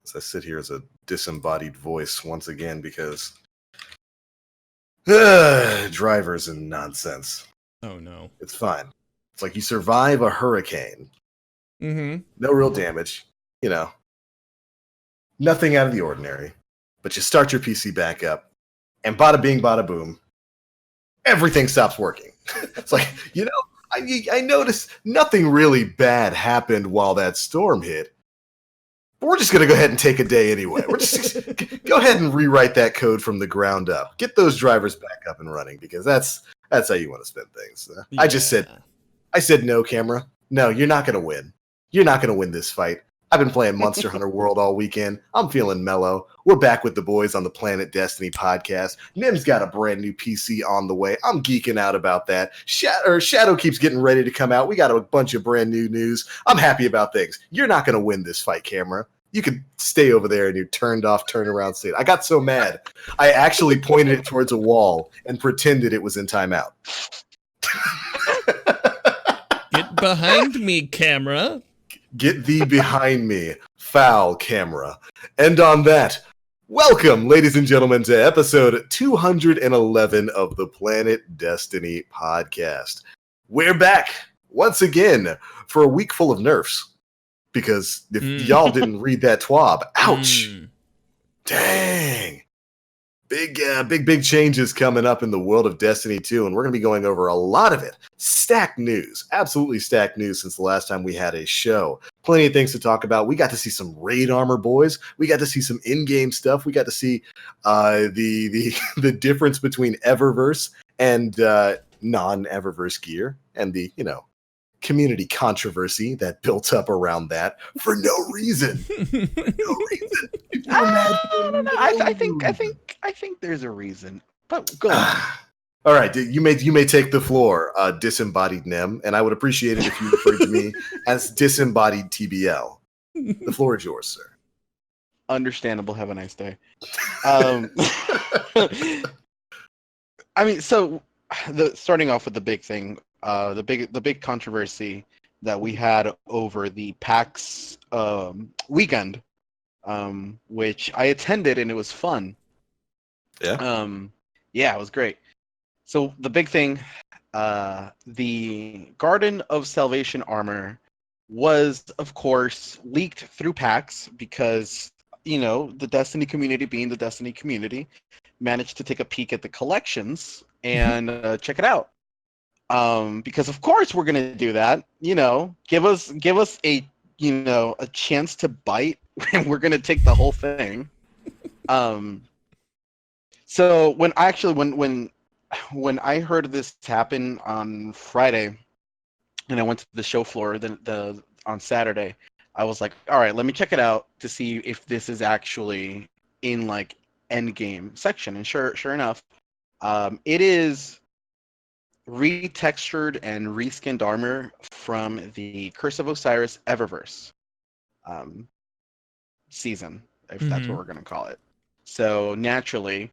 as I sit here as a disembodied voice once again because drivers and nonsense. Oh no. It's fine. It's like you survive a hurricane. Mm-hmm. No real damage, nothing out of the ordinary. But you start your PC back up, and bada bing, bada boom, everything stops working. It's like, I noticed nothing really bad happened while that storm hit. But we're just going to go ahead and take a day anyway. We're just go ahead and rewrite that code from the ground up. Get those drivers back up and running because that's how you want to spend things. Yeah. I said no, camera. No, you're not going to win. You're not going to win this fight. I've been playing Monster Hunter World all weekend. I'm feeling mellow. We're back with the boys on the Planet Destiny podcast. Nim's got a brand new PC on the way. I'm geeking out about that. Shadow keeps getting ready to come out. We got a bunch of brand new news. I'm happy about things. You're not going to win this fight, camera. You can stay over there in your turned off, turn around state. I got so mad. I actually pointed it towards a wall and pretended it was in timeout. Get behind me, camera. Get thee behind me, foul camera. And on that, welcome, ladies and gentlemen, to episode 211 of the Planet Destiny podcast. We're back once again for a week full of nerfs. Because if y'all didn't read that twab, ouch. Dang. Big changes coming up in the world of Destiny 2, and we're going to be going over a lot of it. Stacked news, absolutely stacked news since the last time we had a show. Plenty of things to talk about. We got to see some raid armor, boys. We got to see some in-game stuff. We got to see the difference between Eververse and non-Eververse gear, and the community controversy that built up around that for no reason. I think there's a reason. But go on. All right, you may take the floor, disembodied Nim, and I would appreciate it if you referred to me as disembodied TBL. The floor is yours, sir. Understandable. Have a nice day. I mean, so starting off with the big thing, the big controversy that we had over the PAX weekend, which I attended and it was fun. Yeah. Yeah, it was great. So the big thing, the Garden of Salvation armor was, of course, leaked through PAX because, the Destiny community, being the Destiny community, managed to take a peek at the collections and check it out. Because of course we're gonna do that. Give us a a chance to bite, and we're gonna take the whole thing. So when I heard this happen on Friday, and I went to the show floor on Saturday, I was like, all right, let me check it out to see if this is actually in like end game section. And sure enough, it is retextured and reskinned armor from the Curse of Osiris Eververse season, if that's what we're going to call it. So naturally,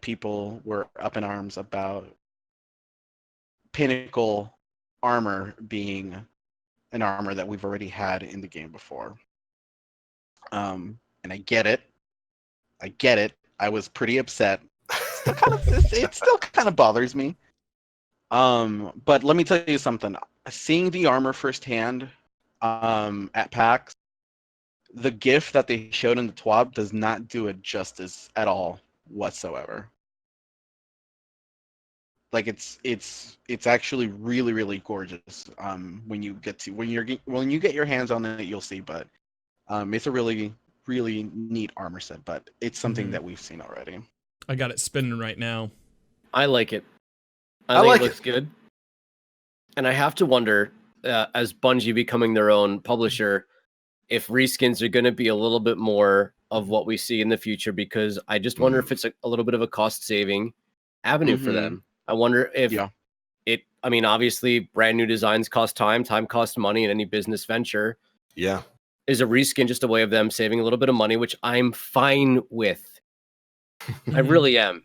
people were up in arms about Pinnacle armor being an armor that we've already had in the game before. And I get it. I was pretty upset. It still kind of bothers me. But let me tell you something. Seeing the armor firsthand at PAX, the GIF that they showed in the TWAB does not do it justice at all whatsoever. Like it's actually really, really gorgeous. When you get your hands on it, you'll see. But it's a really, really neat armor set. But it's something that we've seen already. I got it spinning right now. I like it. I think it looks good. And I have to wonder, as Bungie becoming their own publisher, if reskins are going to be a little bit more of what we see in the future, because I just wonder if it's a little bit of a cost-saving avenue for them. I wonder if obviously brand new designs cost time costs money in any business venture. Yeah. Is a reskin just a way of them saving a little bit of money, which I'm fine with. I really am.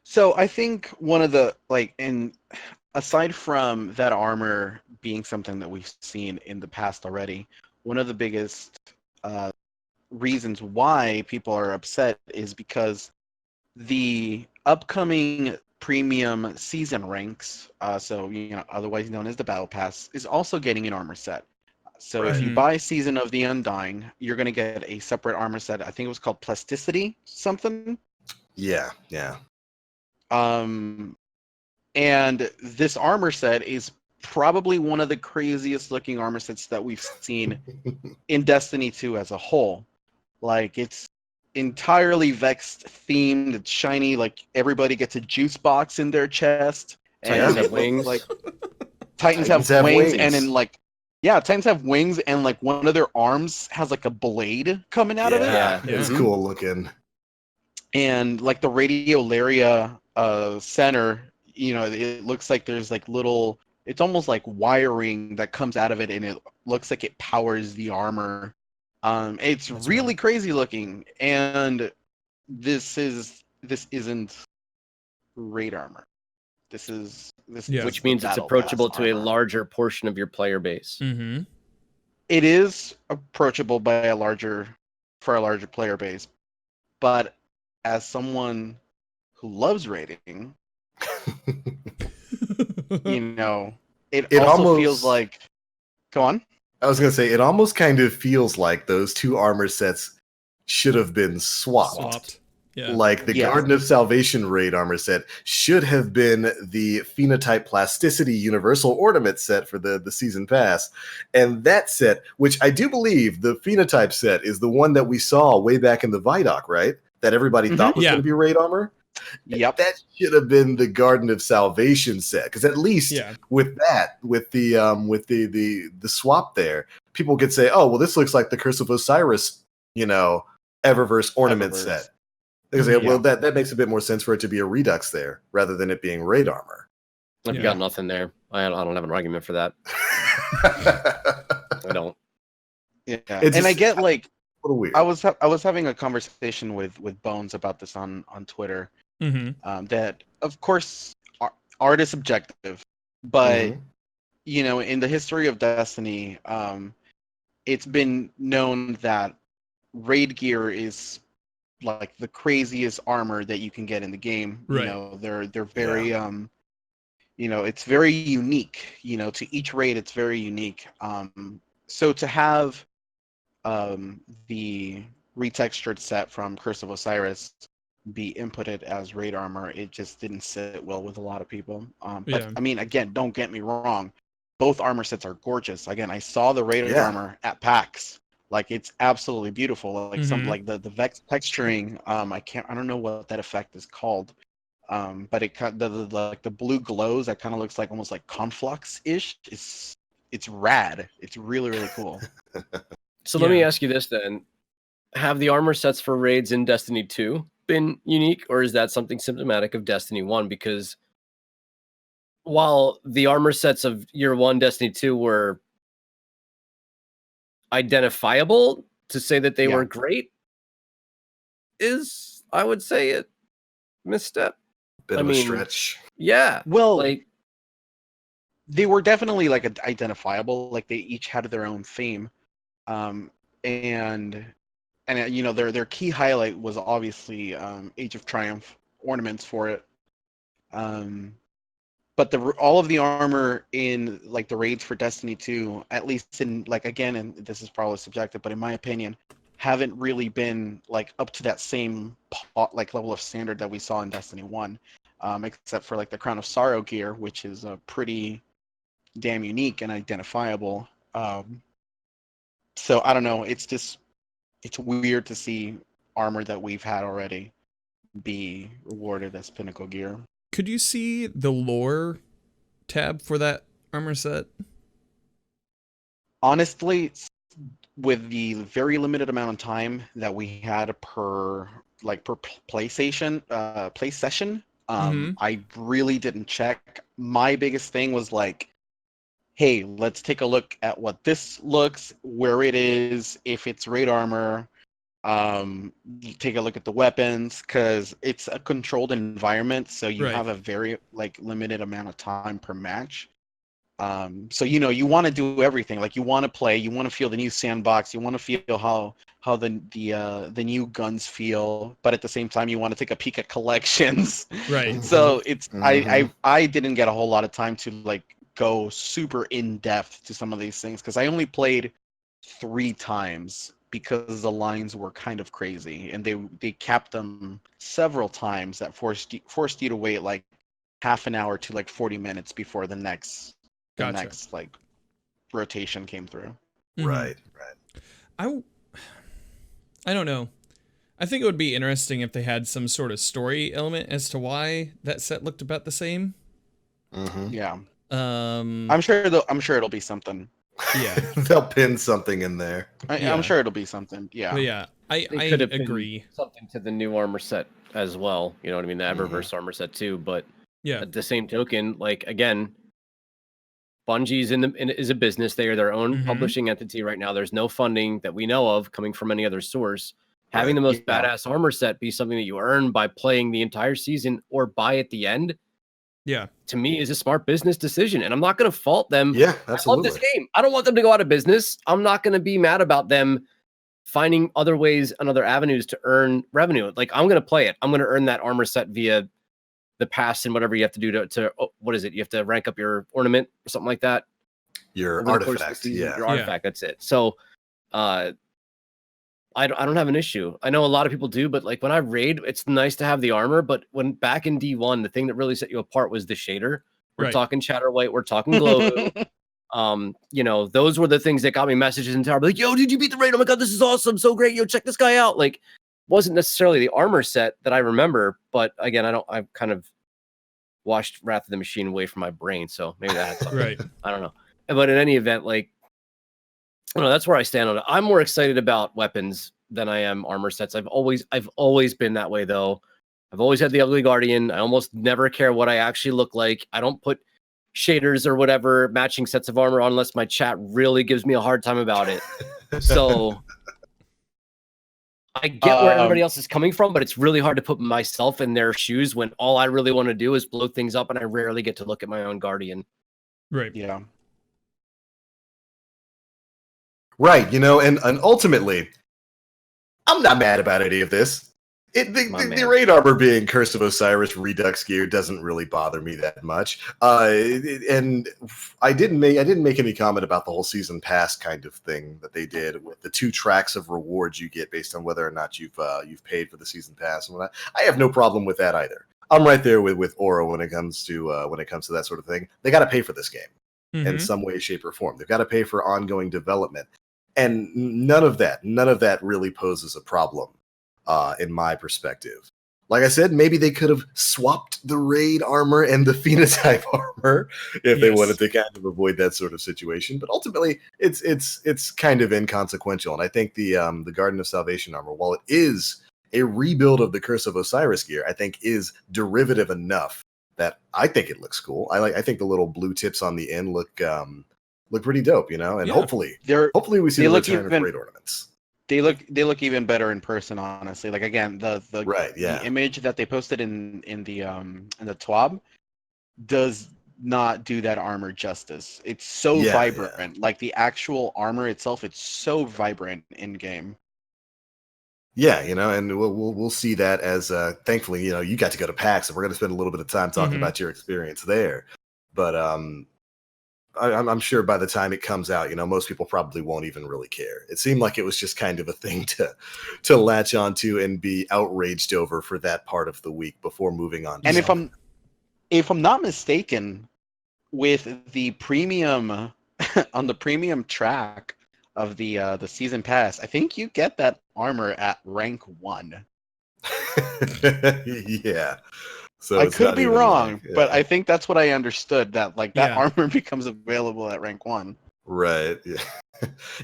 So I think one of the, aside from that armor being something that we've seen in the past already, one of the biggest reasons why people are upset is because the upcoming premium season ranks, so otherwise known as the Battle Pass, is also getting an armor set. So if you Right. buy Season of the Undying, you're going to get a separate armor set. I think it was called Plasticity something. Yeah. And this armor set is probably one of the craziest looking armor sets that we've seen in Destiny 2 as a whole. Like, it's entirely Vexed themed. It's shiny. Like, everybody gets a juice box in their chest. Titans have it looks wings. like Titans have wings, and then Titans have wings, and like one of their arms has like a blade coming out of it. Yeah, Yeah. it's cool looking. And like the Radiolaria center, it looks like there's like little, it's almost like wiring that comes out of it, and it looks like it powers the armor. It's That's really right. crazy looking, and this isn't raid armor. This Yeah. Which means it's approachable to a larger portion of your player base. Mm-hmm. It is approachable by a larger player base, but as someone who loves raiding, it also feels like. Go on. I was gonna say it almost kind of feels like those two armor sets should have been swapped. Yeah. Like the Garden of Salvation raid armor set should have been the Phenotype Plasticity Universal Ornament set for the season pass. And that set, which I do believe the Phenotype set is the one that we saw way back in the Vidoc, right? That everybody thought was going to be raid armor. Yep. That should have been the Garden of Salvation set, because at least with that, with the swap there, people could say, "Oh, well, this looks like the Curse of Osiris, Eververse ornament set." They say, "Well, that makes a bit more sense for it to be a Redux there rather than it being raid armor." I've got nothing there. I don't have an argument for that. I don't. Yeah, and I get like. Weird. I was having a conversation with Bones about this on Twitter. Mm-hmm. That of course art is subjective, but in the history of Destiny, it's been known that raid gear is like the craziest armor that you can get in the game. Right. They're very it's very unique. To each raid, it's very unique. So to have the retextured set from Curse of Osiris be inputted as raid armor, it just didn't sit well with a lot of people. But I mean, again, don't get me wrong, both armor sets are gorgeous. Again, I saw the raid armor at PAX. Like, it's absolutely beautiful. Like some like the Vex texturing. I don't know what that effect is called. But it the blue glows. That kind of looks like almost like conflux ish. It's rad. It's really, really cool. So let me ask you this then. Have the armor sets for raids in Destiny 2 been unique, or is that something symptomatic of Destiny 1? Because while the armor sets of Year 1 Destiny 2 were identifiable, to say that they were great is, I would say, a misstep. Bit of a stretch. Yeah. Well, like, they were definitely like identifiable. Like, they each had their own theme. And their key highlight was obviously Age of Triumph ornaments for it. But all of the armor in like the raids for Destiny 2, at least in like, again, and this is probably subjective, but in my opinion, haven't really been like up to that same like level of standard that we saw in Destiny 1, except for like the Crown of Sorrow gear, which is pretty damn unique and identifiable. So I don't know. It's weird to see armor that we've had already be rewarded as pinnacle gear. Could you see the lore tab for that armor set? Honestly, with the very limited amount of time that we had per play session, I really didn't check. My biggest thing was like, hey, let's take a look at what this looks, where it is, if it's raid armor. Take a look at the weapons, because it's a controlled environment, so you have a very like limited amount of time per match. So you want to do everything. Like you want to play, you want to feel the new sandbox, you want to feel how the new guns feel, but at the same time you want to take a peek at collections. Right. So it's I didn't get a whole lot of time to like go super in depth to some of these things because I only played 3 times because the lines were kind of crazy and they capped them several times that forced you to wait like half an hour to like 40 minutes before the next like rotation came through. Right. I don't know. I think it would be interesting if they had some sort of story element as to why that set looked about the same. Yeah. I'm sure it'll be something. Yeah. They'll pin something in there. I'm sure it'll be something. Yeah. But yeah, I agree. Something to the new armor set as well. You know what I mean? The Eververse armor set too. But yeah, at the same token, like again, Bungie's is a business. They are their own publishing entity right now. There's no funding that we know of coming from any other source. Having the most badass armor set be something that you earn by playing the entire season or buy at the end. Yeah, to me is a smart business decision, and I'm not going to fault them. Yeah, absolutely. I love this game. I don't want them to go out of business. I'm not going to be mad about them finding other ways and other avenues to earn revenue. Like I'm going to play it. I'm going to earn that armor set via the pass and whatever you have to do to what is it? You have to rank up your ornament or something like that. Your artifact, your artifact. That's it. So, I don't have an issue. I know a lot of people do, but like when I raid, it's nice to have the armor. But when back in D1, the thing that really set you apart was the shader. We're talking Chatterwhite, we're talking Glow. Those were the things that got me messages in tower. Like, yo, did you beat the raid? Oh my god, this is awesome, so great. Yo, check this guy out. Like, wasn't necessarily the armor set that I remember, but again, I've kind of washed Wrath of the Machine away from my brain, so maybe that had something. right. I don't know. But in any event, like, I don't know, that's where I stand on it. I'm more excited about weapons than I am armor sets. I've always been that way though. I've always had the Ugly Guardian. I almost never care what I actually look like. I don't put shaders or whatever matching sets of armor on unless my chat really gives me a hard time about it. So I get where everybody else is coming from, but it's really hard to put myself in their shoes when all I really want to do is blow things up and I rarely get to look at my own Guardian. Right. Yeah. Right, and ultimately, I'm not mad about any of this. The raid armor being Curse of Osiris Redux gear doesn't really bother me that much. And I didn't make any comment about the whole season pass kind of thing that they did with the 2 tracks of rewards you get based on whether or not you've paid for the season pass and whatnot. I have no problem with that either. I'm right there with Oro when it comes to that sort of thing. They got to pay for this game in some way, shape, or form. They've got to pay for ongoing development. And none of that really poses a problem in my perspective. Like I said, maybe they could have swapped the raid armor and the phenotype armor if they wanted to kind of avoid that sort of situation. But ultimately, it's kind of inconsequential. And I think the Garden of Salvation armor, while it is a rebuild of the Curse of Osiris gear, I think is derivative enough that I think it looks cool. I think the little blue tips on the end look pretty dope, and hopefully we see the return of raid ornaments. They look even better in person, honestly. Like again, the image that they posted in the TWAB does not do that armor justice. It's so vibrant. Yeah. Like the actual armor itself, it's so vibrant in game. Yeah, and we'll see that as thankfully, you got to go to PAX, and we're going to spend a little bit of time talking about your experience there. But I'm sure by the time it comes out, most people probably won't even really care. It seemed like it was just kind of a thing to latch onto and be outraged over for that part of the week before moving on. And if I'm not mistaken, with the premium on the premium track of the season pass, I think you get that armor at rank 1. Yeah. So I could be wrong, but I think that's what I understood, that that armor becomes available at rank 1. Right. Yeah.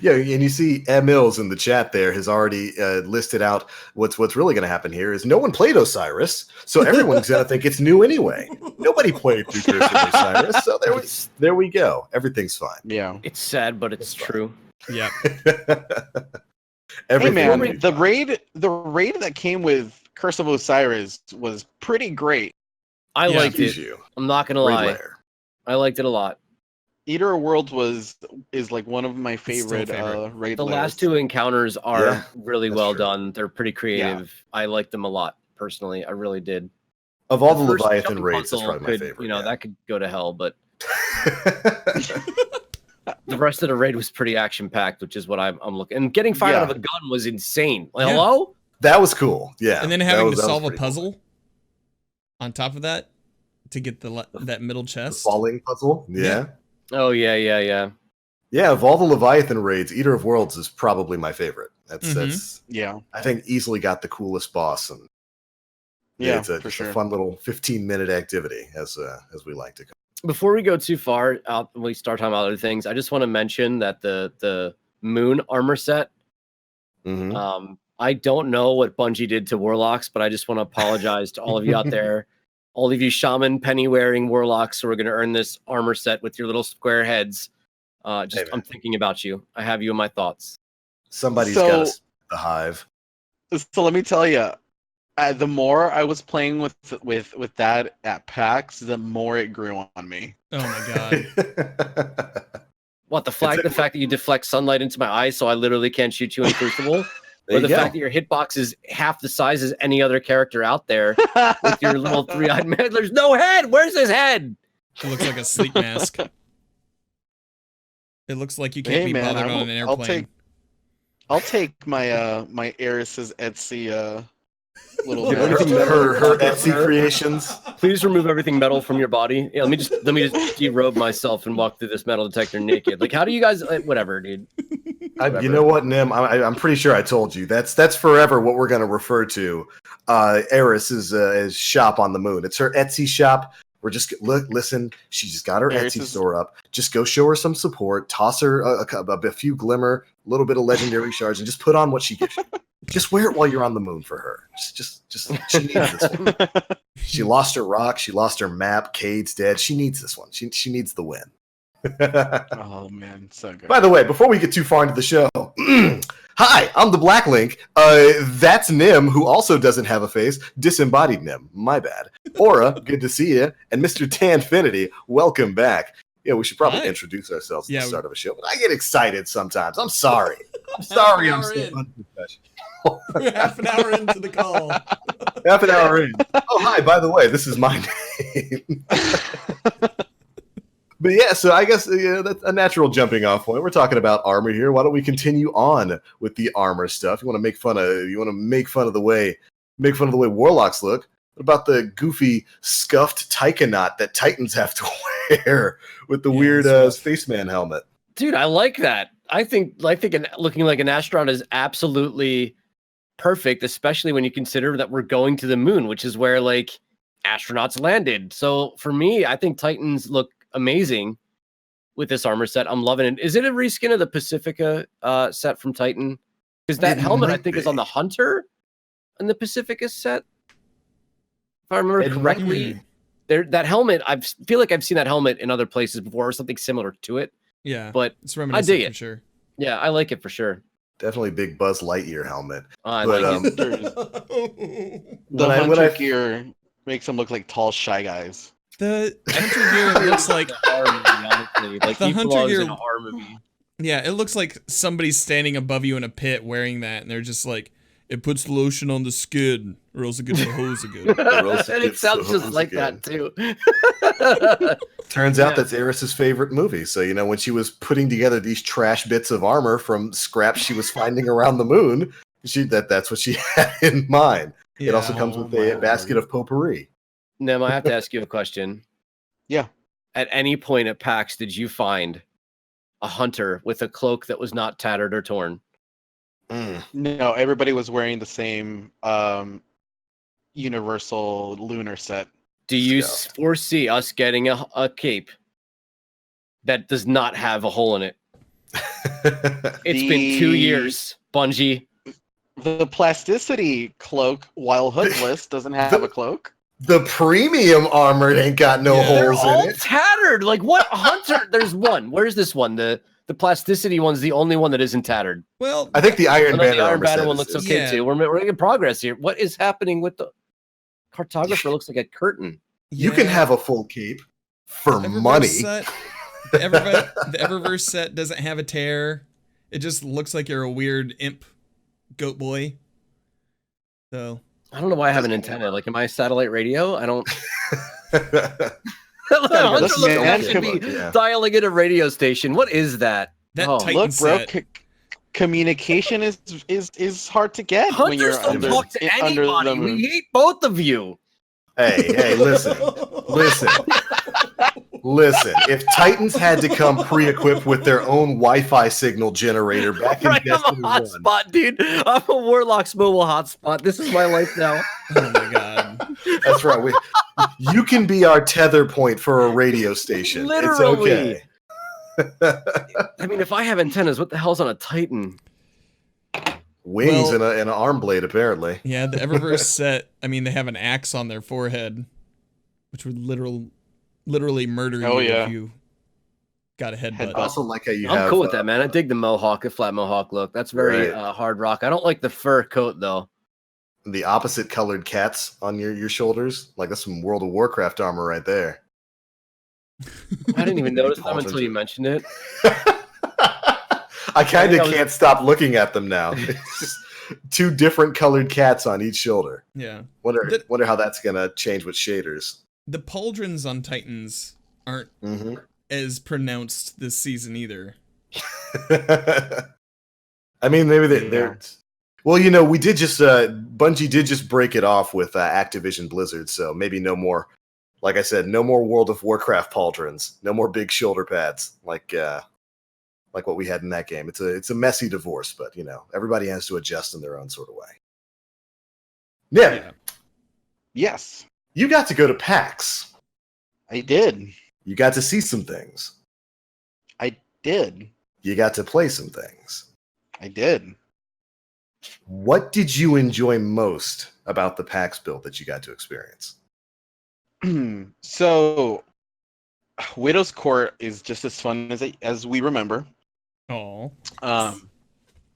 Yeah, and you see Emils in the chat there has already listed out what's really going to happen here is no one played Osiris, so everyone's going to think it's new anyway. Nobody played through Curse of Osiris, so there we go. Everything's fine. Yeah. It's sad, but it's true. Yeah. Hey man, the raid that came with Curse of Osiris was pretty great. I liked it. I'm not gonna lie. Layer. I liked it a lot. Eater of Worlds is like one of my still favorite raid The layers. last two encounters are Yeah, really that's well true. done. They're pretty creative. I like them a lot personally. I really did. Of all the first Leviathan jumping raids, that's puzzle probably my favorite. You know, yeah. that could go to hell, but the rest of the raid was pretty action packed, which is what I'm looking. And getting fired out of a gun was insane. Like, Yeah. hello? That was cool. Yeah. And then having to that was solve a pretty cool. puzzle on top of that to get that middle The chest. falling puzzle. Yeah. Oh yeah. Yeah, of all the Leviathan raids, Eater of Worlds is probably my favorite. That's Yeah. I think easily got the coolest boss, and Yeah, it's a fun little 15-minute activity, as we like to call it. Before we go too far, we start talking about other things. I just want to mention that the Moon armor set. Mhm. I don't know what Bungie did to Warlocks, but I just want to apologize to all of you out there, all of you shaman penny wearing Warlocks who are going to earn this armor set with your little square heads. I'm thinking about you. I have you in my thoughts. Somebody's got the hive. So let me tell you, the more I was playing with that at PAX, the more it grew on me. Oh my god. What, the fact that you deflect sunlight into my eyes so I literally can't shoot you in Crucible? There Or the you go. fact that your hitbox is half the size as any other character out there with your little three-eyed man. There's no head. Where's his head? It looks like a sleep mask. It looks like you can't be bothered on an airplane. I'll take my my Eris's Etsy little her Etsy creations. Please remove everything metal from your body. Yeah, let me just derobe myself and walk through this metal detector naked. Like, how do you guys? Whatever, dude. You know what, Nim? I'm pretty sure I told you that's forever what we're going to refer to Eris's shop on the moon. It's her Etsy shop. We're just listen. She just got her Etsy store up. Just go show her some support. Toss her a few glimmer, a little bit of legendary shards, and just put on what she gives you. Just wear it while you're on the moon for her. Just she needs this one. She lost her rock. She lost her map. Cade's dead. She needs this one. She needs the win. Oh man, so good. By the way, before we get too far into the show, hi, I'm the Black Link. That's Nim, who also doesn't have a face. Disembodied Nim. My bad. Aura, good to see you. And Mr. Tanfinity, welcome back. Yeah, we should probably introduce ourselves at the start of a show, but I get excited sometimes. I'm sorry. I'm sorry. I'm so unprofessional. We're half an hour into the call. Half an hour in. Oh, hi, by the way, this is my name. But yeah, so I guess that's a natural jumping off point. We're talking about armor here. Why don't we continue on with the armor stuff? You want to make fun of the way Warlocks look. What about the goofy scuffed taikanaut that Titans have to wear with the weird spaceman helmet? Dude, I like that. I think looking like an astronaut is absolutely perfect, especially when you consider that we're going to the moon, which is where like astronauts landed. So for me, I think Titans look amazing with this armor set. I'm loving it. Is it a reskin of the Pacifica set from Titan? Because that helmet I think is on the Hunter in the Pacifica set. If I remember correctly, that helmet, I feel like I've seen that helmet in other places before or something similar to it. Yeah, but it's reminiscent, I dig it for sure. Yeah, I like it for sure. Definitely big Buzz Lightyear helmet. I like it. The Hunter gear makes them look like tall, shy guys. The Hunter gear looks like the Hunter gear in a horror movie. Yeah, it looks like somebody's standing above you in a pit wearing that, and they're just like, it puts the lotion on the skin, or else it gets the hose again. And it sounds just like that too. Turns out that's Eris's favorite movie. So when she was putting together these trash bits of armor from scraps she was finding around the moon, that's what she had in mind. Yeah. It also comes with a basket of potpourri. Nem, I have to ask you a question. Yeah. At any point at PAX, did you find a hunter with a cloak that was not tattered or torn? No, everybody was wearing the same universal lunar set. Do you foresee us getting a cape that does not have a hole in it? It's been 2 years, Bungie. The plasticity cloak, while hoodless, doesn't have a cloak. The premium armor ain't got no holes in it. They're all tattered. Like what hunter? There's one. Where's this one? The plasticity one's the only one that isn't tattered. Well, I think the Iron Banner, the Iron Banner one looks okay too. We're making progress here. What is happening with the cartographer? Looks like a curtain. You can have a full cape for money. The Eververse set doesn't have a tear. It just looks like you're a weird imp goat boy. So I don't know why I have an antenna. Like, am I satellite radio? I don't. Look, man, should be dialing in a radio station. What is that? that Titan Look, bro. set. Communication is hard to get when you're Hunters don't talk to anybody. the We hate both of you. Hey, listen. If Titans had to come pre-equipped with their own Wi-Fi signal generator back in Destiny 1. I'm a hotspot, dude. I'm a Warlock's mobile hotspot. This is my life now. Oh my god. That's right. You can be our tether point for a radio station. Literally. It's okay. I mean, if I have antennas, what the hell's on a Titan? Wings and an arm blade, apparently. Yeah, the Eververse set, I mean, they have an axe on their forehead, which would literally murder you if you got a headbutt. I also like how I'm cool with that, man. I dig the mohawk, the flat mohawk look. That's very hard rock. I don't like the fur coat, though. The opposite colored cats on your shoulders. Like, that's some World of Warcraft armor right there. I didn't even notice them until you mentioned it. I kind of can't stop looking at them now. It's just two different colored cats on each shoulder. Yeah. Wonder how that's going to change with shaders. The pauldrons on Titans aren't as pronounced this season either. I mean, maybe they're... Well, you know, we did just... Bungie did just break it off with Activision Blizzard, so maybe no more... Like I said, no more World of Warcraft pauldrons. No more big shoulder pads like what we had in that game. It's a messy divorce, but, you know, everybody has to adjust in their own sort of way. Yeah. Yes. You got to go to PAX. I did. You got to see some things. I did. You got to play some things. I did. What did you enjoy most about the PAX build that you got to experience? So, Widow's Court is just as fun as we remember. Oh.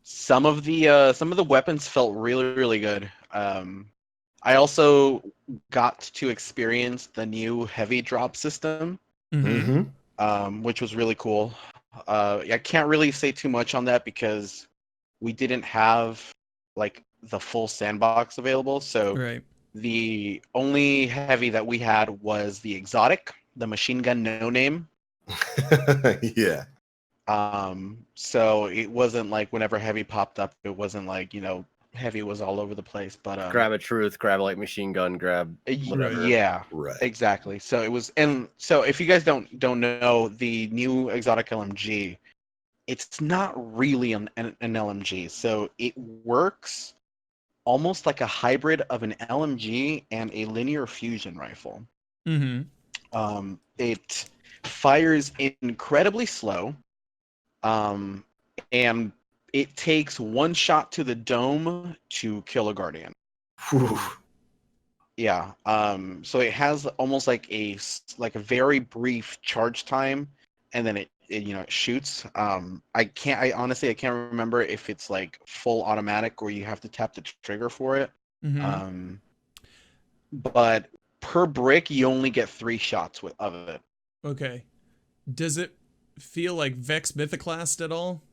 Some of the weapons felt really, really good. I also got to experience the new heavy drop system, which was really cool. I can't really say too much on that because we didn't have like the full sandbox available. So the only heavy that we had was the exotic, the machine gun no name. Yeah. So it wasn't like whenever heavy popped up, it wasn't like, you know, heavy was all over the place, but grab a truth, grab a like machine gun, grab whatever. Yeah, right. Exactly. So it was, and so if you guys don't know, the new exotic LMG, it's not really an LMG. So it works almost like a hybrid of an LMG and a linear fusion rifle. It fires incredibly slow, and it takes one shot to the dome to kill a guardian. Whew. Yeah. So it has almost like a very brief charge time, and then it shoots. I honestly can't remember if it's like full automatic or you have to tap the trigger for it. But per brick you only get 3 shots of it. Okay. Does it feel like Vex Mythoclast at all?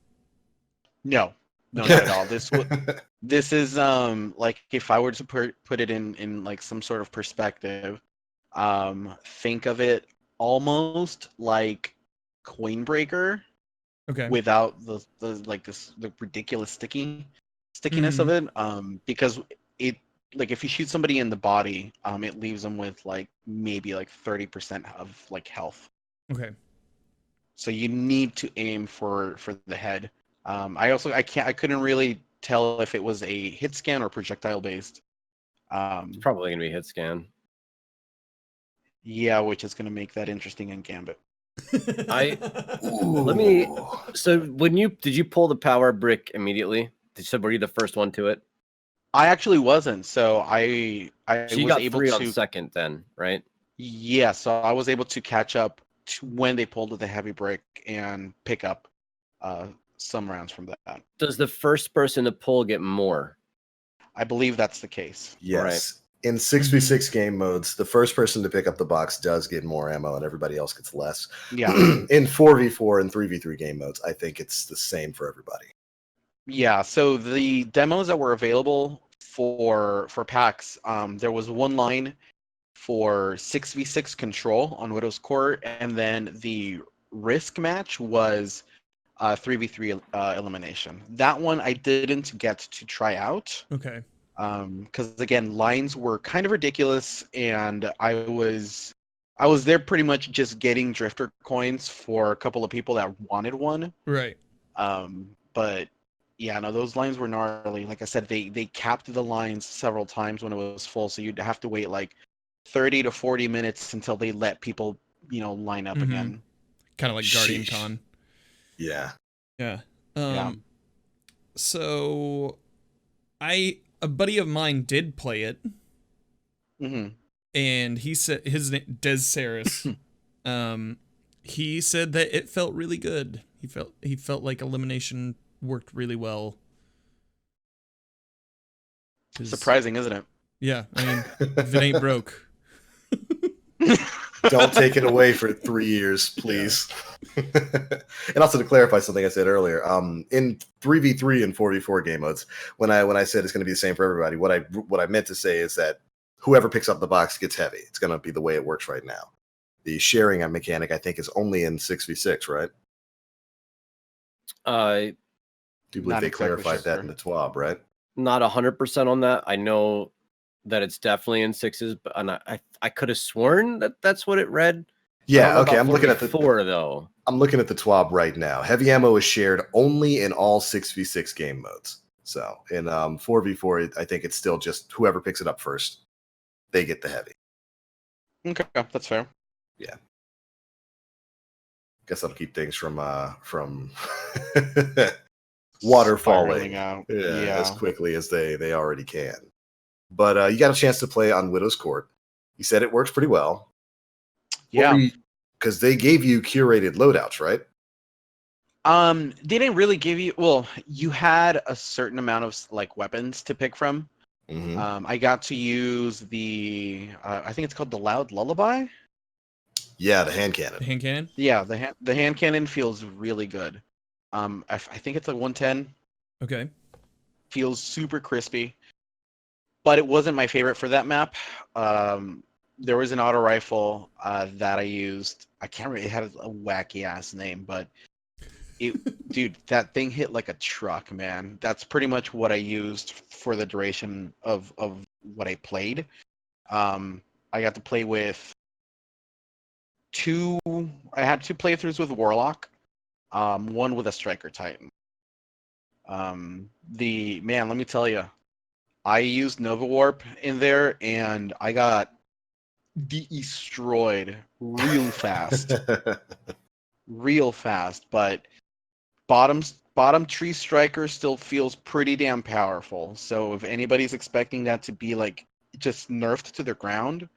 No, not at all. This is like if I were to put it in like some sort of perspective, think of it almost like Coinbreaker, without the ridiculous stickiness of it, because it, like, if you shoot somebody in the body, it leaves them with like maybe like 30% of like health. Okay. So you need to aim for the head. I couldn't really tell if it was a hit scan or projectile based. It's probably gonna be hit scan. Yeah, which is gonna make that interesting in Gambit. So did you pull the power brick immediately? Were you the first one to it? I actually wasn't. So I was able 3 on second then, right? Yeah, so I was able to catch up to when they pulled the heavy brick and pick up some rounds from that. Does the first person to pull get more? I believe that's the case. Yes. Right. In 6v6 game modes, the first person to pick up the box does get more ammo and everybody else gets less. Yeah. In 4v4 and 3v3 game modes, I think it's the same for everybody. Yeah, so the demos that were available for PAX, there was one line for 6v6 control on Widow's Court, and then the risk match was 3v3 elimination. That one I didn't get to try out. Okay. Because again, lines were kind of ridiculous, and I was there pretty much just getting drifter coins for a couple of people that wanted one. Right. But yeah, no, those lines were gnarly. Like I said, they capped the lines several times when it was full, so you'd have to wait like 30 to 40 minutes until they let people, line up again. Kind of like Guardian Con. Yeah. Yeah. So a buddy of mine did play it. Mm-hmm. And he said his name Des Saris. He said that it felt really good. He felt like elimination worked really well. Surprising, isn't it? Yeah, I mean, if it ain't broke. Don't take it away for 3 years, please. Yeah. And also to clarify something I said earlier, in 3v3 and 4v4 game modes, when I said it's going to be the same for everybody, what I meant to say is that whoever picks up the box gets heavy. It's going to be the way it works right now. The sharing mechanic, I think, is only in 6v6, right? I do believe they clarified that in the TWAB, right? Not 100% on that. I know that it's definitely in sixes, but I could have sworn that that's what it read. Yeah, okay. I'm looking at the 4 though. I'm looking at the TWAB right now. Heavy ammo is shared only in all 6v6 game modes. So in 4v4, I think it's still just whoever picks it up first, they get the heavy. Okay, that's fair. Yeah. Guess that'll keep things from waterfalling out. Yeah, as quickly as they already can. But you got a chance to play on Widow's Court. You said it works pretty well. Yeah. Because they gave you curated loadouts, right? They didn't really give you... Well, you had a certain amount of like weapons to pick from. Mm-hmm. I got to use the... I think it's called the Loud Lullaby? Yeah, the hand cannon. The hand cannon? Yeah, the hand cannon feels really good. I think it's like 110. Okay. Feels super crispy. But it wasn't my favorite for that map. There was an auto rifle that I used. I can't remember. It had a wacky ass name, but dude, that thing hit like a truck, man. That's pretty much what I used for the duration of what I played. I got to play with I had 2 playthroughs with Warlock, one with a Striker Titan. Let me tell you, I used Nova Warp in there, and I got destroyed real fast. Real fast, but bottom tree Striker still feels pretty damn powerful. So if anybody's expecting that to be like just nerfed to the ground,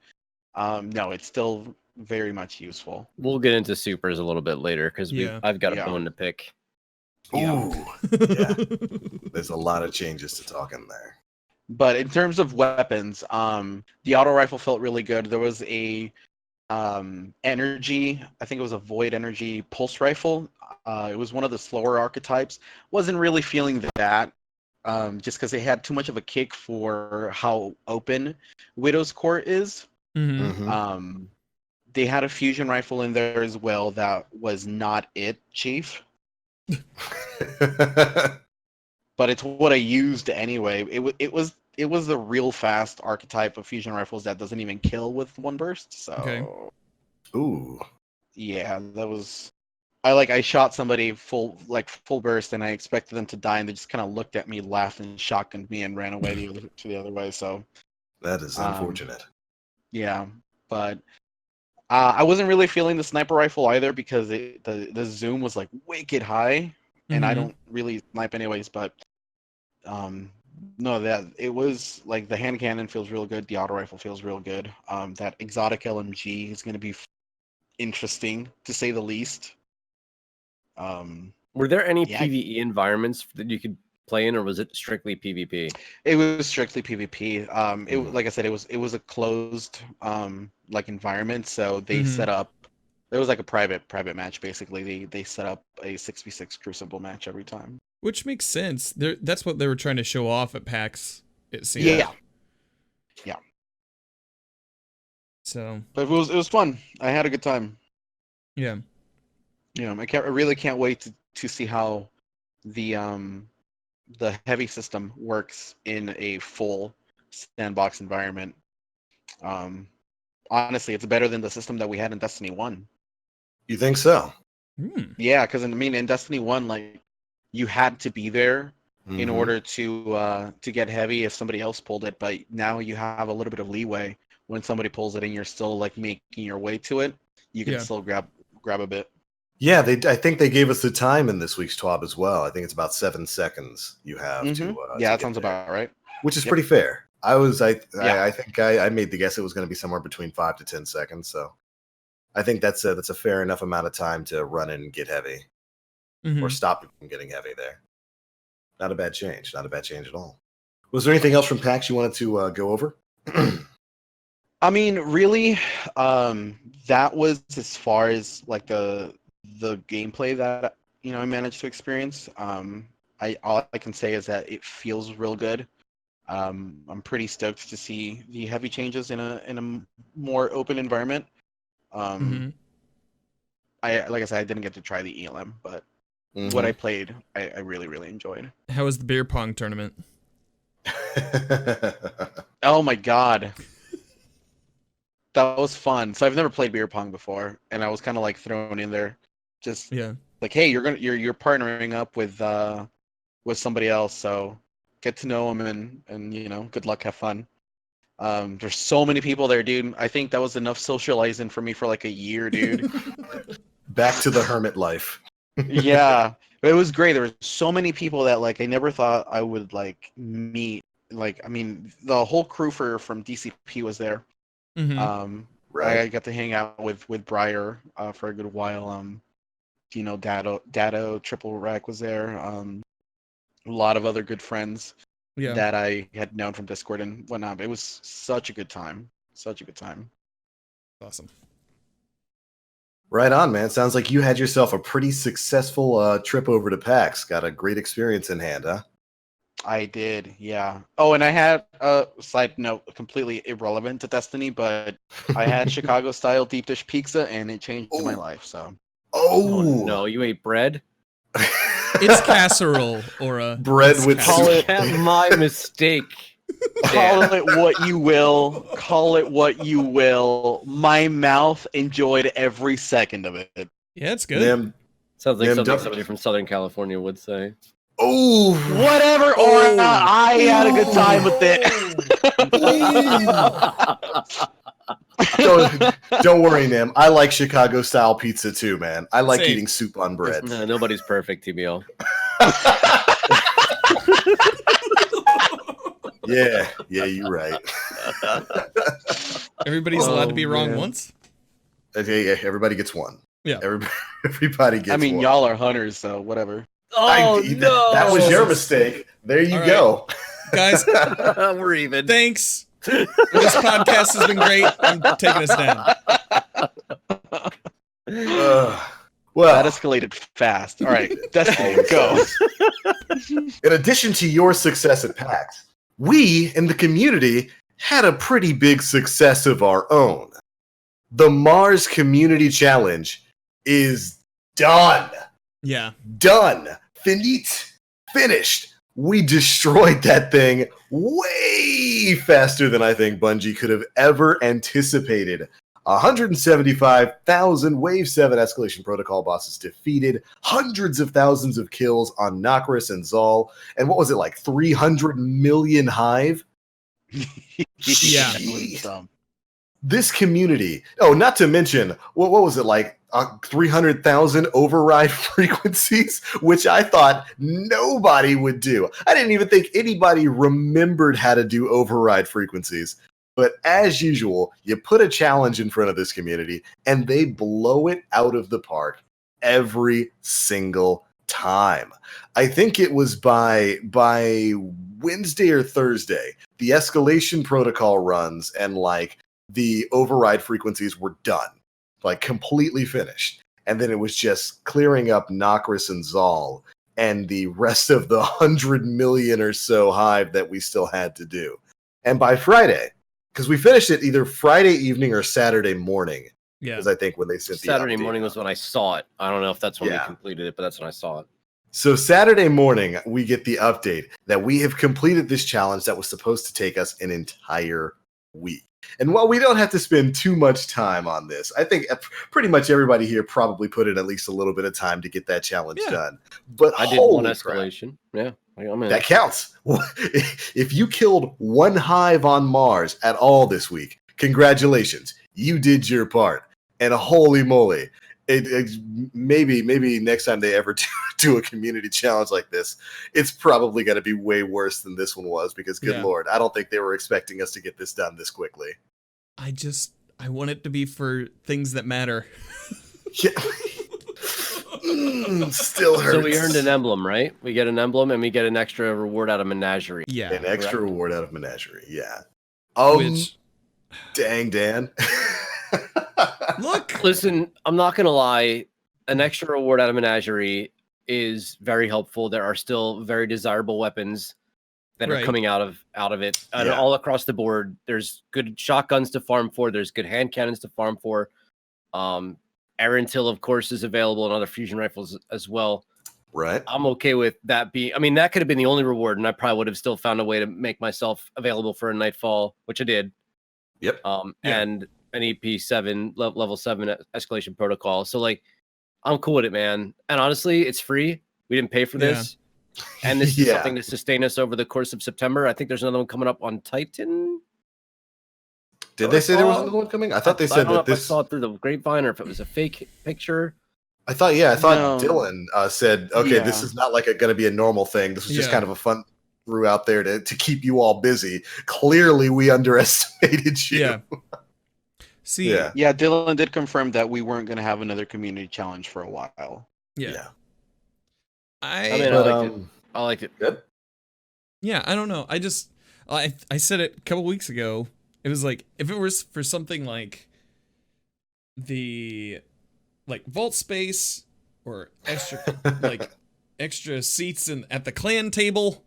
no, it's still very much useful. We'll get into supers a little bit later because I've got a bone to pick. Ooh, yeah. There's a lot of changes to talk in there. But in terms of weapons, the auto rifle felt really good. There was a energy, I think it was a void energy pulse rifle. It was one of the slower archetypes. Wasn't really feeling that, just because they had too much of a kick for how open Widow's Court is. Mm-hmm. They had a fusion rifle in there as well. That was not it, Chief. But it's what I used anyway. It was the real fast archetype of fusion rifles that doesn't even kill with one burst. So, okay. Ooh, yeah, that was. I shot somebody full burst, and I expected them to die, and they just kind of looked at me, laughed, and shotgunned me, and ran away to the other way. So that is unfortunate. Yeah, but I wasn't really feeling the sniper rifle either because the zoom was like wicked high, and I don't really snipe anyways. But no, that it was like the hand cannon feels real good. The auto rifle feels real good. That exotic LMG is going to be interesting to say the least. Were there any PvE environments that you could play-in, or was it strictly PvP? It was strictly PvP. Like I said, it was a closed like environment. So they set up. It was like a private match basically. They set up a 6v6 Crucible match every time. Which makes sense. That's what they were trying to show off at PAX. It seems. Yeah. So. But it was fun. I had a good time. Yeah. I really can't wait to see how the heavy system works in a full sandbox environment. Honestly, it's better than the system that we had in Destiny 1. You think so? Yeah, because in Destiny 1, like, you had to be there in order to get heavy if somebody else pulled it, but now you have a little bit of leeway. When somebody pulls it and you're still like making your way to it, you can still grab a bit. Yeah, I think they gave us the time in this week's TWAB as well. I think it's about 7 seconds you have to. Yeah, that sounds about right. Which is pretty fair. I think I made the guess it was going to be somewhere between 5 to 10 seconds. So I think that's a fair enough amount of time to run in and get heavy, or stop from getting heavy there. Not a bad change. Not a bad change at all. Was there anything else from PAX you wanted to go over? I mean, really, that was as far as like the gameplay that I managed to experience. All I can say is that it feels real good. I'm pretty stoked to see the heavy changes in a more open environment. Like I said, I didn't get to try the ELM, but what I played, I really, really enjoyed. How was the beer pong tournament? Oh my god. That was fun. So I've never played beer pong before, and I was kind of like thrown in there, just like, hey, you're partnering up with somebody else, so get to know them and good luck, have fun. There's so many people there, dude. I think that was enough socializing for me for like a year, dude. Back to the hermit life. Yeah, it was great. There were so many people that like I never thought I would like meet. Like, I mean, the whole crew from DCP was there. Right. I got to hang out with Briar for a good while. Dado Triple Rack was there. A lot of other good friends that I had known from Discord and whatnot. It was such a good time. Such a good time. Awesome. Right on, man. Sounds like you had yourself a pretty successful trip over to PAX. Got a great experience in hand, huh? I did, yeah. Oh, and I had a side note, completely irrelevant to Destiny, but I had Chicago-style deep dish pizza, and it changed my life. So. Oh no! You ate bread. It's casserole, or bread with casserole. My mistake. Call it what you will. Call it what you will. My mouth enjoyed every second of it. Yeah, it's good. Sounds like something somebody from Southern California would say. Oh, whatever, Aura. I had a good time with it. don't worry, Nim. I like Chicago style pizza too, man. I like eating soup on bread. No, nobody's perfect, TBL. Yeah, you're right. Everybody's allowed to be wrong once. Yeah, everybody gets one. Yeah, everybody gets. I mean, one. y'all are hunters, so whatever. Oh no! That was your mistake. There you go, guys. We're even. Thanks. This podcast has been great. I'm taking us down. Well, that escalated fast. All right, Destiny, go. In addition to your success at PAX, we in the community had a pretty big success of our own. The Mars Community Challenge is done. Yeah. Done. Finite. Finished. We destroyed that thing way faster than I think Bungie could have ever anticipated. 175,000 Wave 7 Escalation Protocol bosses defeated, hundreds of thousands of kills on Nokris and Zal, and what was it, like 300 million Hive? Yeah. This community, not to mention, what was it, like 300,000 override frequencies, which I thought nobody would do. I didn't even think anybody remembered how to do override frequencies. But as usual, you put a challenge in front of this community, and they blow it out of the park every single time. I think it was by Wednesday or Thursday, the escalation protocol runs and like the override frequencies were done, like completely finished. And then it was just clearing up Nokris and Zal and the rest of the 100 million or so hive that we still had to do. And by Friday, because we finished it either Friday evening or Saturday morning. Yeah. Because I think when they sent Saturday morning was when I saw it. I don't know if that's when we completed it, but that's when I saw it. So Saturday morning, we get the update that we have completed this challenge that was supposed to take us an entire week. And while we don't have to spend too much time on this, I think pretty much everybody here probably put in at least a little bit of time to get that challenge done. But I did one escalation. Crap. Yeah. That counts. If you killed one hive on Mars at all this week, congratulations. You did your part. And holy moly, maybe next time they ever do a community challenge like this, it's probably going to be way worse than this one was because, good Lord, I don't think they were expecting us to get this done this quickly. I want it to be for things that matter. Yeah. Still hurts. So we earned an emblem, right? We get an emblem and we get an extra reward out of Menagerie. Yeah. An extra reward out of Menagerie, yeah. Dang, Dan. Look, listen, I'm not gonna lie. An extra reward out of Menagerie is very helpful. There are still very desirable weapons that are coming out of it, all across the board. There's good shotguns to farm for. There's good hand cannons to farm for. Erentil, of course, is available, and other fusion rifles as well. Right. I'm okay with that being. I mean, that could have been the only reward, and I probably would have still found a way to make myself available for a Nightfall, which I did. Yep. And an EP7 level 7 escalation protocol. So like, I'm cool with it, man. And honestly, it's free. We didn't pay for this, and this is something to sustain us over the course of September. I think there's another one coming up on Titan. Did they say there was another one coming? I thought they said that this. I saw it through the grapevine, or if it was a fake picture. I thought Dylan said, okay, this is not like going to be a normal thing. This was just kind of a fun threw out there to keep you all busy. Clearly, we underestimated you. Yeah. See, Dylan did confirm that we weren't going to have another community challenge for a while. Yeah. I liked it. Good. Yeah, I don't know. I said it a couple weeks ago. It was like, if it was for something like the vault space or extra seats at the clan table,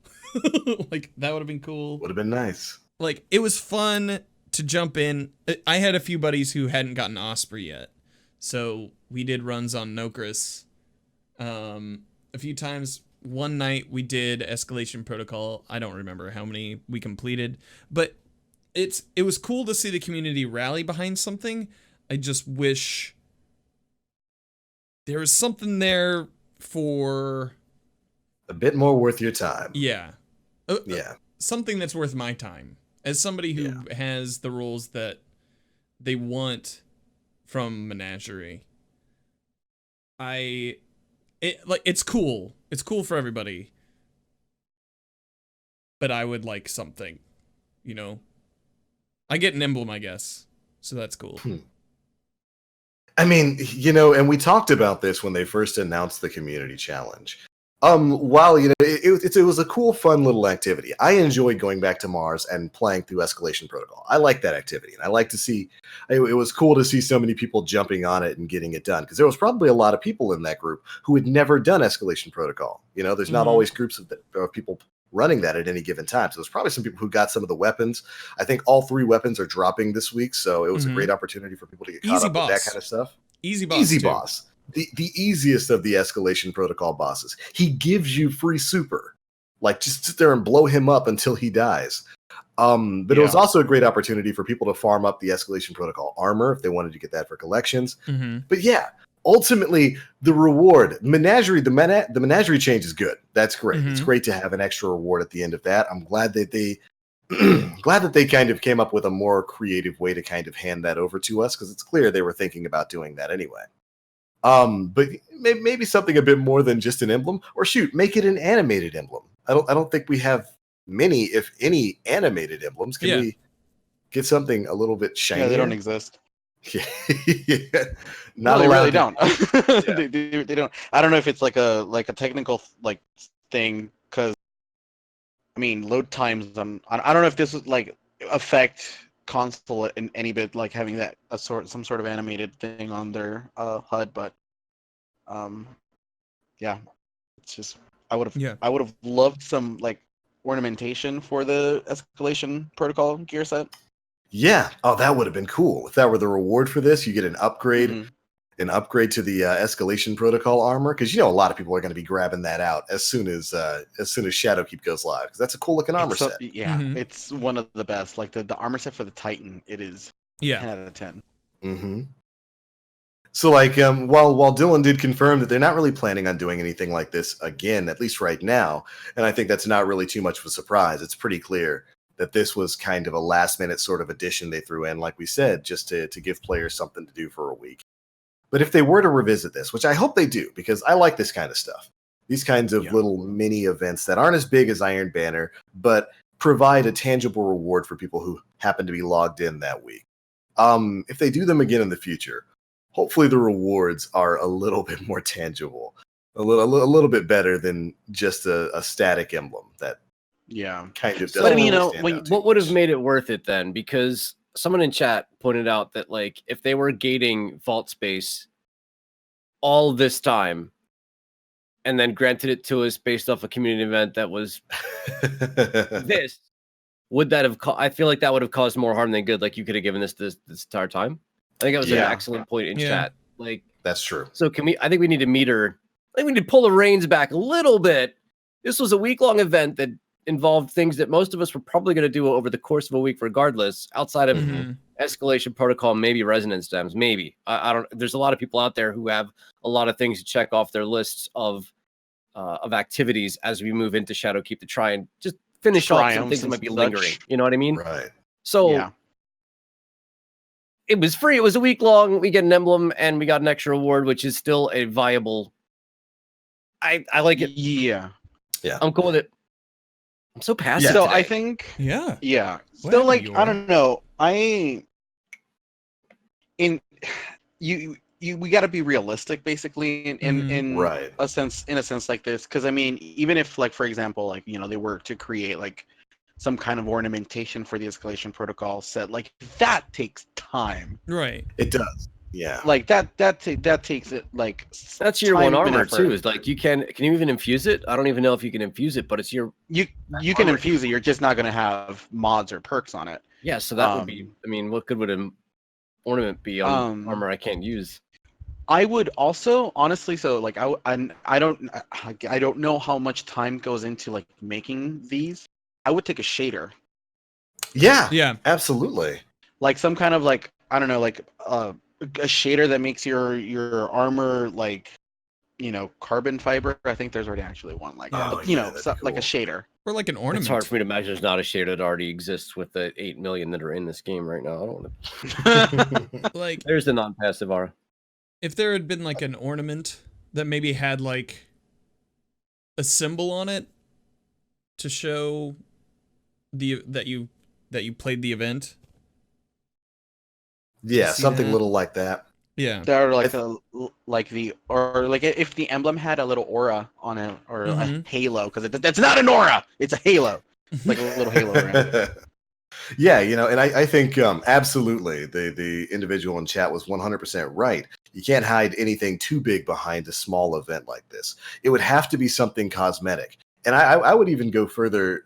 like that would have been cool. Would have been nice. Like, it was fun to jump in. I had a few buddies who hadn't gotten Osprey yet, so we did runs on Nokris a few times. One night we did escalation protocol. I don't remember how many we completed, but it was cool to see the community rally behind something. I just wish there was something there for a bit more worth your time. Yeah. Something that's worth my time. As somebody who has the rules that they want from Menagerie, it's cool. It's cool for everybody. But I would like something, I get an emblem, I guess. So that's cool. I mean, and we talked about this when they first announced the community challenge. While it was a cool, fun little activity. I enjoyed going back to Mars and playing through Escalation Protocol. I like that activity, and I like to see. It was cool to see so many people jumping on it and getting it done, because there was probably a lot of people in that group who had never done Escalation Protocol. There's not always groups of people running that at any given time. So there's probably some people who got some of the weapons. I think all 3 weapons are dropping this week, so it was a great opportunity for people to get caught up with that kind of stuff. Easy boss. The easiest of the Escalation Protocol bosses. He gives you free super. Like, just sit there and blow him up until he dies. But it was also a great opportunity for people to farm up the Escalation Protocol armor if they wanted to get that for collections. But ultimately, the reward, Menagerie, the Menagerie change is good. That's great. It's great to have an extra reward at the end of that. I'm glad that they kind of came up with a more creative way to kind of hand that over to us, because it's clear they were thinking about doing that anyway. But maybe something a bit more than just an emblem, or make it an animated emblem. I don't think we have many, if any, animated emblems. Can we get something a little bit shinier? Yeah, they don't exist. Yeah. No, Not they really allowed don't. Yeah. They don't. I don't know if it's like a technical like thing, because I mean load times. I don't know if this would like affect console in any bit, like having that some sort of animated thing on their HUD, but yeah, it's just Yeah. I would have loved some like ornamentation for the escalation protocol gear set. Yeah. Oh, that would have been cool. If that were the reward for this, you get an upgrade. Mhm. An upgrade to the escalation protocol armor, because a lot of people are going to be grabbing that out as soon as Shadowkeep goes live, because that's a cool looking armor set. Yeah, Mhm. it's one of the best. Like the armor set for the Titan, it is 10 Yeah. out of 10. Mm-hmm. So like while Dylan did confirm that they're not really planning on doing anything like this again, at least right now, and I think that's not really too much of a surprise. It's pretty clear that this was kind of a last minute sort of addition they threw in, like we said, just to give players something to do for a week. But if they were to revisit this, which I hope they do, because I like this kind of stuff, these kinds of little mini events that aren't as big as Iron Banner, but provide a tangible reward for people who happen to be logged in that week. If they do them again in the future, hopefully the rewards are a little bit more tangible, a little bit better than just a static emblem that kind of doesn't. But I mean, what would have made it worth it then? Because someone in chat pointed out that like if they were gating vault space all this time and then granted it to us based off a community event that was this, would that have I feel like that would have caused more harm than good. Like you could have given this entire time. I think that was an excellent point in chat. Like that's true. So I think we need to meter. I think we need to pull the reins back a little bit. This was a week-long event that involved things that most of us were probably going to do over the course of a week, regardless, outside of escalation protocol, maybe resonance stems, maybe. I don't. There's a lot of people out there who have a lot of things to check off their lists of activities as we move into Shadowkeep to try and just finish off some things that might be lingering. You know what I mean? Right. So it was free. It was a week long. We get an emblem and we got an extra reward, which is still a viable. I like it. Yeah. I'm cool with it. I'm so passive. So today. I think. Yeah. So like I don't know. We got to be realistic, basically, in a sense like this, because I mean, even if like for example, like they were to create like some kind of ornamentation for the escalation protocol set, like that takes time. Right. It does. Yeah. Like that takes it like. That's year one armor too. Is like can you even infuse it? I don't even know if you can infuse it, but it's you can infuse it. You're just not gonna have mods or perks on it. Yeah, so that would be. I mean, what good would an ornament be on armor I can't use? I would also honestly, so like I don't know how much time goes into like making these. I would take a shader. Yeah, absolutely. Like some kind of like I don't know, like a shader that makes your armor like carbon fiber. I think there's already actually one like that. But, like a shader or like an ornament. It's hard for me to imagine there's not a shader that already exists with the 8 million that are in this game right now. I don't want to. Like there's the non-passive aura. If there had been like an ornament that maybe had like a symbol on it to show that you played the event. Yeah, something little like that. Yeah. Or like if the emblem had a little aura on it or a halo, because that's not an aura, it's a halo, like a little halo around it. Yeah, and I think absolutely the individual in chat was 100% right. You can't hide anything too big behind a small event like this. It would have to be something cosmetic. And I would even go further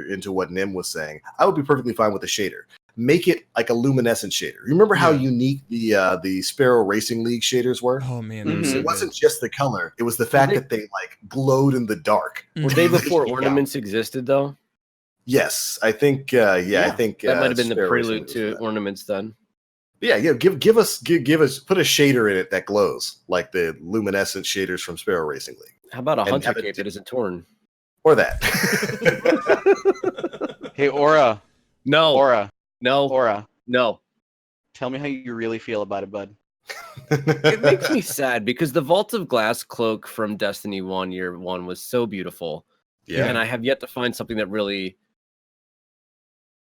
into what Nim was saying. I would be perfectly fine with a shader. Make it like a luminescent shader. Remember how unique the Sparrow Racing League shaders were? Oh man, it wasn't just the color; it was the fact that they like glowed in the dark. Were they before ornaments existed, though? Yes, I think. I think that might have been the Sparrow prelude to ornaments then. Yeah, give us put a shader in it that glows like the luminescent shaders from Sparrow Racing League. How about a hunter cape that isn't torn? Or that. Hey, Aura. No. Aura. No. Aura. No. Tell me how you really feel about it, bud. It makes me sad because the Vault of Glass cloak from Destiny 1 Year 1 was so beautiful. Yeah. And I have yet to find something that really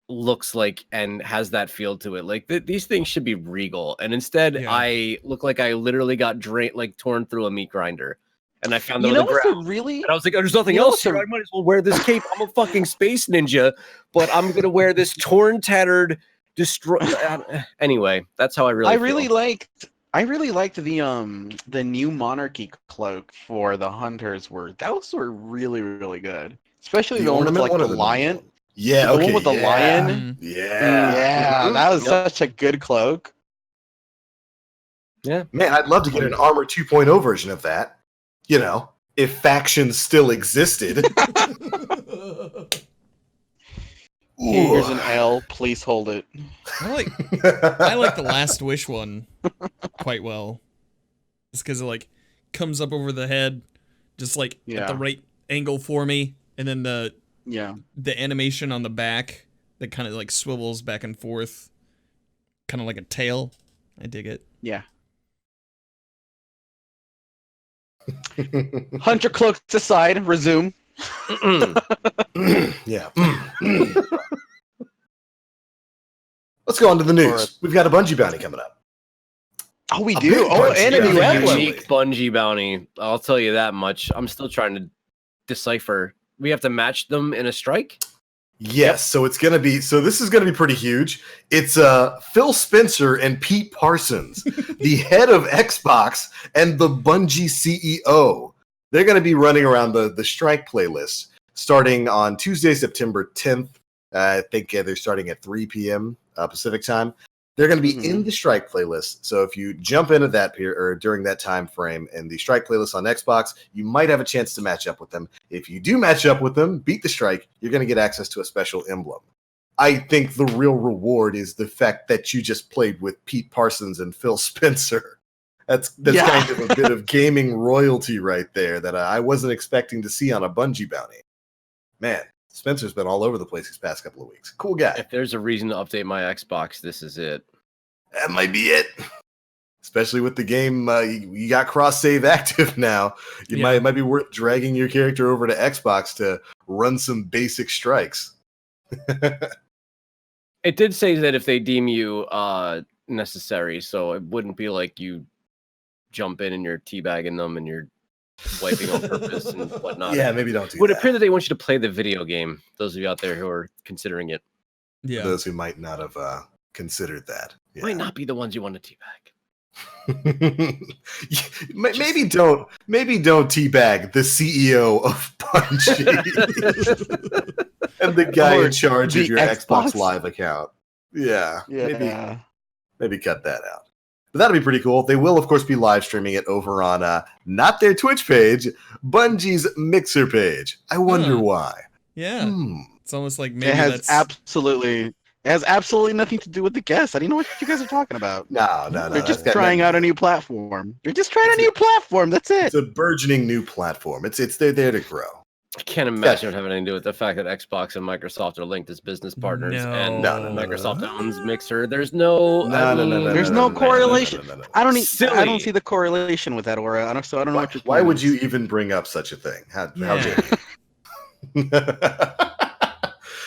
looks like and has that feel to it. Like these things should be regal, and instead I look like I literally got torn through a meat grinder. And I found them on the ground. And I was like, oh, there's nothing else here. I might as well wear this cape. I'm a fucking space ninja, but I'm gonna wear this torn, tattered, anyway, that's how I really liked the new monarchy cloak for the hunters. Those were really, really good. Especially the one with like the lion. Yeah, the one with the lion. Yeah. That was such a good cloak. Yeah. Man, I'd love to get an Armor 2.0 version of that. You know, if factions still existed. Here's an L. Please hold it. I like the Last Wish one quite well. It's because it like comes up over the head, just like at the right angle for me, and then the animation on the back that kind of like swivels back and forth, kind of like a tail. I dig it. Yeah. Hunter cloaks aside, resume. Yeah. Let's go on to the news. We've got a Bungie bounty coming up. Oh, we do. Oh, and a new unique Bungie bounty. I'll tell you that much. I'm still trying to decipher. We have to match them in a strike. Yes, so it's gonna be. So this is gonna be pretty huge. It's Phil Spencer and Pete Parsons, the head of Xbox and the Bungie CEO. They're gonna be running around the strike playlist starting on Tuesday, September 10th. I think they're starting at 3 p.m. Pacific time. They're going to be in the strike playlist. So if you jump into that or during that time frame in the strike playlist on Xbox, you might have a chance to match up with them. If you do match up with them, beat the strike, you're going to get access to a special emblem. I think the real reward is the fact that you just played with Pete Parsons and Phil Spencer. That's kind of a bit of gaming royalty right there that I wasn't expecting to see on a Bungie bounty. Man, Spencer's been all over the place these past couple of weeks. Cool guy. If there's a reason to update my Xbox, this is it. That might be it. Especially with the game, you got cross-save active now. It might be worth dragging your character over to Xbox to run some basic strikes. It did say that if they deem you necessary, so it wouldn't be like you jump in and you're teabagging them and you're wiping on purpose and whatnot. Yeah, maybe don't do that. It would appear that they want you to play the video game, those of you out there who are considering it. Yeah. For those who might not have considered that. Yeah. Might not be the ones you want to teabag. maybe don't teabag the CEO of Bungie and the guy in charge of your Xbox Live account. Yeah. Maybe cut that out. But that'll be pretty cool. They will, of course, be live streaming it over on not their Twitch page, Bungie's Mixer page. I wonder why. Yeah. It's almost like maybe it has absolutely nothing to do with the guests. I don't know what you guys are talking about. No. They're just trying out a new platform. They're just trying a new platform. That's it. It's a burgeoning new platform. They're there to grow. I can't imagine it having anything to do with the fact that Xbox and Microsoft are linked as business partners, and Microsoft owns Mixer. There's no correlation. I don't see the correlation with that, Aura. I don't know what you're. Why would you even bring up such a thing? How dare you?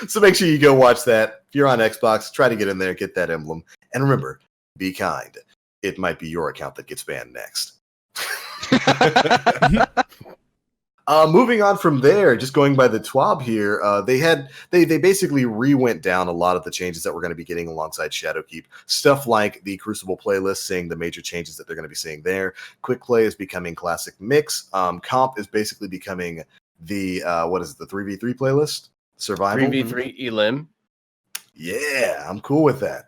So make sure you go watch that. If you're on Xbox, try to get in there, get that emblem, and remember, be kind. It might be your account that gets banned next. Moving on from there, just going by the TWAB here, they basically re-went down a lot of the changes that we're going to be getting alongside Shadowkeep. Stuff like the Crucible playlist, seeing the major changes that they're going to be seeing there. Quick play is becoming classic mix. Comp is basically becoming the the 3v3 playlist? Survival? 3v3 Elim. Yeah, I'm cool with that.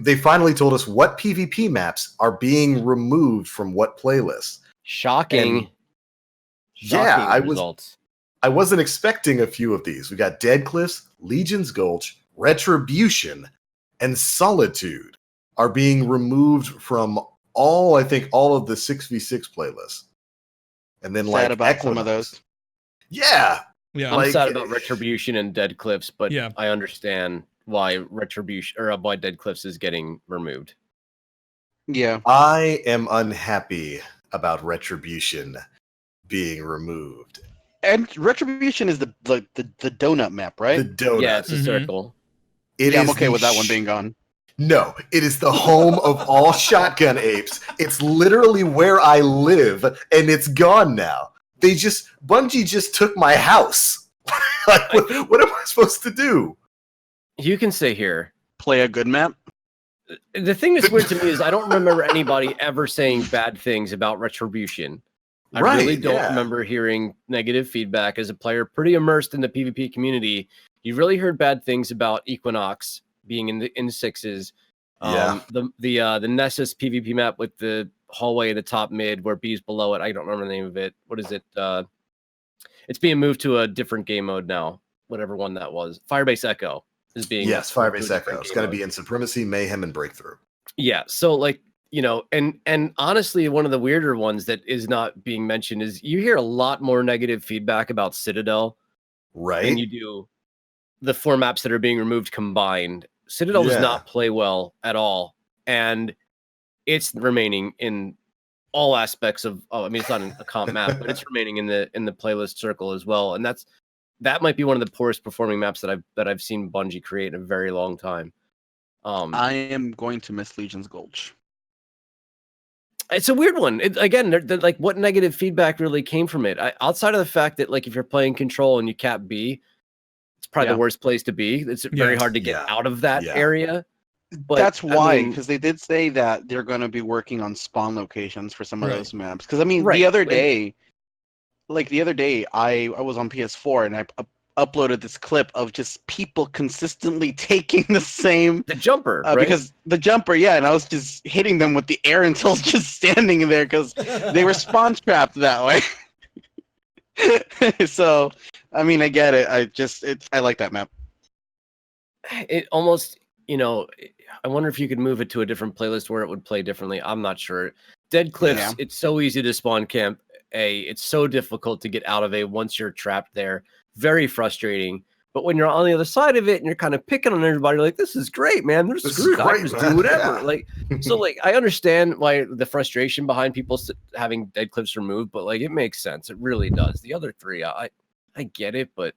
They finally told us what PvP maps are being removed from what playlists. Shocking results. I wasn't expecting a few of these. We got Dead Cliffs, Legion's Gulch, Retribution, and Solitude are being removed from all of the 6v6 playlists. And then sad about some of those. Yeah. I'm sad about Retribution and Dead Cliffs, but I understand why why Dead Cliffs is getting removed. Yeah. I am unhappy about Retribution being removed. And Retribution is the donut map, right? The donut. Yeah, it's a circle. I'm okay with that one being gone. No, it is the home of all shotgun apes. It's literally where I live, and it's gone now. Bungie just took my house. Like, what am I supposed to do? You can say here. Play a good map. The thing that's weird to me is I don't remember anybody ever saying bad things about Retribution. I really don't remember hearing negative feedback as a player pretty immersed in the PvP community. You really heard bad things about Equinox being in sixes. The Nessus PvP map with the hallway in the top mid where B's below it. I don't remember the name of it. What is it? It's being moved to a different game mode now. Whatever one that was. Firebase Echo is being Firebase Echo. It's going to be in Supremacy, Mayhem, and Breakthrough. Yeah. So like, you know, and honestly, one of the weirder ones that is not being mentioned is you hear a lot more negative feedback about Citadel, right? Than you do the 4 maps that are being removed combined. Citadel does not play well at all, and it's remaining in all aspects of. Oh, I mean, it's not a comp map, but it's remaining in the playlist circle as well, and that might be one of the poorest performing maps that I've seen Bungie create in a very long time. I am going to miss Legion's Gulch. It's a weird one. They're like, what negative feedback really came from it? Outside of the fact that, like, if you're playing Control and you cap B, it's probably the worst place to be. It's very hard to get out of that area. But that's why, because they did say that they're going to be working on spawn locations for some of those maps. Because I mean, the other day, I was on PS4 and I uploaded this clip of just people consistently taking the jumper, right? Because the jumper, and I was just hitting them with the air until just standing there because they were spawn trapped that way. So, I mean, I get it. I like that map. It almost, I wonder if you could move it to a different playlist where it would play differently. I'm not sure. Dead Cliffs, it's so easy to spawn camp A. It's so difficult to get out of A once you're trapped there. Very frustrating. But when you're on the other side of it and you're kind of picking on everybody, you're like, this is great, man. They're screwed. I just do whatever. So I understand why the frustration behind people having Dead Cliffs removed, but like, it makes sense. It really does. The other 3, I get it, but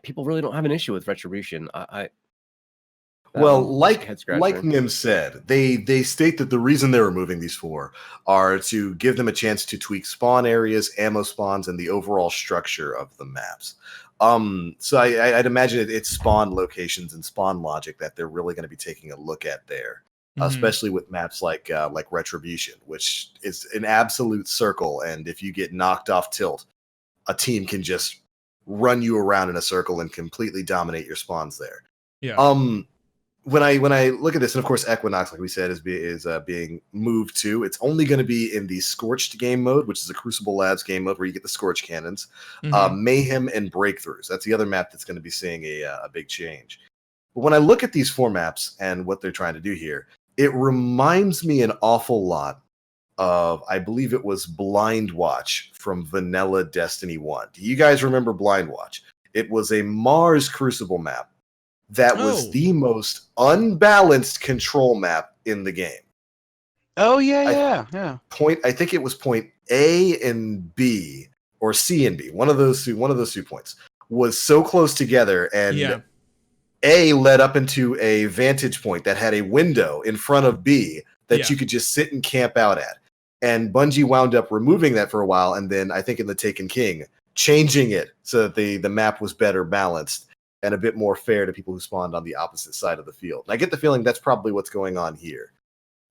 people really don't have an issue with Retribution. Like Nim said, they state that the reason they're removing these 4 are to give them a chance to tweak spawn areas, ammo spawns, and the overall structure of the maps. So I'd imagine it's spawn locations and spawn logic that they're really going to be taking a look at there, especially with maps like Retribution, which is an absolute circle, and if you get knocked off tilt, a team can just run you around in a circle and completely dominate your spawns there. Yeah. When I look at this, and of course Equinox, like we said, is being moved to. It's only going to be in the Scorched game mode, which is a Crucible Labs game mode where you get the Scorch cannons, Mayhem, and Breakthroughs. That's the other map that's going to be seeing a big change. But when I look at these 4 maps and what they're trying to do here, it reminds me an awful lot of, I believe it was Blind Watch from Vanilla Destiny 1. Do you guys remember Blind Watch? It was a Mars Crucible map. That was the most unbalanced control map in the game. Oh yeah. I think it was point A and B, or C and B. One of those 2 points was so close together, and A led up into a vantage point that had a window in front of B that you could just sit and camp out at. And Bungie wound up removing that for a while, and then I think in the Taken King, changing it so that the map was better balanced and a bit more fair to people who spawned on the opposite side of the field. And I get the feeling that's probably what's going on here.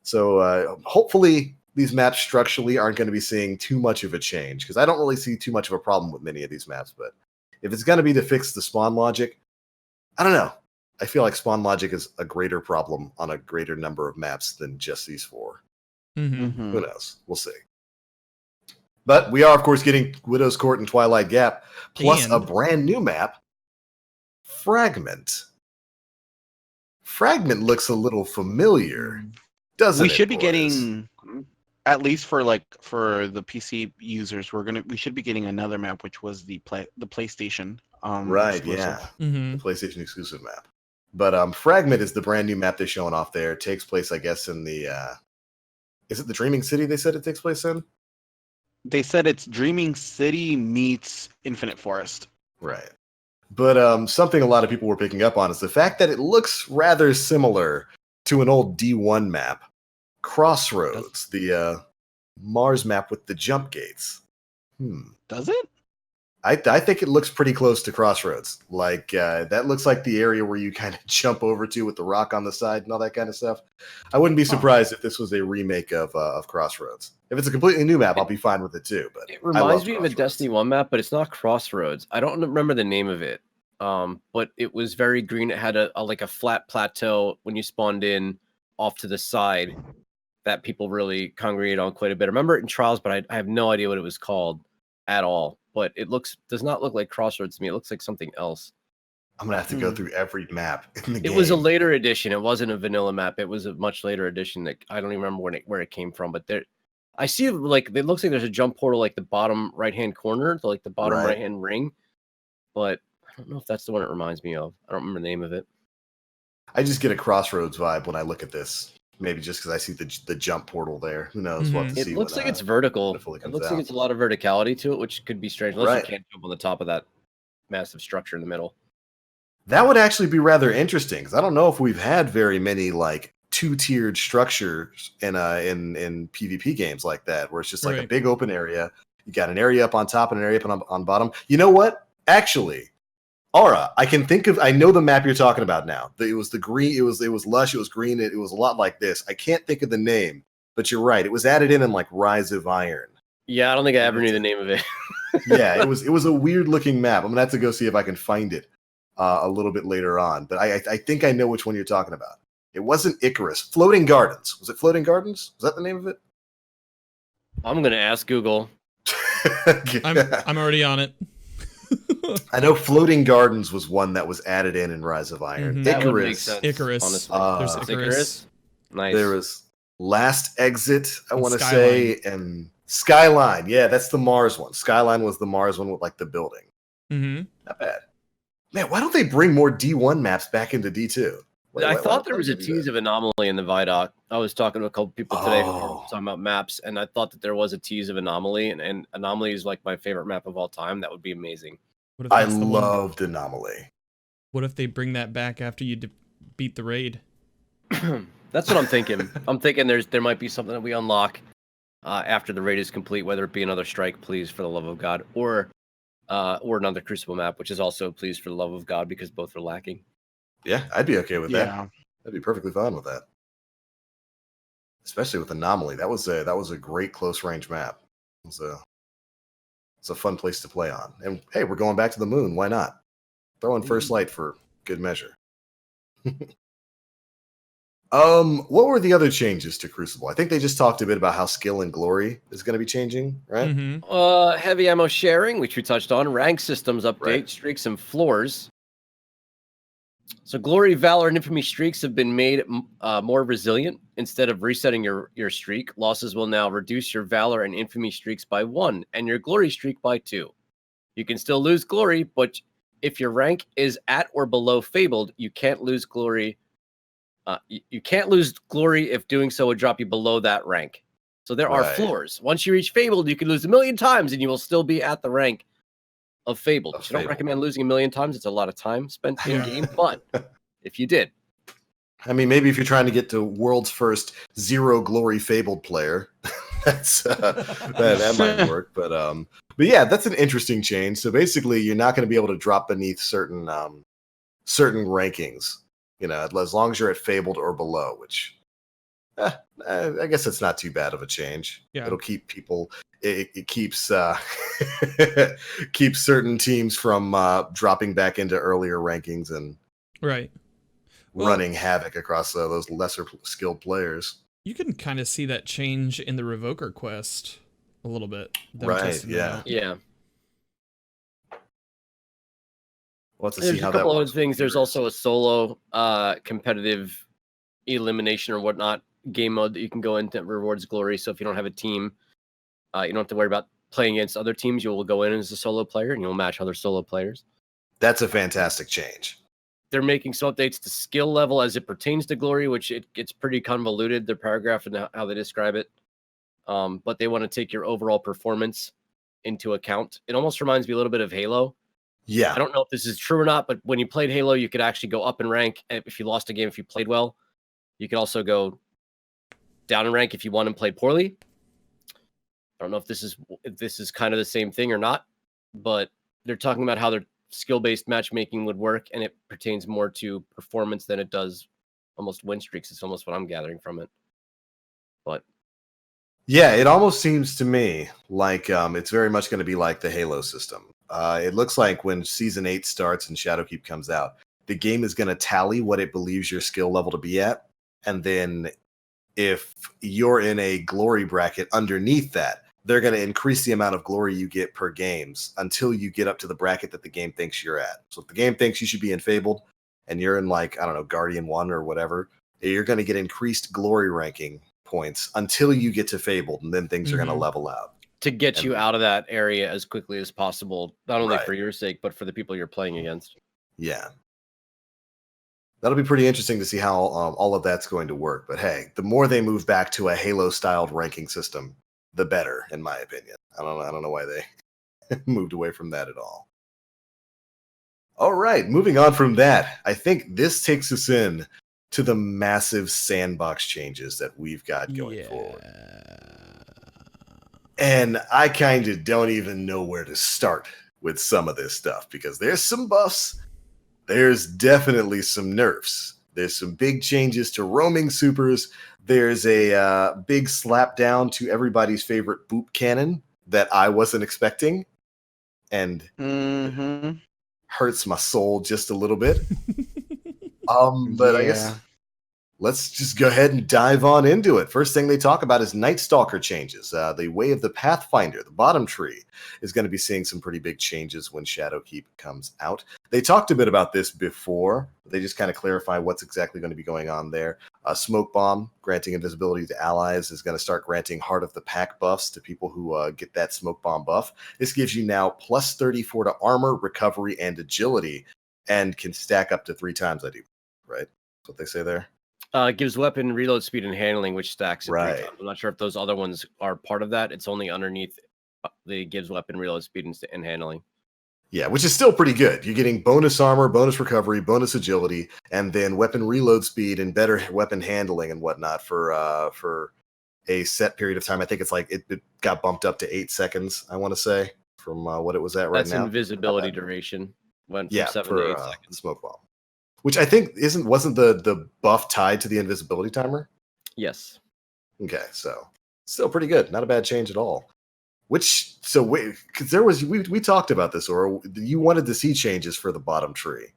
So hopefully these maps structurally aren't going to be seeing too much of a change, because I don't really see too much of a problem with many of these maps. But if it's going to be to fix the spawn logic, I don't know. I feel like spawn logic is a greater problem on a greater number of maps than just these 4. Mm-hmm. Who knows? We'll see. But we are, of course, getting Widow's Court and Twilight Gap, plus a brand new map, Fragment. Fragment looks a little familiar, doesn't it? We should be getting, at least for the PC users, we should be getting another map, which was the PlayStation. Exclusive. The PlayStation exclusive map. But Fragment is the brand new map they're showing off there. It takes place, I guess, in the is it the Dreaming City they said it takes place in? They said it's Dreaming City meets Infinite Forest. Right. But something a lot of people were picking up on is the fact that it looks rather similar to an old D1 map, Crossroads, the Mars map with the jump gates. Does it? I think it looks pretty close to Crossroads. Like that looks like the area where you kind of jump over to with the rock on the side and all that kind of stuff. I wouldn't be surprised if this was a remake of Crossroads. If it's a completely new map, I'll be fine with it too. But it reminds me of a Destiny 1 map, but it's not Crossroads. I don't remember the name of it. But it was very green. It had a like a flat plateau when you spawned in off to the side that people really congregate on quite a bit. I remember it in Trials, but I have no idea what it was called at all. But it does not look like Crossroads to me. It looks like something else. I'm gonna have to go through every map in the game. It was a later edition. It wasn't a vanilla map. It was a much later edition that I don't even remember where it came from. But there, I see like it looks like there's a jump portal like the bottom right hand corner, like the bottom right hand ring. But I don't know if that's the one it reminds me of. I don't remember the name of it. I just get a Crossroads vibe when I look at this. Maybe just because I see the jump portal there. Who knows? We'll have to see. It looks like it's vertical. It looks like it's a lot of verticality to it, which could be strange. Unless you can't jump on the top of that massive structure in the middle. That would actually be rather interesting because I don't know if we've had very many like two-tiered structures in PvP games like that, where it's just like a big open area. You got an area up on top and an area up on bottom. You know what? Actually, Aura, I know the map you're talking about now. It was the green, it was lush, it was green, it was a lot like this. I can't think of the name, but you're right. It was added in like Rise of Iron. Yeah, I don't think I ever knew the name of it. Yeah, it was a weird looking map. I'm gonna have to go see if I can find it a little bit later on. But I think I know which one you're talking about. It wasn't Icarus. Floating Gardens. Was it Floating Gardens? Was that the name of it? I'm gonna ask Google. I'm already on it. I know Floating Gardens was one that was added in Rise of Iron. Icarus. Icarus. There's Icarus. Nice. There was Last Exit, I want to say, and Skyline. Yeah, that's the Mars one. Skyline was the Mars one with like the building. Not bad. Man, why don't they bring more D1 maps back into D2? I thought there was a tease of Anomaly in the Vidoc. I was talking to a couple people today who were talking about maps, and I thought that there was a tease of Anomaly, and Anomaly is like my favorite map of all time. That would be amazing. I loved Anomaly. What if they bring that back after you beat the raid? That's what I'm thinking. I'm thinking there might be something that we unlock after the raid is complete, whether it be another Strike, please, for the love of God, or another Crucible map, which is also please for the love of God, because both are lacking. Yeah, I'd be okay with that. I'd be perfectly fine with that. Especially with Anomaly. That was a great close range map. It's a fun place to play on. And hey, we're going back to the moon. Why not? Throw in First Light for good measure. What were the other changes to Crucible? I think they just talked a bit about how skill and glory is going to be changing, right? Heavy ammo sharing, which we touched on. Rank systems update, streaks and floors. So glory, valor, and infamy streaks have been made more resilient. Instead of resetting your streak, losses will now reduce your valor and infamy streaks by 1 and your glory streak by 2. You can still lose glory, but if your rank is at or below fabled, you can't lose glory. You can't lose glory if doing so would drop you below that rank. So there are floors. Once you reach fabled, you can lose 1,000,000 times and you will still be at the rank of fabled. I don't recommend losing 1,000,000 times. It's a lot of time spent in game, but if you did. I mean, maybe if you're trying to get to world's first 0 glory fabled player, that might work. But yeah, that's an interesting change. So basically, you're not going to be able to drop beneath certain rankings. You know, as long as you're at fabled or below, which I guess it's not too bad of a change. Yeah. It'll keep people. It keeps keeps certain teams from dropping back into earlier rankings and running havoc across those lesser skilled players. You can kind of see that change in the Revoker quest a little bit. Right? Yeah. Yeah. We'll have to There's see how a couple that of things. There's also a solo competitive elimination or whatnot game mode that you can go into that rewards glory. So if you don't have a team, you don't have to worry about playing against other teams. You will go in as a solo player and you'll match other solo players. That's a fantastic change. They're making some updates to skill level as it pertains to glory, which it gets pretty convoluted, their paragraph and how they describe it. but they want to take your overall performance into account. It almost reminds me a little bit of Halo. Yeah. I don't know if this is true or not, but when you played Halo, you could actually go up in rank if you lost a game, if you played well. You could also go down in rank if you won and played poorly. I don't know if this is kind of the same thing or not, but they're talking about how their skill-based matchmaking would work, and it pertains more to performance than it does almost win streaks. It's almost what I'm gathering from it. But yeah, it almost seems to me like it's very much going to be like the Halo system. It looks like when Season 8 starts and Shadowkeep comes out, the game is going to tally what it believes your skill level to be at, and then if you're in a glory bracket underneath that, they're going to increase the amount of glory you get per games until you get up to the bracket that the game thinks you're at. So if the game thinks you should be in Fabled and you're in, like, I don't know, Guardian 1 or whatever, you're going to get increased glory ranking points until you get to Fabled, and then things are going to level out. To get you out of that area as quickly as possible, not only for your sake, but for the people you're playing against. Yeah. That'll be pretty interesting to see how all of that's going to work. But hey, the more they move back to a Halo-styled ranking system, the better, in my opinion. I don't know why they moved away from that at all. All right, moving on from that, I think this takes us in to the massive sandbox changes that we've got going forward. And I kind of don't even know where to start with some of this stuff, because there's some buffs, there's definitely some nerfs, there's some big changes to roaming supers, there's a big slap down to everybody's favorite boop cannon that I wasn't expecting, and hurts my soul just a little bit. But I guess let's just go ahead and dive on into it. First thing they talk about is Night Stalker changes. The Way of the Pathfinder, the bottom tree, is going to be seeing some pretty big changes when Shadowkeep comes out. They talked a bit about this before. They just kind of clarify what's exactly going to be going on there. Smoke Bomb, granting invisibility to allies, is going to start granting Heart of the Pack buffs to people who get that Smoke Bomb buff. This gives you now plus 34 to armor, recovery, and agility, and can stack up to 3 times that, right? That's what they say there. Gives weapon reload speed and handling, which stacks at 3 times. I'm not sure if those other ones are part of that. It's only underneath the gives weapon reload speed and handling. Yeah, which is still pretty good. You're getting bonus armor, bonus recovery, bonus agility, and then weapon reload speed and better weapon handling and whatnot for a set period of time. I think it's like it got bumped up to 8 seconds, I want to say, from what it was at right now. That's invisibility duration. Went from 7 to 8 seconds. Smoke Bomb. Which I think wasn't the buff tied to the invisibility timer? Yes. Okay, so still pretty good. Not a bad change at all. Because there was we talked about this, or you wanted to see changes for the bottom tree.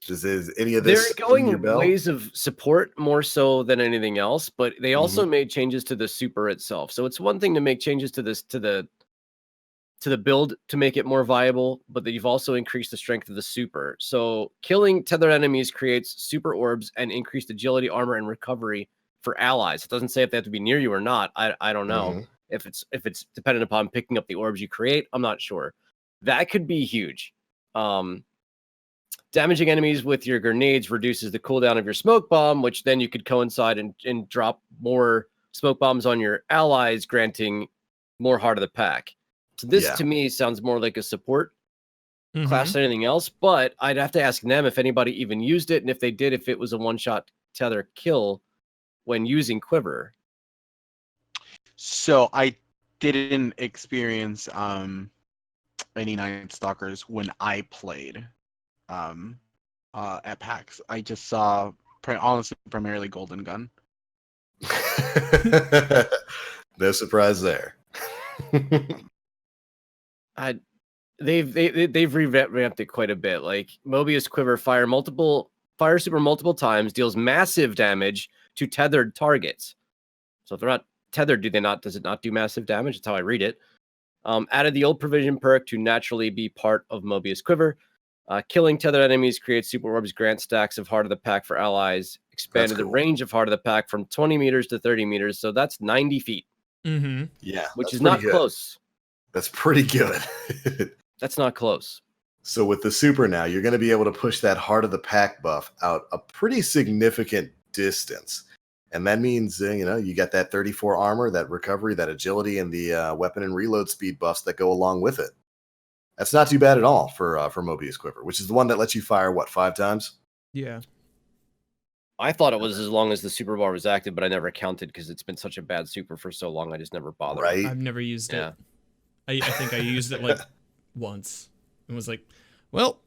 Is any of this? They're going ways of support more so than anything else, but they also made changes to the super itself. So it's one thing to make changes to this to the build to make it more viable, but that you've also increased the strength of the super. So killing tethered enemies creates super orbs and increased agility, armor, and recovery for allies. It doesn't say if they have to be near you or not. I don't know. If it's dependent upon picking up the orbs you create, I'm not sure. That could be huge. Damaging enemies with your grenades reduces the cooldown of your smoke bomb, which then you could coincide and drop more smoke bombs on your allies, granting more Heart of the Pack. So this to me sounds more like a support class than anything else, but I'd have to ask them if anybody even used it, and if they did, if it was a one-shot tether kill when using Quiver. So I didn't experience any Night Stalkers when I played at PAX. I just saw honestly primarily Golden Gun. No surprise there. They've revamped it quite a bit. Like Mobius Quiver fire super multiple times, deals massive damage to tethered targets. So if they're not tethered, does it not do massive damage? That's how I read it. Added the old provision perk to naturally be part of Mobius Quiver. Killing tethered enemies creates super orbs, grant stacks of Heart of the Pack for allies. Expanded the range of Heart of the Pack from 20 meters to 30 meters. So that's 90 feet. Yeah. Which is not close. That's pretty good. That's not close. So with the super now, you're going to be able to push that Heart of the Pack buff out a pretty significant distance. And that means, you got that 34 armor, that recovery, that agility, and the weapon and reload speed buffs that go along with it. That's not too bad at all for Mobius Quiver, which is the one that lets you fire, 5 times? Yeah. I thought it was as long as the super bar was active, but I never counted because it's been such a bad super for so long. I just never bothered. Right? I've never used it. I think I used it like once and was like, well,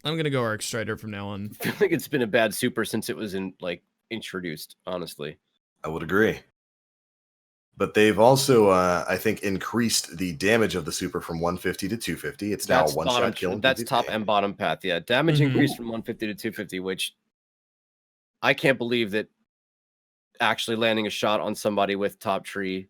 I'm going to go Arc Strider from now on. I feel like it's been a bad super since it was introduced, honestly. I would agree. But they've also, I think, increased the damage of the super from 150 to 250. It's now a one-shot kill. That's top and bottom path. Yeah, damage increased from 150 to 250, which I can't believe that actually landing a shot on somebody with top tree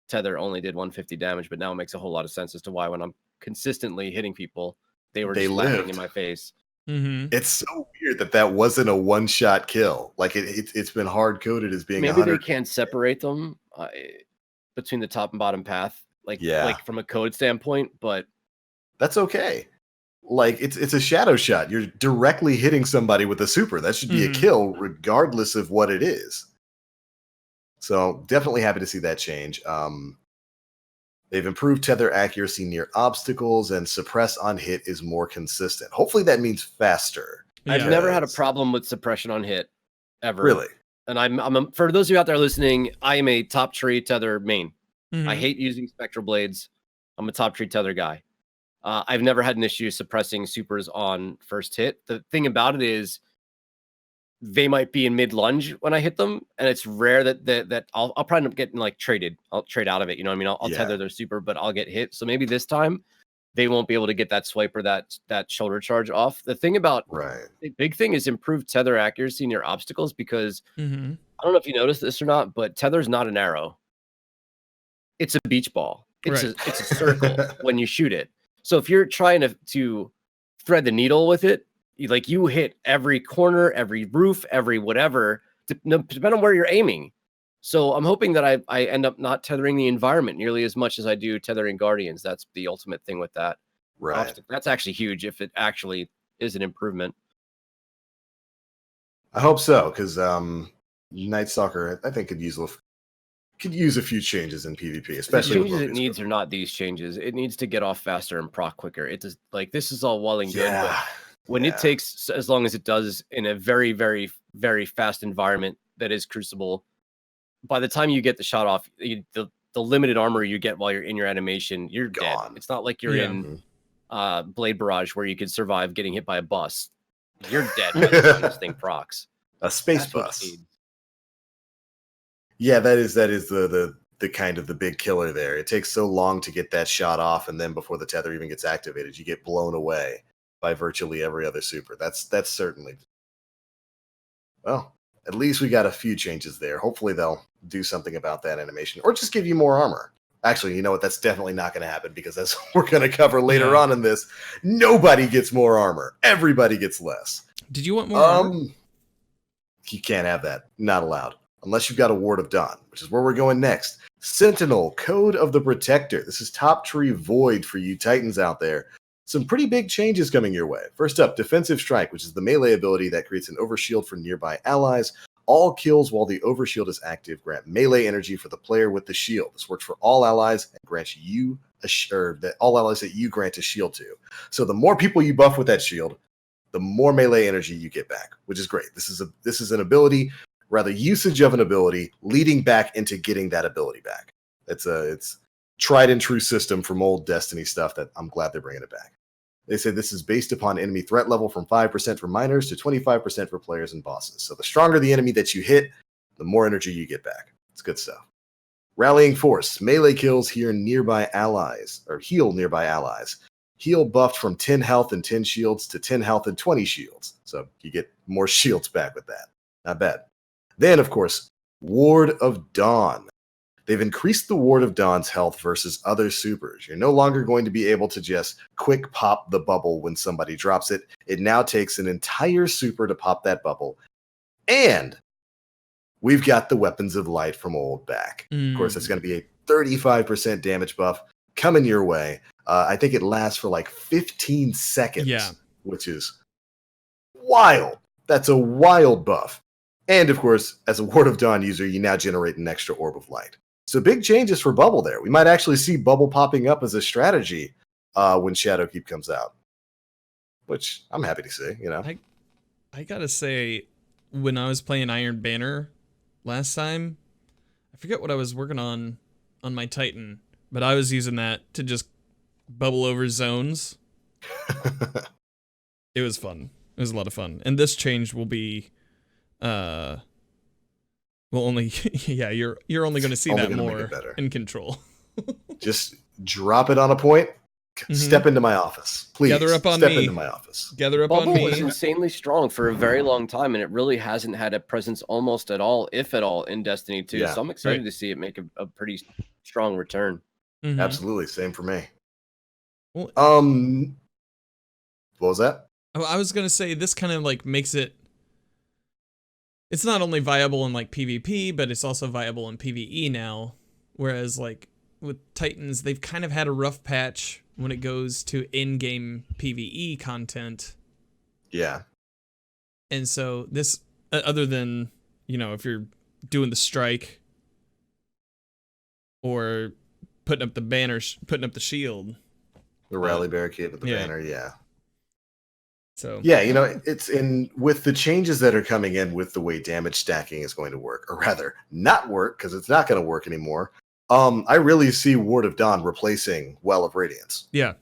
tether only did 150 damage. But now it makes a whole lot of sense as to why when I'm consistently hitting people, they just laughing in my face. It's so weird that wasn't a one-shot kill. Like it's been hard coded as being. Maybe they can't separate them between the top and bottom path, like from a code standpoint. But that's okay. Like it's a shadow shot. You're directly hitting somebody with a super. That should be a kill, regardless of what it is. So definitely happy to see that change. They've improved tether accuracy near obstacles, and suppress on hit is more consistent. Hopefully that means faster. I've never had a problem with suppression on hit, ever. Really? And I'm for those of you out there listening, I am a top tree tether main. I hate using spectral blades. I'm a top tree tether guy. I've never had an issue suppressing supers on first hit. The thing about it is, they might be in mid lunge when I hit them, and it's rare that I'll probably end up getting traded. I'll trade out of it. You know what I mean? I'll tether their super, but I'll get hit. So maybe this time they won't be able to get that swipe or that shoulder charge off. The thing about the big thing is improved tether accuracy near obstacles, because I don't know if you noticed this or not, but tether's not an arrow. It's a beach ball. It's a circle when you shoot it. So if you're trying to thread the needle with it, you hit every corner, every roof, every whatever, depending on where you're aiming. So I'm hoping that I end up not tethering the environment nearly as much as I do tethering Guardians. That's the ultimate thing with that. Right. That's actually huge if it actually is an improvement. I hope so, because Night Stalker, I think, could use a few changes in PvP, especially the changes it needs are not these changes. It needs to get off faster and proc quicker. It does, this is all well and good, but when it takes as long as it does in a very, very, very fast environment that is Crucible, by the time you get the shot off, the limited armor you get while you're in your animation, you're gone. Dead. It's not like you're in Blade Barrage where you could survive getting hit by a bus. You're dead by the time this thing procs. A space bus. Yeah, that is the kind of the big killer there. It takes so long to get that shot off, and then before the tether even gets activated, you get blown away by virtually every other super. That's certainly, well, at least we got a few changes there. Hopefully they'll do something about that animation, or just give you more armor. Actually, you know what? That's definitely not going to happen, because as we're going to cover later on in this, nobody gets more armor. Everybody gets less. Did you want more armor? You can't have that. Not allowed. Unless you've got a Ward of Donn, which is where we're going next. Sentinel, Code of the Protector. This is top tree void for you Titans out there. Some pretty big changes coming your way. First up, Defensive Strike, which is the melee ability that creates an overshield for nearby allies. All kills while the overshield is active grant melee energy for the player with the shield. This works for all allies and grants you all allies that you grant a shield to. So the more people you buff with that shield, the more melee energy you get back, which is great. This is an ability, rather usage of an ability leading back into getting that ability back. It's tried and true system from old Destiny stuff that I'm glad they're bringing it back. They say this is based upon enemy threat level from 5% for minors to 25% for players and bosses. So the stronger the enemy that you hit, the more energy you get back. It's good stuff. Rallying Force. Melee kills heal nearby allies. Heal buffed from 10 health and 10 shields to 10 health and 20 shields. So you get more shields back with that. Not bad. Then, of course, Ward of Donn. They've increased the Ward of Donn's health versus other supers. You're no longer going to be able to just quick pop the bubble when somebody drops it. It now takes an entire super to pop that bubble. And we've got the Weapons of Light from old back. Of course, that's going to be a 35% damage buff coming your way. I think it lasts for 15 seconds, which is wild. That's a wild buff. And of course, as a Ward of Dawn user, you now generate an extra Orb of Light. So big changes for Bubble there. We might actually see Bubble popping up as a strategy when Shadowkeep comes out, which I'm happy to see, you know. I gotta say, when I was playing Iron Banner last time, I forget what I was working on my Titan, but I was using that to just bubble over zones. It was fun. It was a lot of fun. And this change will be well, only yeah, you're only going to see that more in Control. Just drop it on a point. Step into my office, please. Gather up on Step me. into my office. Gather up Bubble on me. was insanely strong for a very long time, and it really hasn't had a presence almost at all, if at all, in Destiny 2. Yeah. So I'm excited to see it make a pretty strong return. Mm-hmm. Absolutely, same for me. Well, what was that? I was gonna say this kind of like makes it. It's not only viable in like PvP, but it's also viable in PvE now. Whereas like with Titans, they've kind of had a rough patch when it goes to in-game PvE content. Yeah. And so this, other than, you know, if you're doing the strike or putting up the banner, putting up the shield. The rally barricade with the banner, yeah. So yeah, you know, it's in with the changes that are coming in with the way damage stacking is going to work, or rather not work, because it's not going to work anymore. I really see Ward of Dawn replacing Well of Radiance. Yeah.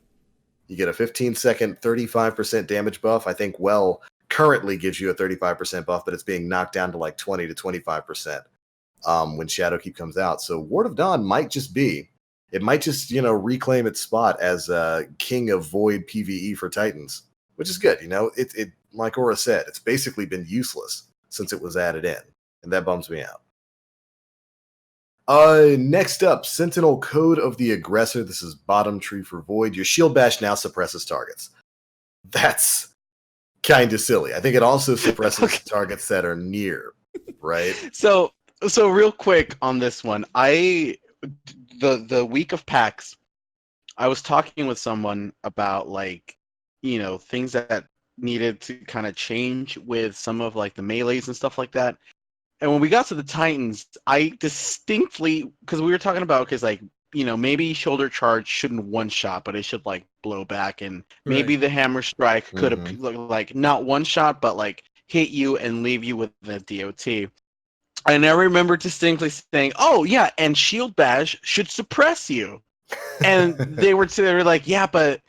You get a 15-second, 35% damage buff. I think Well currently gives you a 35% buff, but it's being knocked down to like 20 to 25% when Shadowkeep comes out. So Ward of Dawn might just, you know, reclaim its spot as king of void PvE for Titans, which is good. You know, it like Aura said, it's basically been useless since it was added in, and that bums me out. Next up, Sentinel Code of the Aggressor. This is bottom tree for Void. Your shield bash now suppresses targets. That's kind of silly. I think it also suppresses targets that are near, right? So real quick on this one, the week of PAX, I was talking with someone about like, you know, things that needed to kind of change with some of like the melees and stuff like that. And when we got to the Titans, I distinctly, because we were talking about, because like, you know, maybe shoulder charge shouldn't one shot, but it should like blow back, and maybe the hammer strike could have like not one shot, but like hit you and leave you with the DOT. And I remember distinctly saying, "Oh yeah, and shield bash should suppress you," and they were like, "Yeah, but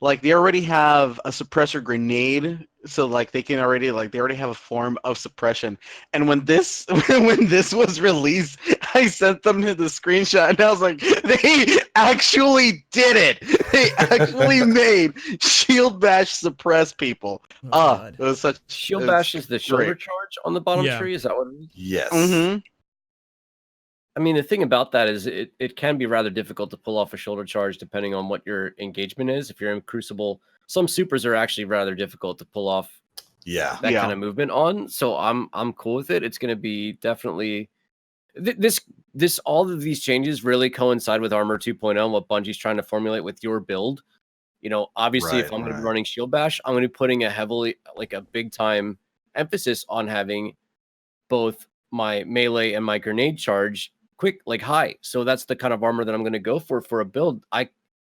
like they already have a suppressor grenade." So like they already have a form of suppression. And when this was released, I sent them to the screenshot and I was like, they actually did it. They actually made shield bash suppress people. It was such shield bash is the shoulder charge on the bottom tree. Is that what it is? Yes. Mm-hmm. I mean, the thing about that is it can be rather difficult to pull off a shoulder charge depending on what your engagement is. If you're in Crucible, some supers are actually rather difficult to pull off that kind of movement on. So I'm cool with it. It's going to be definitely this all of these changes really coincide with Armor 2.0 and what Bungie's trying to formulate with your build. You know, obviously if I'm going to be running Shield Bash, I'm going to be putting a big time emphasis on having both my melee and my grenade charge quick, like high. So that's the kind of armor that I'm going to go for a build.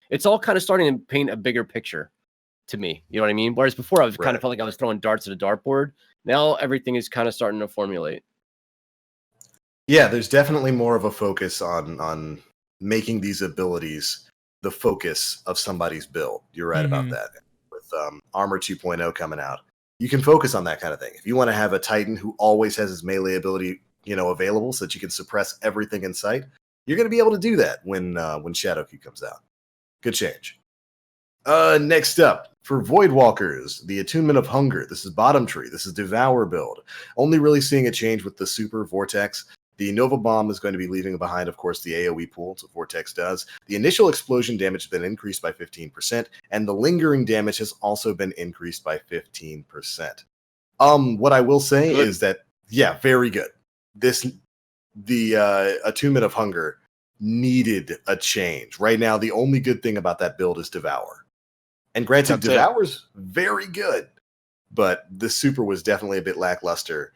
It's all kind of starting to paint a bigger picture to me. You know what I mean? Whereas before I was kind of felt like I was throwing darts at a dartboard. Now everything is kind of starting to formulate. Yeah, there's definitely more of a focus on making these abilities the focus of somebody's build. You're right about that. With Armor 2.0 coming out, you can focus on that kind of thing. If you want to have a Titan who always has his melee ability, you know, available so that you can suppress everything in sight, you're going to be able to do that when Shadowkeep comes out. Good change. Next up, for Voidwalkers, the Attunement of Hunger. This is bottom tree. This is Devour build. Only really seeing a change with the Super Vortex. The Nova Bomb is going to be leaving behind, of course, the AoE pool, so Vortex does. The initial explosion damage has been increased by 15%, and the lingering damage has also been increased by 15%. What I will say is that, yeah, very good. The Attunement of Hunger needed a change. Right now, the only good thing about that build is Devour. And granted, Devour's very good, but the Super was definitely a bit lackluster.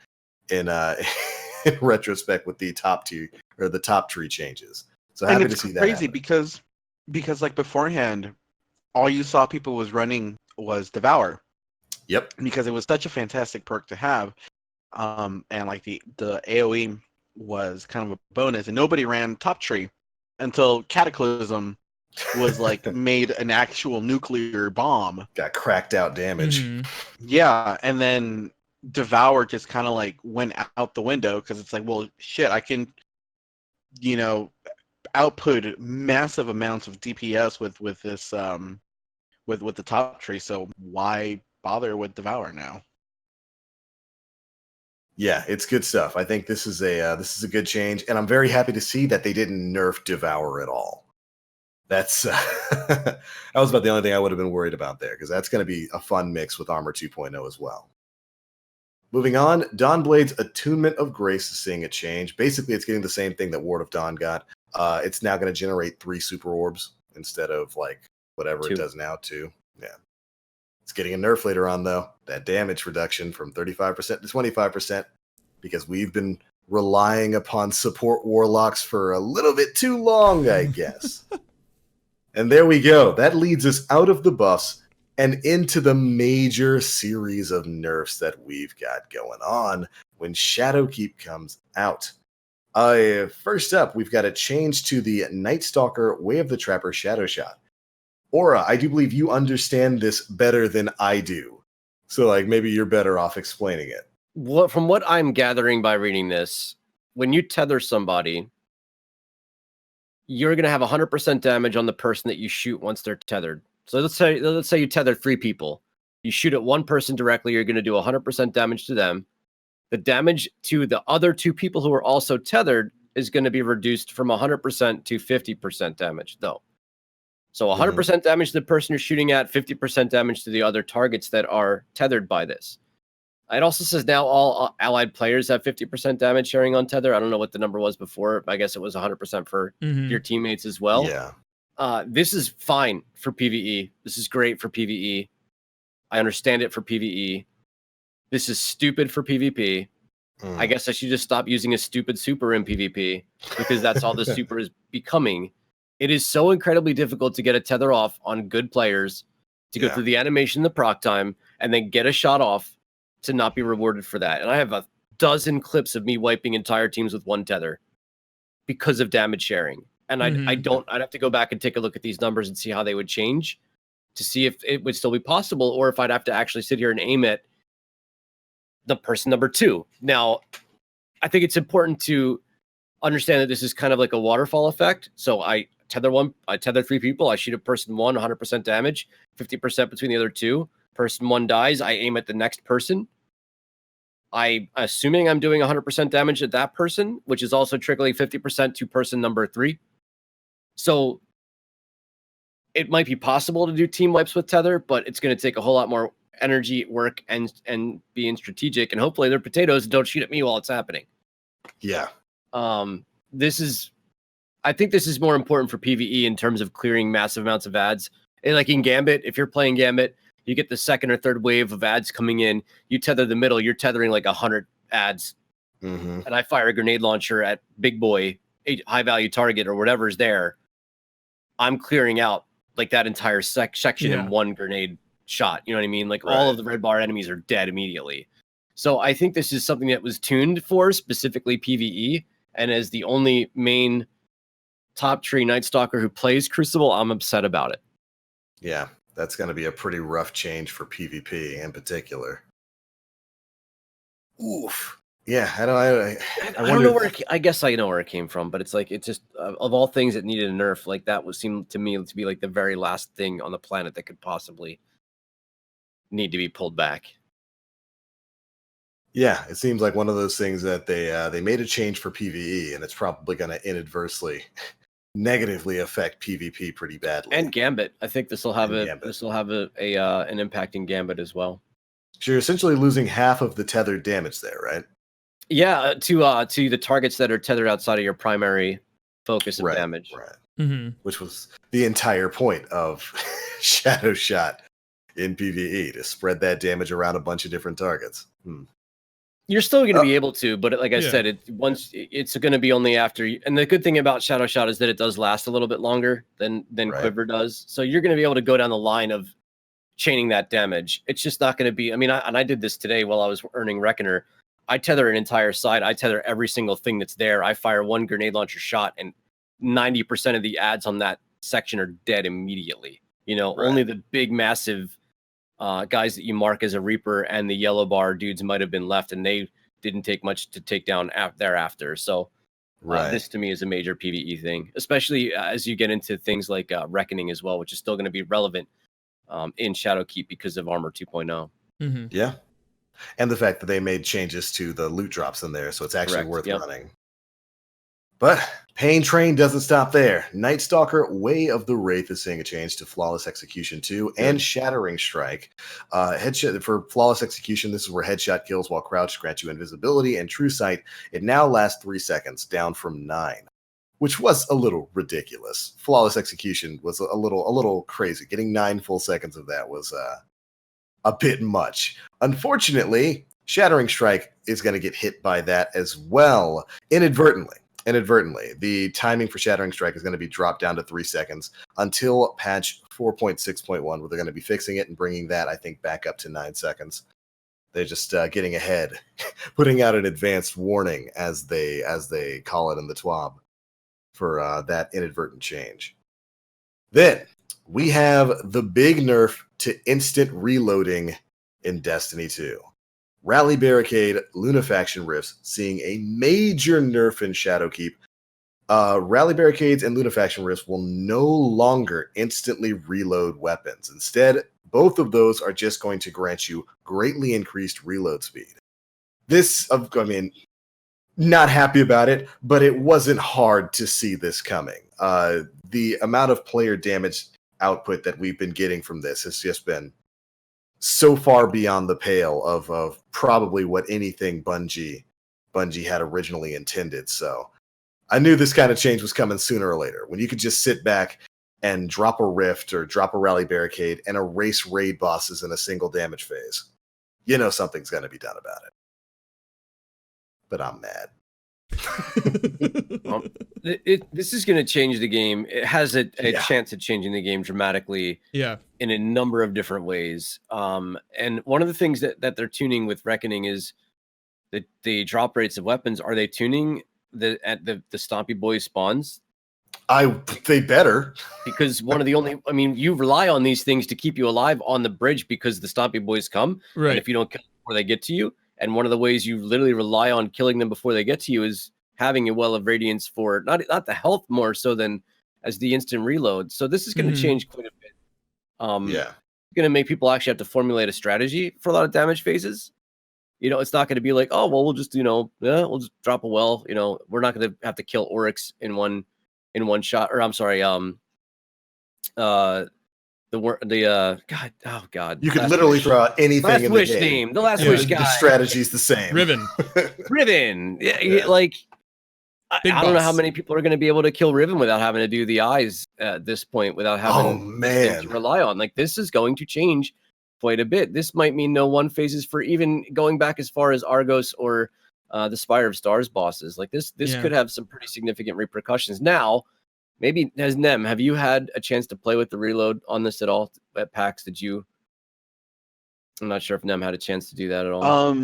in in retrospect with the top tree changes. So And happy it's to see that. crazy happen. because like beforehand, all you saw people was running was Devour. Yep. Because it was such a fantastic perk to have. And like the AoE was kind of a bonus, and nobody ran Top Tree until Cataclysm was like made an actual nuclear bomb. Got cracked out damage. Mhm. Yeah, and then Devour just kind of like went out the window because it's like, well, shit, I can, output massive amounts of DPS with this with the Top Tree. So why bother with Devour now? Yeah, it's good stuff. I think this is a good change, and I'm very happy to see that they didn't nerf Devour at all. That's that was about the only thing I would have been worried about there, because that's going to be a fun mix with Armor 2.0 as well. Moving on, Dawnblade's Attunement of Grace is seeing a change. Basically, it's getting the same thing that Ward of Dawn got. It's now going to generate 3 super orbs instead of like whatever 2. It does now, 2. Yeah. It's getting a nerf later on, though. That damage reduction from 35% to 25%, because we've been relying upon support warlocks for a little bit too long, I guess. And there we go. That leads us out of the buffs and into the major series of nerfs that we've got going on when Shadowkeep comes out. First up, we've got a change to the Night Stalker Way of the Trapper Shadow Shot. Aura, I do believe you understand this better than I do. So, like, maybe you're better off explaining it. From what I'm gathering by reading this, when you tether somebody, you're going to have 100% damage on the person that you shoot once they're tethered. So let's say you tether 3 people. You shoot at one person directly, you're going to do 100% damage to them. The damage to the other 2 people who are also tethered is going to be reduced from 100% to 50% damage, though. So 100% damage to the person you're shooting at, 50% damage to the other targets that are tethered by this. It also says now all allied players have 50% damage sharing on tether. I don't know what the number was before. I guess it was 100% for your teammates as well. Yeah. This is fine for PvE. This is great for PvE. I understand it for PvE. This is stupid for PvP. I guess I should just stop using a stupid super in PvP, because that's all the super is becoming. It is so incredibly difficult to get a tether off on good players, to go through the animation, the proc time, and then get a shot off, to not be rewarded for that. And I have a dozen clips of me wiping entire teams with 1 tether because of damage sharing. And I'd have to go back and take a look at these numbers and see how they would change to see if it would still be possible, or if I'd have to actually sit here and aim at the person number 2. Now, I think it's important to understand that this is kind of like a waterfall effect. So I tether 3 people, I shoot at person 1, 100% damage, 50% between the other 2. Person 1 dies, I aim at the next person. I'm assuming I'm doing 100% damage at that person, which is also trickling 50% to person number 3. So it might be possible to do team wipes with tether, but it's going to take a whole lot more energy, work, and being strategic. And hopefully they're potatoes and don't shoot at me while it's happening. Yeah. I think this is more important for PvE in terms of clearing massive amounts of ads. And like in Gambit, if you're playing Gambit, you get the second or third wave of ads coming in. You tether the middle, you're tethering like 100 ads. And I fire a grenade launcher at Big Boy, a high value target or whatever's there. I'm clearing out like that entire section in 1 grenade shot. You know what I mean? Like all of the red bar enemies are dead immediately. So I think this is something that was tuned for specifically PvE. And as the only main top tree Night Stalker who plays Crucible, I'm upset about it. Yeah, that's going to be a pretty rough change for PvP in particular. Oof. Yeah, I don't know where I guess I know where it came from, but it's like, it's just of all things that needed a nerf, like that would seem to me to be like the very last thing on the planet that could possibly need to be pulled back. Yeah, it seems like one of those things that they made a change for PvE, and it's probably going to inadvertently negatively affect PvP pretty badly. And Gambit, I think this will have an impact in Gambit as well. So you're essentially losing half of the tethered damage there, right? Yeah, to the targets that are tethered outside of your primary focus of damage. Right. Which was the entire point of Shadow Shot in PvE, to spread that damage around a bunch of different targets. You're still going to be able to, but like I said, it's going to be only after. And the good thing about Shadow Shot is that it does last a little bit longer than Quiver does. So you're going to be able to go down the line of chaining that damage. It's just not going to be. I mean, I did this today while I was earning Reckoner. I tether an entire side. I tether every single thing that's there. I fire one grenade launcher shot, and 90% of the ads on that section are dead immediately. Only the big, massive guys that you mark as a Reaper and the yellow bar dudes might have been left, and they didn't take much to take down thereafter. So this to me is a major PvE thing, especially as you get into things like Reckoning as well, which is still going to be relevant in Shadowkeep because of Armor 2.0. Mm-hmm. Yeah. And the fact that they made changes to the loot drops in there, so it's actually worth running. But Pain Train doesn't stop there. Night Stalker Way of the Wraith is seeing a change to Flawless Execution 2 and Shattering Strike. Headshot for Flawless Execution, this is where headshot kills while crouched grant you invisibility, and True Sight, it now lasts 3 seconds, down from 9, which was a little ridiculous. Flawless Execution was a little crazy. Getting 9 full seconds of that was a bit much. Unfortunately, Shattering Strike is going to get hit by that as well, inadvertently. The timing for Shattering Strike is going to be dropped down to 3 seconds until patch 4.6.1, where they're going to be fixing it and bringing that, I think, back up to 9 seconds. They're just getting ahead, putting out an advanced warning, as they call it in the TWAB, for that inadvertent change. Then we have the big nerf to instant reloading in Destiny 2. Rally Barricade, Lunafaction Rifts, seeing a major nerf in Shadowkeep. Rally Barricades and Lunafaction Rifts will no longer instantly reload weapons. Instead, both of those are just going to grant you greatly increased reload speed. Not happy about it, but it wasn't hard to see this coming. The amount of player damage output that we've been getting from this has just been so far beyond the pale of probably what anything Bungie had originally intended. So I knew this kind of change was coming sooner or later. When you could just sit back and drop a rift or drop a rally barricade and erase raid bosses in a single damage phase, something's going to be done about it. But I'm mad. This is going to change the game. It has a chance of changing the game dramatically in a number of different ways. And one of the things that they're tuning with Reckoning is the drop rates of weapons. Are they tuning at the Stompy Boy spawns? They better. Because you rely on these things to keep you alive on the bridge because the Stompy Boys come. Right. And if you don't kill them before they get to you, and one of the ways you literally rely on killing them before they get to you is having a Well of Radiance for not the health more so than as the instant reload. So this is going to change quite a bit. It's going to make people actually have to formulate a strategy for a lot of damage phases. It's not going to be like, oh, well, we'll just, we'll just drop a well. We're not going to have to kill Oryx in one shot. Or I'm sorry, God. You could literally throw out anything Last in Wish the game. name. The Last Wish guy. The strategy's the same. Riven. Yeah. I don't know how many people are going to be able to kill Riven without having to do the eyes at this point, without having to rely on. This is going to change quite a bit. This might mean no one phases for even going back as far as Argos or the Spire of Stars bosses. This could have some pretty significant repercussions. Now, maybe as Nem, have you had a chance to play with the reload on this at all at PAX? I'm not sure if Nem had a chance to do that at all.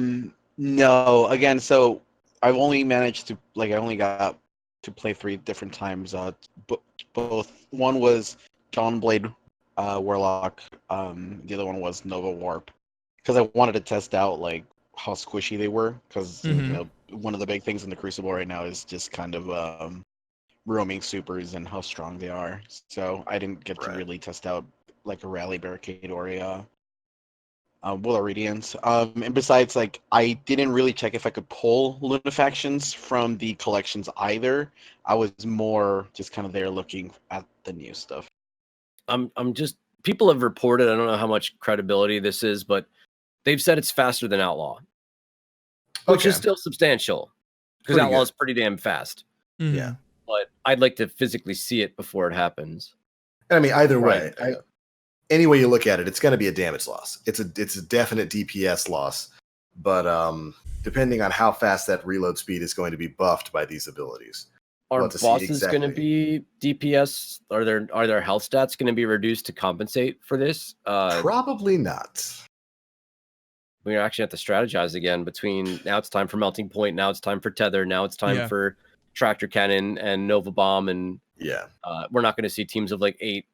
No. Again, so I've only managed to I only got to play 3 different times. Both one was Dawnblade Warlock. The other one was Nova Warp, because I wanted to test out how squishy they were. Because one of the big things in the Crucible right now is just kind of roaming supers and how strong they are. So I didn't get to really test out a Rally Barricade or a Will of Radiance. And besides, I didn't really check if I could pull Lunafactions from the collections either. I was more just kind of there looking at the new stuff. People have reported, I don't know how much credibility this is, but they've said it's faster than Outlaw. Which is still substantial. Because Outlaw is pretty damn fast. Mm-hmm. Yeah. But I'd like to physically see it before it happens. Either way, any way you look at it, it's going to be a damage loss. It's a definite DPS loss. But depending on how fast that reload speed is going to be buffed by these abilities. Are bosses going to be DPS? Are their health stats going to be reduced to compensate for this? Probably not. We actually have to strategize again between now it's time for Melting Point, now it's time for Tether, now it's time for Tractor Cannon and Nova Bomb, and we're not going to see teams of like 8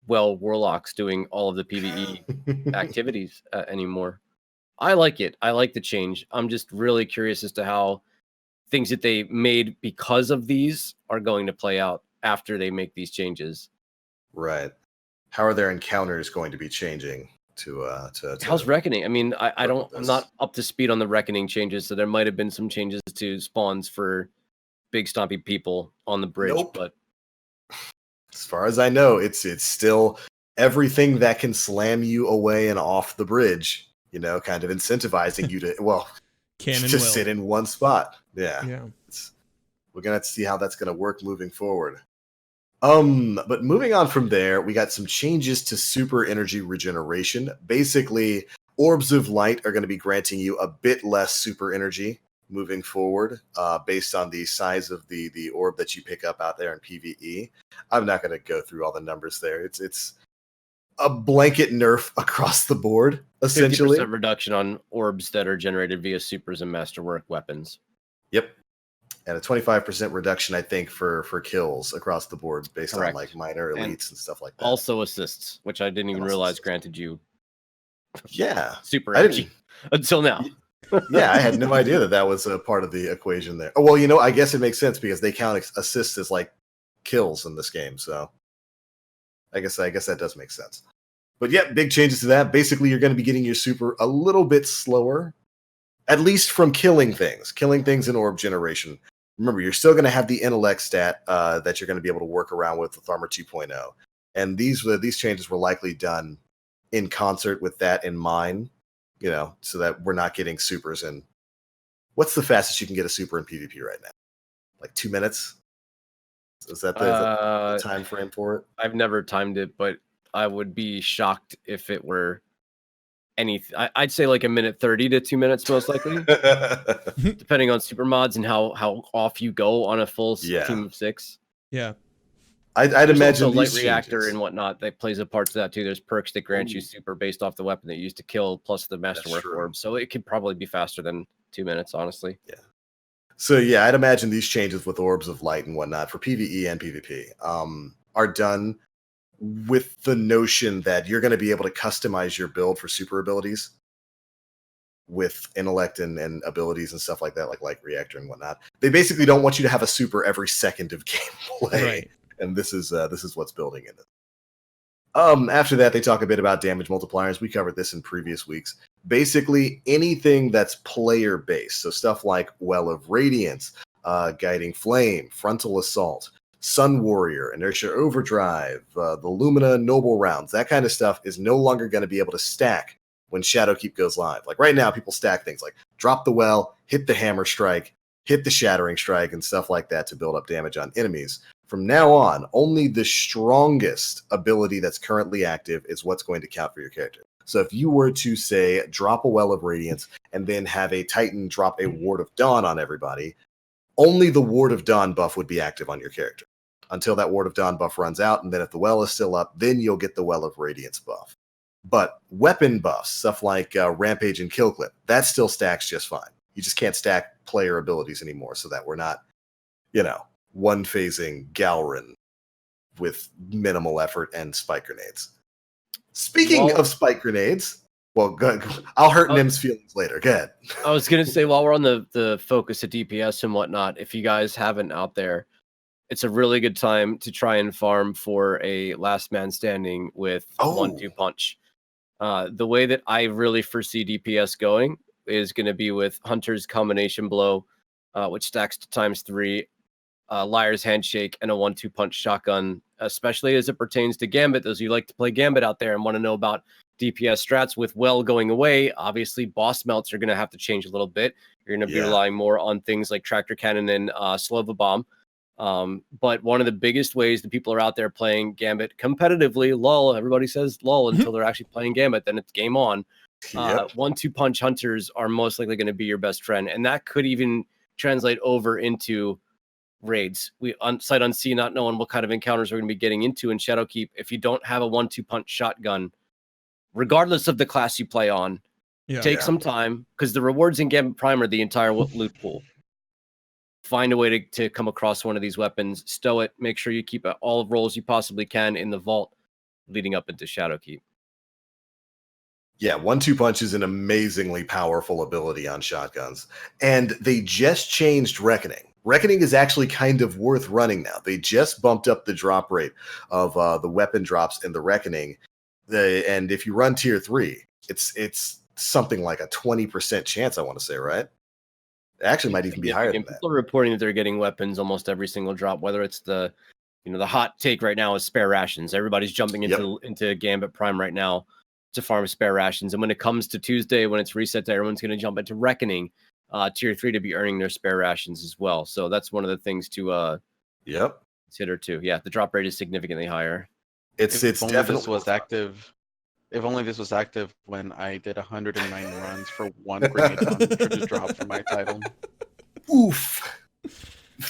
warlocks doing all of the PvE activities anymore. I like it. I like the change. I'm just really curious as to how things that they made because of these are going to play out after they make these changes. Right. How are their encounters going to be changing to how's Reckoning? I mean, I'm not up to speed on the Reckoning changes, so there might have been some changes to spawns for big stompy people on the bridge, but as far as I know, it's still everything that can slam you away and off the bridge, kind of incentivizing you to sit in one spot. Yeah. We're going to have to see how that's going to work moving forward. But moving on from there, we got some changes to super energy regeneration. Basically, orbs of light are going to be granting you a bit less super energy moving forward, based on the size of the orb that you pick up out there in PvE. I'm not going to go through all the numbers there. It's a blanket nerf across the board, essentially. 50% reduction on orbs that are generated via supers and masterwork weapons. Yep. And a 25% reduction, I think, for kills across the board based on like minor elites and stuff like that. Also assists, which I didn't even realize granted you super energy until now. I had no idea that was a part of the equation there. Oh, well, I guess it makes sense because they count assists as like kills in this game. So I guess that does make sense. But yeah, big changes to that. Basically, you're going to be getting your super a little bit slower, at least from killing things in orb generation. Remember, you're still going to have the intellect stat that you're going to be able to work around with Armor 2.0. And these changes were likely done in concert with that in mind, so that we're not getting supers in. What's the fastest you can get a super in PvP right now? Like 2 minutes? Is that the time frame for it? I've never timed it, but I would be shocked if it were anything. I'd say like 1:30 to 2 minutes, most likely, depending on super mods and how off you go on a full team of 6. Yeah, I'd imagine light reactor and whatnot that plays a part to that too. There's perks that grant you super based off the weapon that you used to kill, plus the masterwork orb. So it could probably be faster than 2 minutes, honestly. Yeah. So yeah, I'd imagine these changes with orbs of light and whatnot for PvE and PvP are done with the notion that you're going to be able to customize your build for super abilities with intellect and abilities and stuff like that, like light reactor and whatnot. They basically don't want you to have a super every second of gameplay. Right. And this is what's building in it. After that, they talk a bit about damage multipliers. We covered this in previous weeks. Basically, anything that's player-based, so stuff like Well of Radiance, Guiding Flame, Frontal Assault, Sun Warrior, Inertia Overdrive, the Lumina Noble Rounds, that kind of stuff is no longer going to be able to stack when Shadowkeep goes live. Like right now, people stack things like drop the Well, hit the Hammer Strike, hit the Shattering Strike, and stuff like that to build up damage on enemies. From now on, only the strongest ability that's currently active is what's going to count for your character. So if you were to, say, drop a Well of Radiance and then have a Titan drop a Ward of Donn on everybody, only the Ward of Donn buff would be active on your character until that Ward of Donn buff runs out. And then if the Well is still up, then you'll get the Well of Radiance buff. But weapon buffs, stuff like Rampage and Kill Clip, that still stacks just fine. You just can't stack player abilities anymore so that we're not, one-phasing Galrin with minimal effort and spike grenades. Speaking of spike grenades, I'll hurt Nim's feelings later. Go ahead. I was going to say, while we're on the focus of DPS and whatnot, if you guys haven't out there, it's a really good time to try and farm for a last man standing with 1-2 punch. The way that I really foresee DPS going is going to be with Hunter's Combination Blow, which stacks to ×3, Liar's Handshake, and a 1-2 punch shotgun, especially as it pertains to Gambit. Those of you like to play Gambit out there and want to know about DPS strats with Well going away, obviously boss melts are going to have to change a little bit. You're going to be relying more on things like Tractor Cannon and Slova Bomb. But one of the biggest ways that people are out there playing Gambit competitively, lol, everybody says lol until they're actually playing Gambit, then it's game on. Yep. 1-2 punch hunters are most likely going to be your best friend, and that could even translate over into raids. We sight unseen, not knowing what kind of encounters we're going to be getting into in Shadowkeep. If you don't have a 1-2 punch shotgun, regardless of the class you play on, take some time, because the rewards in Gambit Prime are the entire loot pool. Find a way to come across one of these weapons, stow it, make sure you keep all of rolls you possibly can in the vault leading up into Shadowkeep. Yeah, 1-2 punch is an amazingly powerful ability on shotguns. And they just changed Reckoning. Reckoning is actually kind of worth running now. They just bumped up the drop rate of the weapon drops in the Reckoning. And if you run tier 3, it's something like a 20% chance, I want to say, right? It actually might even be higher than that. People are reporting that they're getting weapons almost every single drop, whether it's the hot take right now is spare rations. Everybody's jumping into Gambit Prime right now to farm spare rations. And when it comes to Tuesday, when it's reset, everyone's going to jump into Reckoning tier 3 to be earning their spare rations as well. So that's one of the things to consider too. Yeah, the drop rate is significantly higher. It's definitely this was active. If only this was active when I did 109 runs for one grenade to drop for my title. Oof.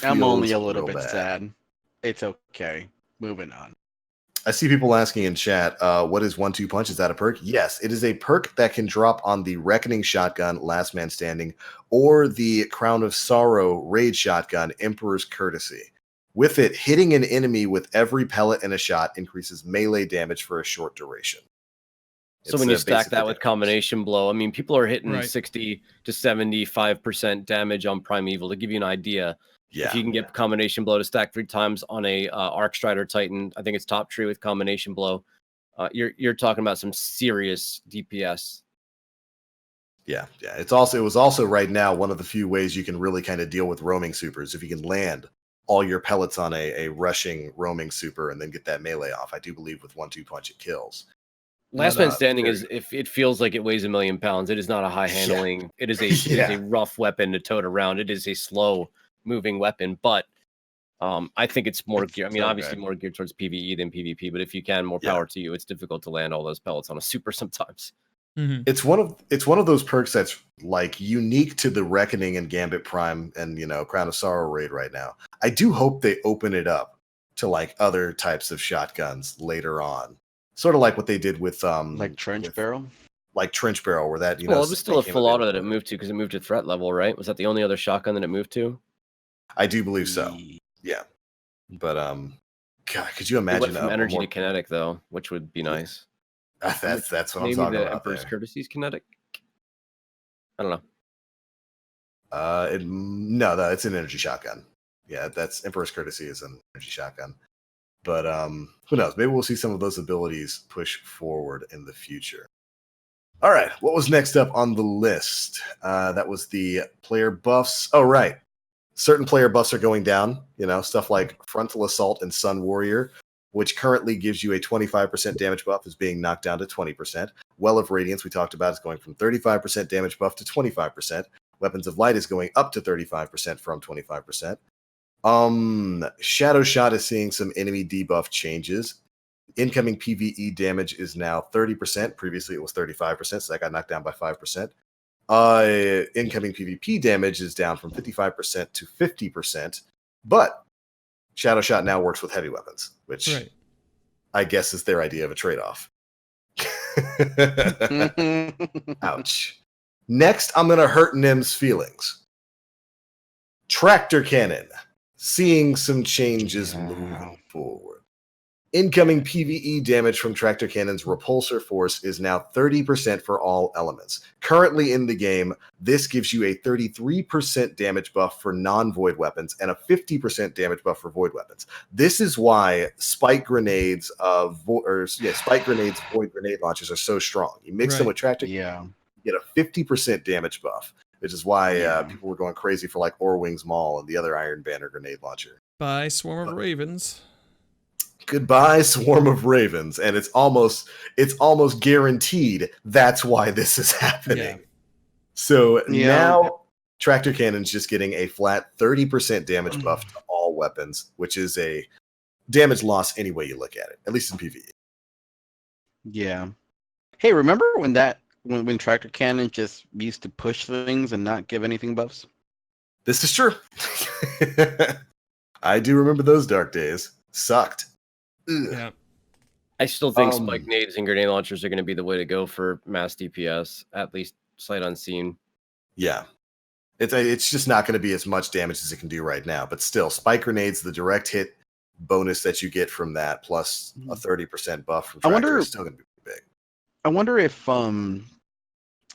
I'm only a little bit sad. It's okay. Moving on. I see people asking in chat, what is 1-2 punch? Is that a perk? Yes, it is a perk that can drop on the Reckoning shotgun, Last Man Standing, or the Crown of Sorrow raid shotgun, Emperor's Courtesy. With it, hitting an enemy with every pellet in a shot increases melee damage for a short duration. So when you stack that with combination blow, I mean, people are hitting 60 to 75% damage on Primeval. To give you an idea, if you can get combination blow to stack 3 times on a Arc Strider Titan, I think it's top tree with combination blow. You're talking about some serious DPS. Yeah. It was also right now one of the few ways you can really kind of deal with roaming supers. If you can land all your pellets on a rushing roaming super and then get that melee off, I do believe with 1-2 punch it kills. Last Man Standing is, if it feels like it weighs 1 million pounds, it is not a high handling. Yeah. It is a rough weapon to tote around. It is a slow moving weapon, but I think it's more geared. I mean, obviously more geared towards PvE than PvP, but if you can, more power to you. It's difficult to land all those pellets on a super sometimes. Mm-hmm. It's one of those perks that's like unique to the Reckoning and Gambit Prime and Crown of Sorrow raid right now. I do hope they open it up to like other types of shotguns later on. Sort of like what they did with like Trench Barrel? Like Trench Barrel, where that, well, it was still a full auto that it moved to because it moved to threat level, right? Was that the only other shotgun that it moved to? I do believe so. Yeah. But God, could you imagine it went from energy to kinetic though, which would be nice. That's what I'm talking about. Maybe the Emperor's Courtesy's kinetic. I don't know. know. No, it's an energy shotgun. Yeah, that's Emperor's Courtesy is an energy shotgun. But who knows? Maybe we'll see some of those abilities push forward in the future. All right, what was next up on the list? That was the player buffs. Oh, right. Certain player buffs are going down. Stuff like Frontal Assault and Sun Warrior, which currently gives you a 25% damage buff, is being knocked down to 20%. Well of Radiance, we talked about, is going from 35% damage buff to 25%. Weapons of Light is going up to 35% from 25%. Shadow Shot is seeing some enemy debuff changes. Incoming PvE damage is now 30%. Previously, it was 35%, so that got knocked down by 5%. Incoming PvP damage is down from 55% to 50%. But Shadow Shot now works with heavy weapons, which I guess is their idea of a trade-off. Ouch. Next, I'm going to hurt Nim's feelings. Tractor Cannon. Seeing some changes moving forward. Incoming PvE damage from Tractor Cannon's repulsor force is now 30% for all elements. Currently in the game, this gives you a 33% damage buff for non-void weapons and a 50% damage buff for void weapons. This is why spike grenades, void grenade launchers are so strong. You mix them with Tractor Cannon, you get a 50% damage buff. Which is why people were going crazy for like Orwing's Maul and the other Iron Banner grenade launcher. Bye, Swarm of Ravens. Goodbye, Swarm of Ravens. And it's almost guaranteed that's why this is happening. Yeah. So now Tractor Cannon's just getting a flat 30% damage buff to all weapons, which is a damage loss any way you look at it, at least in PvE. Yeah. Hey, remember when that when Tractor Cannon just used to push things and not give anything buffs? This is true. I do remember those dark days. Sucked. Ugh. Yeah. I still think spike nades and grenade launchers are going to be the way to go for mass DPS, at least sight unseen. Yeah. It's just not going to be as much damage as it can do right now. But still, spike grenades, the direct hit bonus that you get from that, plus a 30% buff from Tractor is still going to be big. I wonder if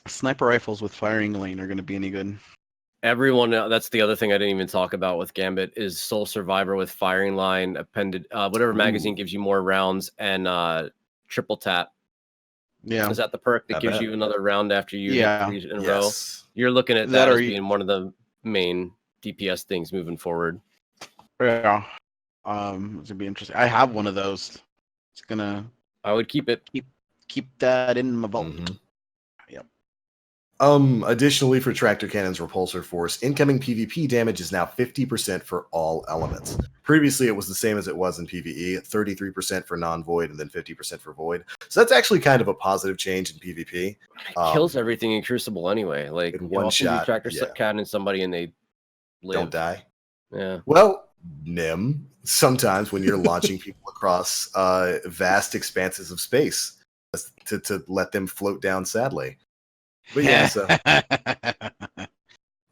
sniper rifles with firing lane are going to be any good. Everyone, that's the other thing I didn't even talk about with Gambit is Soul Survivor with firing line appended. Whatever magazine gives you more rounds and triple tap. Yeah, is that the perk that gives you another round after you hit 3 in a row? You're looking at that as being one of the main DPS things moving forward. Yeah, it's gonna be interesting. I have one of those. It's gonna. I would keep it. Keep that in my vault. Mm-hmm. Yep. Additionally, for Tractor Cannon's Repulsor Force, incoming PvP damage is now 50% for all elements. Previously, it was the same as it was in PvE, 33% for non-void and then 50% for void. So that's actually kind of a positive change in PvP. It kills everything in Crucible anyway. Like in one shot, Tractor Cannon somebody and they live. Don't die. Yeah. Well, Nim, sometimes when you're launching people across vast expanses of space to let them float down sadly. But yeah, so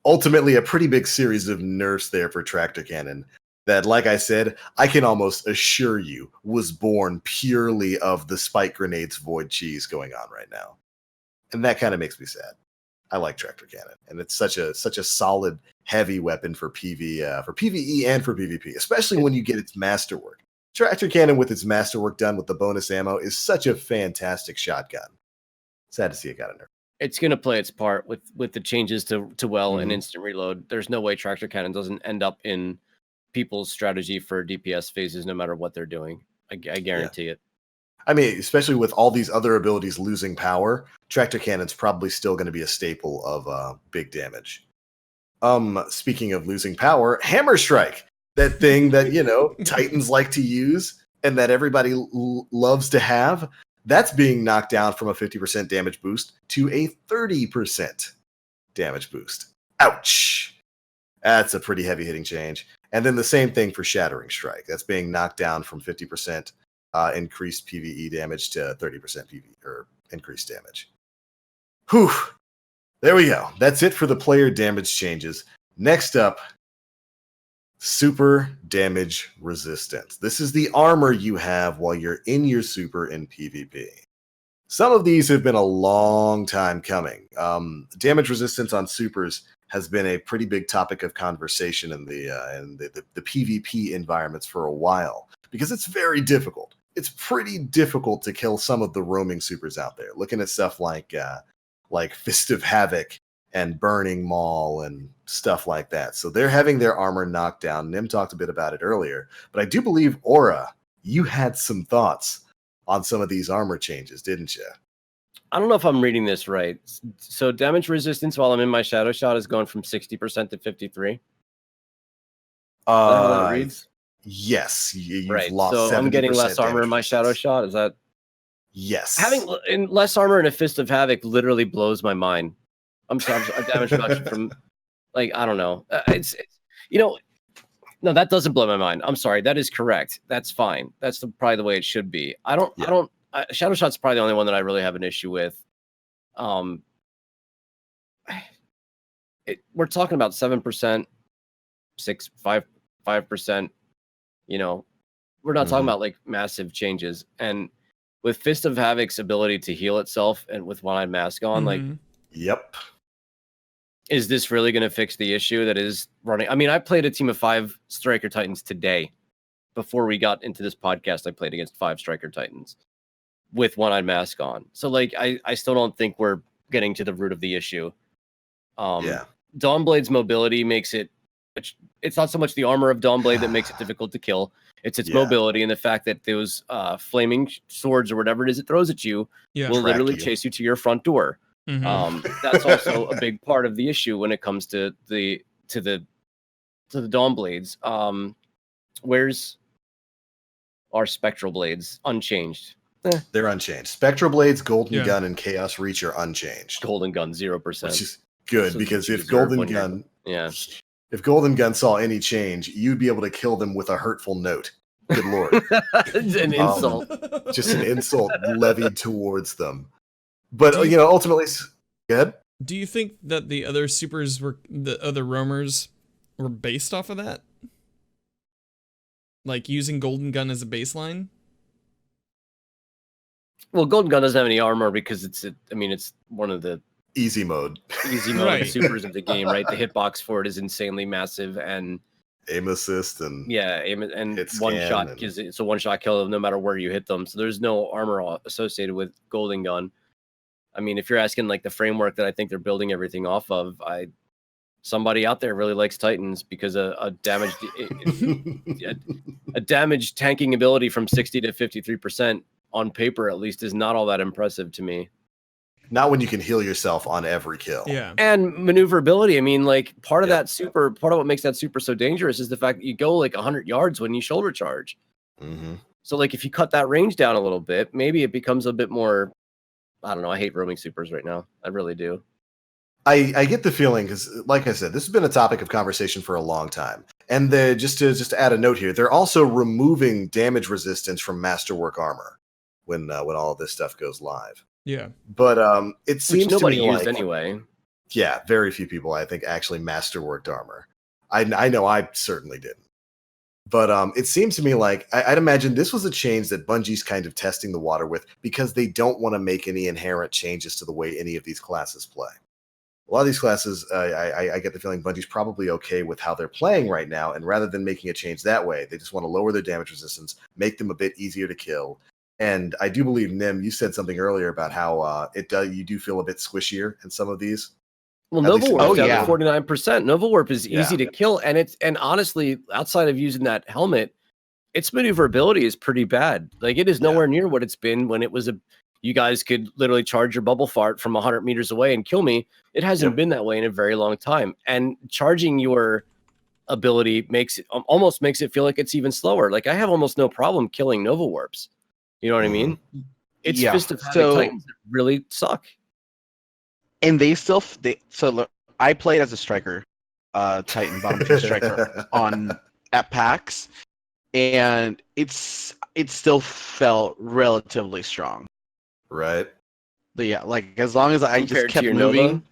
ultimately a pretty big series of nerfs there for Tractor Cannon that, like I said, I can almost assure you was born purely of the spike grenades void cheese going on right now. And that kind of makes me sad. I like Tractor Cannon, and it's such a solid, heavy weapon for PvE and for PvP, especially when you get its masterwork. Tractor Cannon with its masterwork done with the bonus ammo is such a fantastic shotgun. Sad to see it got a nerf. It's going to play its part with the changes to and instant reload. There's no way Tractor Cannon doesn't end up in people's strategy for DPS phases, no matter what they're doing. I guarantee it. I mean, especially with all these other abilities losing power, Tractor Cannon's probably still going to be a staple of big damage. Speaking of losing power, Hammer Strike, that thing that, Titans like to use and that everybody loves to have, that's being knocked down from a 50% damage boost to a 30% damage boost. Ouch. That's a pretty heavy hitting change. And then the same thing for Shattering Strike. That's being knocked down from 50% increased PvE damage to 30% PvE or increased damage. Whew. There we go. That's it for the player damage changes. Next up, super damage resistance. This is the armor you have while you're in your super in PvP. Some of these have been a long time coming. Damage resistance on supers has been a pretty big topic of conversation in the PvP environments for a while because it's very difficult. It's pretty difficult to kill some of the roaming supers out there. Looking at stuff like Fist of Havoc and Burning Maul and stuff like that. So they're having their armor knocked down. Nim talked a bit about it earlier, but I do believe, Aura, you had some thoughts on some of these armor changes, didn't you? I don't know if I'm reading this right. So damage resistance while I'm in my shadow shot is going from 60% to 53%. How that reads? Yes. You've right. lost so I'm getting less armor in my shadow shot. Is that? Yes. Having less armor in a Fist of Havoc literally blows my mind. I'm sorry. A damage reduction from, I don't know. It's no, that doesn't blow my mind. I'm sorry. That is correct. That's fine. That's probably the way it should be. Shadow Shot's probably the only one that I really have an issue with. We're talking about 7%, 5%. We're not talking about massive changes. And with Fist of Havoc's ability to heal itself and with one-eyed mask on, yep. Is this really going to fix the issue that is running? I mean, I played a team of 5 Striker Titans today. Before we got into this podcast, I played against 5 Striker Titans with one-eyed mask on. So, I still don't think we're getting to the root of the issue. Dawnblade's mobility makes it... It's not so much the armor of Dawnblade that makes it difficult to kill. It's its mobility and the fact that those flaming swords or whatever it is it throws at you will literally chase you to your front door. That's also a big part of the issue when it comes to the Dawnblades. Where's our Spectral Blades unchanged? They're unchanged. Spectral Blades, Golden Gun, and Chaos Reach are unchanged. Golden Gun 0%. Which is good, So because you if deserve Golden when you're- Gun Yeah. if Golden Gun saw any change, you'd be able to kill them with a hurtful note. Good lord. It's an insult. Just an insult levied towards them. But ultimately, good. Do you think that the other supers the other roamers were based off of that? Like using Golden Gun as a baseline? Well, Golden Gun doesn't have any armor because it's one of the Easy mode Right. supers of the game, right? The hitbox for it is insanely massive, and aim assist and aim and hit one scan shot, and- because it's a one shot kill no matter where you hit them. So there's no armor associated with Golden Gun. I mean, if you're asking like the framework that I think they're building everything off of, somebody out there really likes Titans, because a damage tanking ability from 60 to 53% on paper at least is not all that impressive to me. Not when you can heal yourself on every kill. Yeah. And maneuverability. I mean, like part of what makes that super so dangerous is the fact that you go like 100 yards when you shoulder charge. Mm-hmm. So like if you cut that range down a little bit, maybe it becomes a bit more, I don't know. I hate roaming supers right now. I really do. I get the feeling, because like I said, this has been a topic of conversation for a long time. And just to add a note here, they're also removing damage resistance from Masterwork armor when all of this stuff goes live. Yeah. But it seems Which nobody to me used like, anyway. yeah, very few people I think actually masterworked armor. I know I certainly didn't. But it seems to me like I'd imagine this was a change that Bungie's kind of testing the water with, because they don't want to make any inherent changes to the way any of these classes play. A lot of these classes, I get the feeling Bungie's probably okay with how they're playing right now, and rather than making a change that way, they just want to lower their damage resistance, make them a bit easier to kill. And I do believe, Nim, you said something earlier about how you do feel a bit squishier in some of these. Well, At Nova least- Warp's Oh, down yeah. to 49%. Nova Warp is Yeah. easy to kill, and honestly, outside of using that helmet, its maneuverability is pretty bad. Like it is nowhere near what it's been when it was you guys could literally charge your bubble fart from 100 meters away and kill me. It hasn't been that way in a very long time. And charging your ability almost makes it feel like it's even slower. Like I have almost no problem killing Nova Warps. You know what I mean? It's Yeah. Fist of Havoc So- Titans that really suck. And look, I played as a striker, Titan bottom two striker at PAX, and it still felt relatively strong. Right. But yeah, like as long as I Compared just to kept your moving.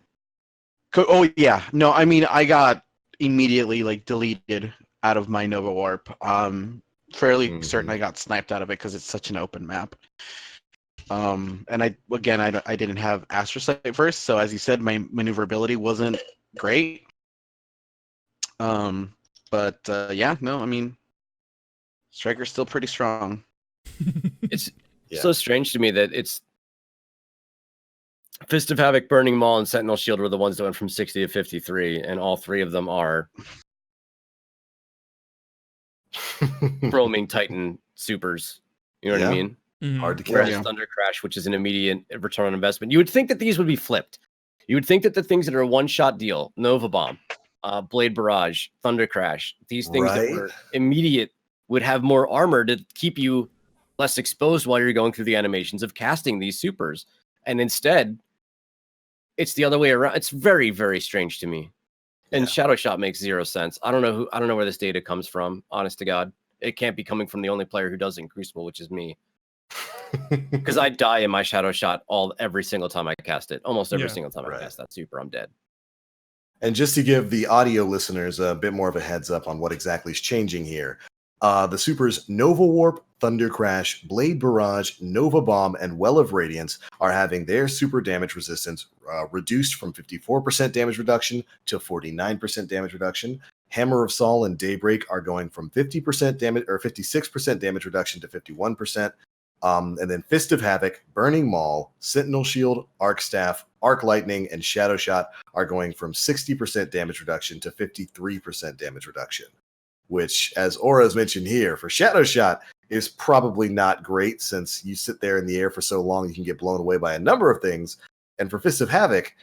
Nova? Oh yeah, no, I mean I got immediately like deleted out of my Nova Warp. Fairly certain I got sniped out of it because it's such an open map. And I didn't have Astrocyte first, so as you said, my maneuverability wasn't great. But yeah, no, I mean, Striker's still pretty strong. It's Yeah. so strange to me that it's Fist of Havoc, Burning Maul, and Sentinel Shield were the ones that went from 60 to 53, and all three of them are roaming Titan supers. You know what I Yeah. mean? Mhm. Hard to kill. Whereas Yeah. Thunder Crash, which is an immediate return on investment, you would think that these would be flipped. You would think that the things that are a one-shot deal, Nova Bomb, Blade Barrage, Thunder Crash, these things that were Right. immediate would have more armor to keep you less exposed while you're going through the animations of casting these supers. And instead, it's the other way around. It's very, very strange to me. And Yeah. Shadow Shot makes zero sense. I don't know where this data comes from, honest to God. It can't be coming from the only player who does it in Crucible, which is me. Because I die in my Shadow Shot every single time I cast it. Almost every Yeah. single time Right. I cast that super, I'm dead. And just to give the audio listeners a bit more of a heads up on what exactly is changing here, the supers Nova Warp, Thunder Crash, Blade Barrage, Nova Bomb, and Well of Radiance are having their super damage resistance reduced from 54% damage reduction to 49% damage reduction. Hammer of Saul and Daybreak are going from 50% damage or 56% damage reduction to 51%. And then Fist of Havoc, Burning Maul, Sentinel Shield, Arc Staff, Arc Lightning, and Shadow Shot are going from 60% damage reduction to 53% damage reduction, which, as Aura's mentioned here, for Shadow Shot is probably not great, since you sit there in the air for so long you can get blown away by a number of things. And for Fist of Havoc,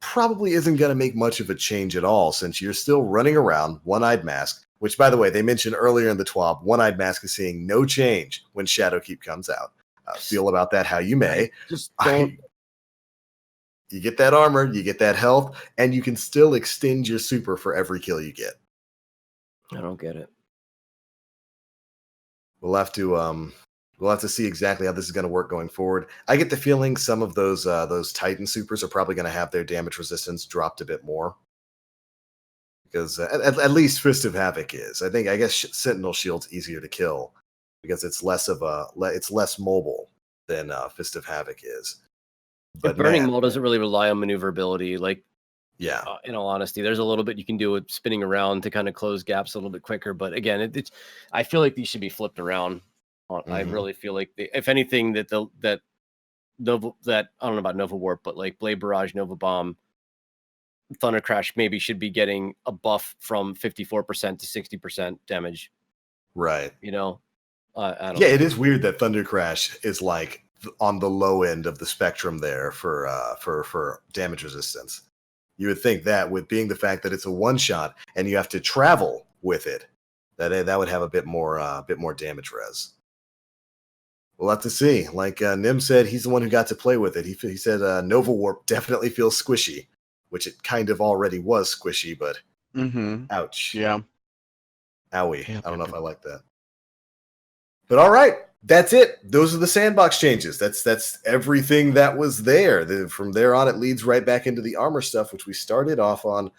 probably isn't going to make much of a change at all, since you're still running around One-Eyed Mask, which, by the way, they mentioned earlier in the TWAB, One-Eyed Mask is seeing no change when Shadowkeep comes out. Feel about that how you may. Just don't. You get that armor, you get that health, and you can still extend your super for every kill you get. I don't get it. We'll have to see exactly how this is going to work going forward. I get the feeling some of those Titan supers are probably going to have their damage resistance dropped a bit more, because at least Fist of Havoc is. I guess Sentinel Shield's easier to kill because it's less mobile than Fist of Havoc is. But Burning Maul doesn't really rely on maneuverability. Like, yeah, in all honesty, there's a little bit you can do with spinning around to kind of close gaps a little bit quicker. But again, I feel like these should be flipped around. I really feel like if anything that I don't know about Nova Warp, but like Blade Barrage, Nova Bomb, Thunder Crash maybe should be getting a buff from 54% to 60% damage. Right. I don't know. It is weird that Thunder Crash is like on the low end of the spectrum there for damage resistance. You would think that with being the fact that it's a one shot and you have to travel with it, that would have a bit more damage res. We'll have to see. Like Nim said, he's the one who got to play with it. He said Nova Warp definitely feels squishy, which it kind of already was squishy, but ouch. Yeah. Owie. I don't know if I like that. But all right, that's it. Those are the sandbox changes. That's everything that was there. From there on, it leads right back into the armor stuff, which we started off on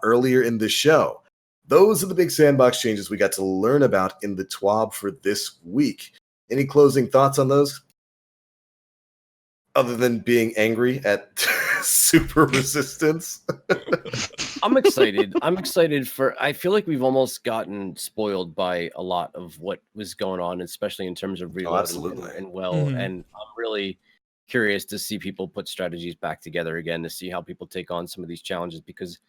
earlier in the show. Those are the big sandbox changes we got to learn about in the TWAB for this week. Any closing thoughts on those? Other than being angry at super resistance? I'm excited. I feel like we've almost gotten spoiled by a lot of what was going on, especially in terms of reload and I'm really curious to see people put strategies back together again, to see how people take on some of these challenges, because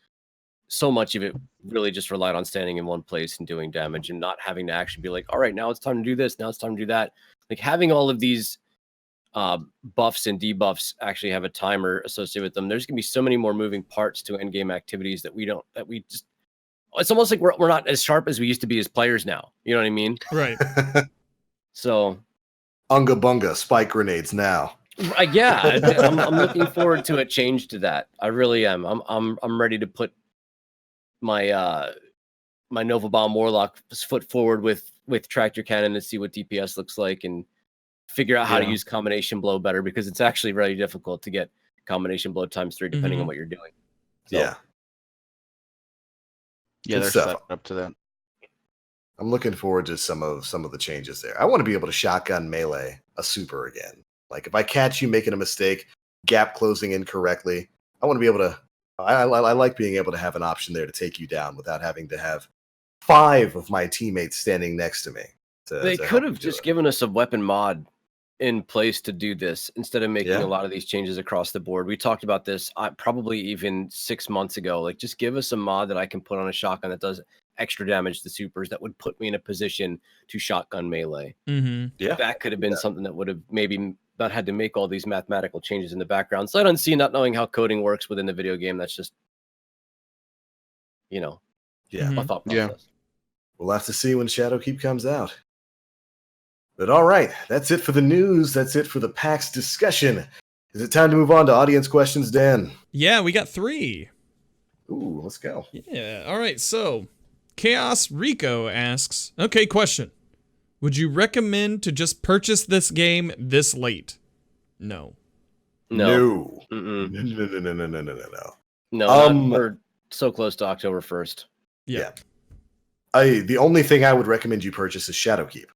so much of it really just relied on standing in one place and doing damage and not having to actually be like, all right, now it's time to do this, now it's time to do that. Like having all of these buffs and debuffs actually have a timer associated with them. There's gonna be so many more moving parts to endgame activities it's almost like we're not as sharp as we used to be as players now. You know what I mean? Right. So Unga bunga, spike grenades now. Yeah, I'm looking forward to a change to that. I really am. I'm ready to put my my Nova Bomb Warlock foot forward with Tractor Cannon and see what DPS looks like, and figure out how to use Combination Blow better, because it's actually really difficult to get Combination Blow ×3 depending on what you're doing. So, they're set up to that. I'm looking forward to some of the changes there. I want to be able to shotgun melee a super again. Like if I catch you making a mistake, gap closing incorrectly, I want to be able to. I like being able to have an option there to take you down without having to have 5 of my teammates standing next to me. They could have just given us a weapon mod in place to do this instead of making a lot of these changes across the board. We talked about this probably even 6 months ago. Like, just give us a mod that I can put on a shotgun that does extra damage to supers that would put me in a position to shotgun melee. Yeah, that could have been something that would have maybe not had to make all these mathematical changes in the background. So I don't see not knowing how coding works within the video game. That's just, my thought process. Yeah. We'll have to see when Shadowkeep comes out. But all right, that's it for the news. That's it for the PAX discussion. Is it time to move on to audience questions, Dan? Yeah, we got 3. Ooh, let's go. Yeah, all right, so Chaos Rico asks, okay, question. Would you recommend to just purchase this game this late? No. No. Mm-mm. No. No, we're so close to October 1st. Yeah. The only thing I would recommend you purchase is Shadowkeep.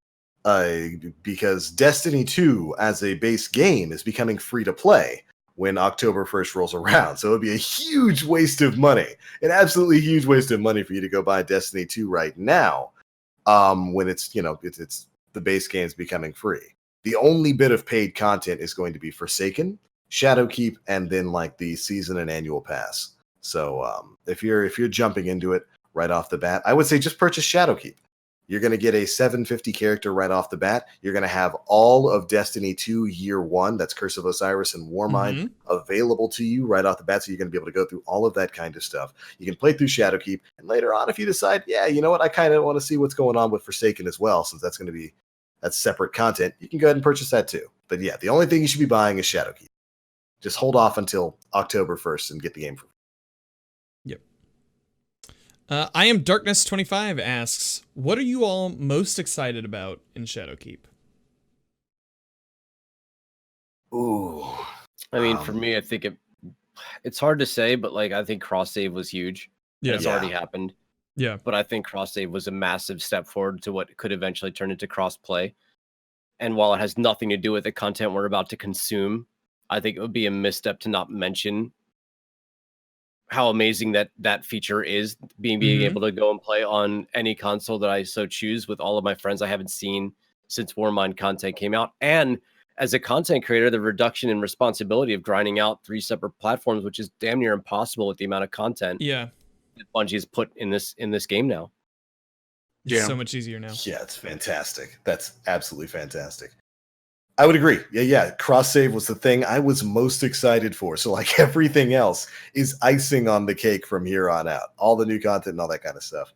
Because Destiny 2 as a base game is becoming free to play when October 1st rolls around. So it would be a huge waste of money, an absolutely huge waste of money for you to go buy Destiny 2 right now. When it's, it's the base game is becoming free. The only bit of paid content is going to be Forsaken, Shadowkeep, and then like the season and annual pass. So if you're jumping into it right off the bat, I would say just purchase Shadowkeep. You're going to get a 750 character right off the bat. You're going to have all of Destiny 2 Year 1, that's Curse of Osiris and Warmind, available to you right off the bat. So you're going to be able to go through all of that kind of stuff. You can play through Shadowkeep, and later on, if you decide, you know what, I kind of want to see what's going on with Forsaken as well, since that's going to be That's separate content. You can go ahead and purchase that too. But yeah, the only thing you should be buying is Shadowkeep. Just hold off until October 1st and get the game for free. Yep. I am Darkness 25 asks, what are you all most excited about in Shadowkeep? Ooh. I mean, for me, I think it's hard to say, but like I think cross save was huge. Yeah. It's already happened. Yeah. But I think cross save was a massive step forward to what could eventually turn into cross play. And while it has nothing to do with the content we're about to consume, I think it would be a misstep to not mention how amazing that feature is, being able to go and play on any console that I so choose with all of my friends I haven't seen since Warmind content came out. And as a content creator, the reduction in responsibility of grinding out 3 separate platforms, which is damn near impossible with the amount of content that Bungie has put in this game now. It's so much easier now. Yeah, it's fantastic. That's absolutely fantastic. I would agree. Yeah. Cross save was the thing I was most excited for. So like everything else is icing on the cake from here on out. All the new content and all that kind of stuff,